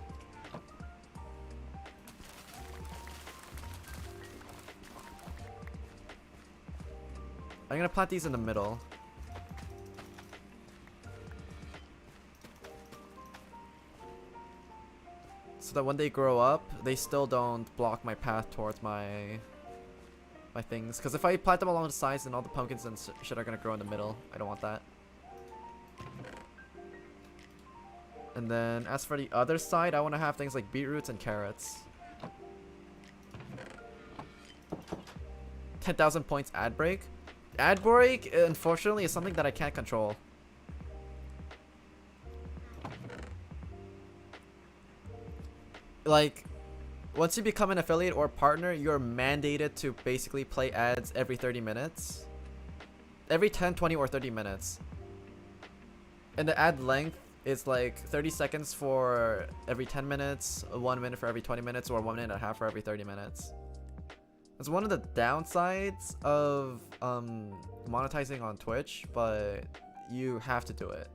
I'm gonna plant these in the middle. So that when they grow up, they still don't block my path towards my things. Because if I plant them along the sides, then all the pumpkins and shit are gonna grow in the middle. I don't want that. And then as for the other side, I want to have things like beetroots and carrots. 10,000 points ad break. Ad break, unfortunately, is something that I can't control. Like, once you become an affiliate or partner, you're mandated to basically play ads every 30 minutes. Every 10, 20, or 30 minutes. And the ad length is like 30 seconds for every 10 minutes, 1 minute for every 20 minutes, or 1 minute and a half for every 30 minutes. It's one of the downsides of monetizing on Twitch, but you have to do it.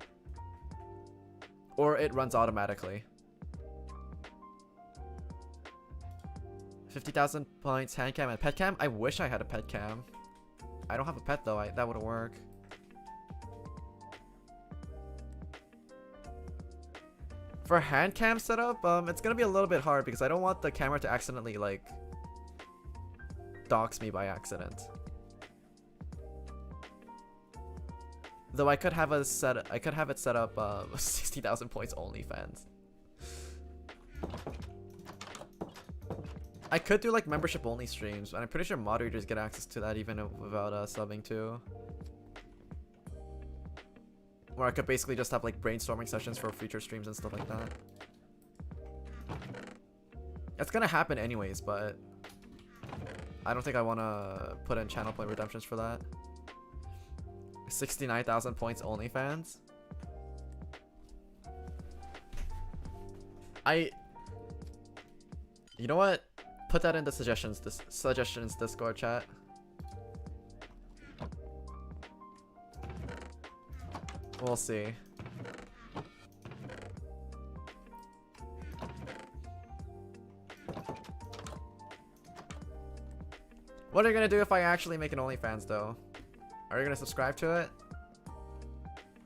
Or it runs automatically. 50,000 points, hand cam and pet cam. I wish I had a pet cam. I don't have a pet though, that wouldn't work. For hand cam setup, it's gonna be a little bit hard because I don't want the camera to accidentally like dox me by accident. Though I could have it set up 60,000 points OnlyFans. I could do like membership only streams, and I'm pretty sure moderators get access to that even without subbing too. Or I could basically just have like brainstorming sessions for future streams and stuff like that. It's gonna happen anyways, but I don't think I want to put in channel point redemptions for that. 69,000 points OnlyFans. You know what? Put that in the suggestions Discord chat. We'll see. What are you gonna do if I actually make an OnlyFans though? Are you gonna subscribe to it?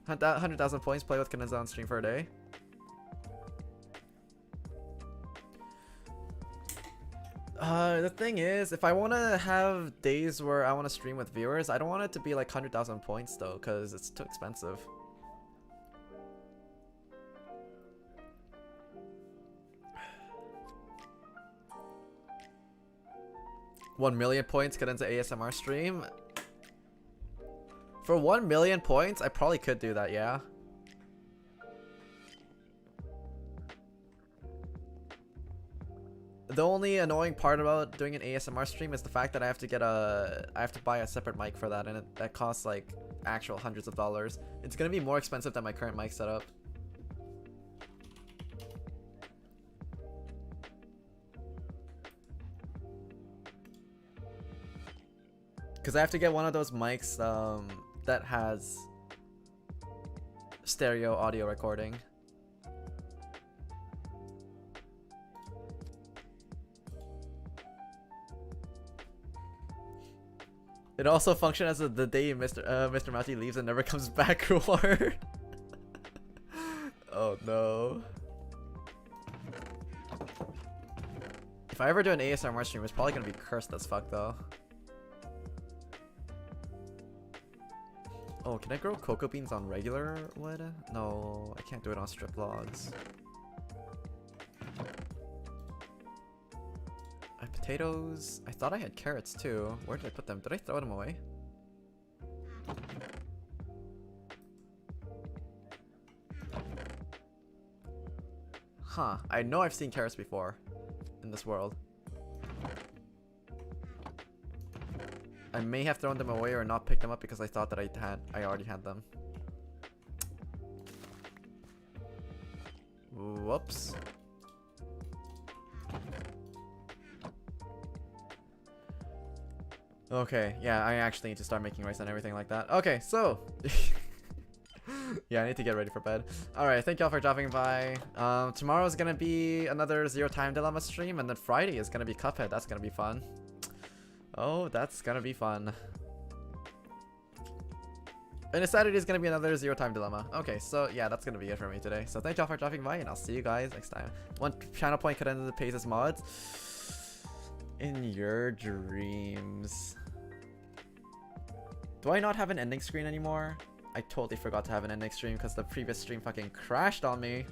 100,000 points, play with Cadenza on stream for a day. The thing is, if I want to have days where I want to stream with viewers, I don't want it to be like 100,000 points though, because it's too expensive. $1 million points, Cadenza ASMR stream. For 1 million points, I probably could do that, yeah. The only annoying part about doing an ASMR stream is the fact that I have to buy a separate mic for that, and that costs like actual hundreds of dollars. It's gonna be more expensive than my current mic setup. Because I have to get one of those mics that has stereo audio recording. It also functions as the day Mr. Mouty leaves and never comes back reward. Oh no. If I ever do an ASMR stream, it's probably gonna be cursed as fuck though. Oh, can I grow cocoa beans on regular wood? No, I can't do it on strip logs. I have potatoes. I thought I had carrots too. Where did I put them? Did I throw them away? Huh. I know I've seen carrots before in this world. I may have thrown them away or not picked them up because I thought that I already had them. Whoops. Okay, yeah, I actually need to start making rice and everything like that. Okay, so yeah, I need to get ready for bed. Alright, thank y'all for dropping by. Tomorrow is gonna be another Zero Time Dilemma stream, and then Friday is gonna be Cuphead. That's gonna be fun. Oh, that's gonna be fun. And then Saturday is gonna be another Zero Time Dilemma. Okay, so yeah, that's gonna be it for me today. So thank y'all for dropping by, and I'll see you guys next time. One channel point Cadenza pays his mods. In your dreams. Do I not have an ending screen anymore? I totally forgot to have an ending stream because the previous stream fucking crashed on me.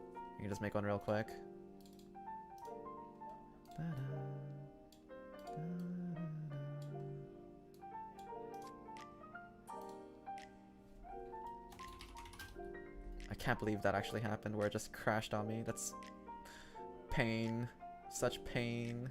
You can just make one real quick. I can't believe that actually happened where it just crashed on me. That's pain. Such pain.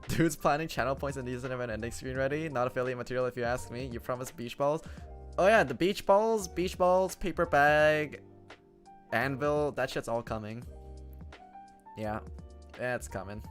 Dude's planning channel points and doesn't have an ending screen ready. Not affiliate material if you ask me. You promised beach balls. Oh yeah, the beach balls, paper bag, anvil, that shit's all coming. Yeah, it's coming.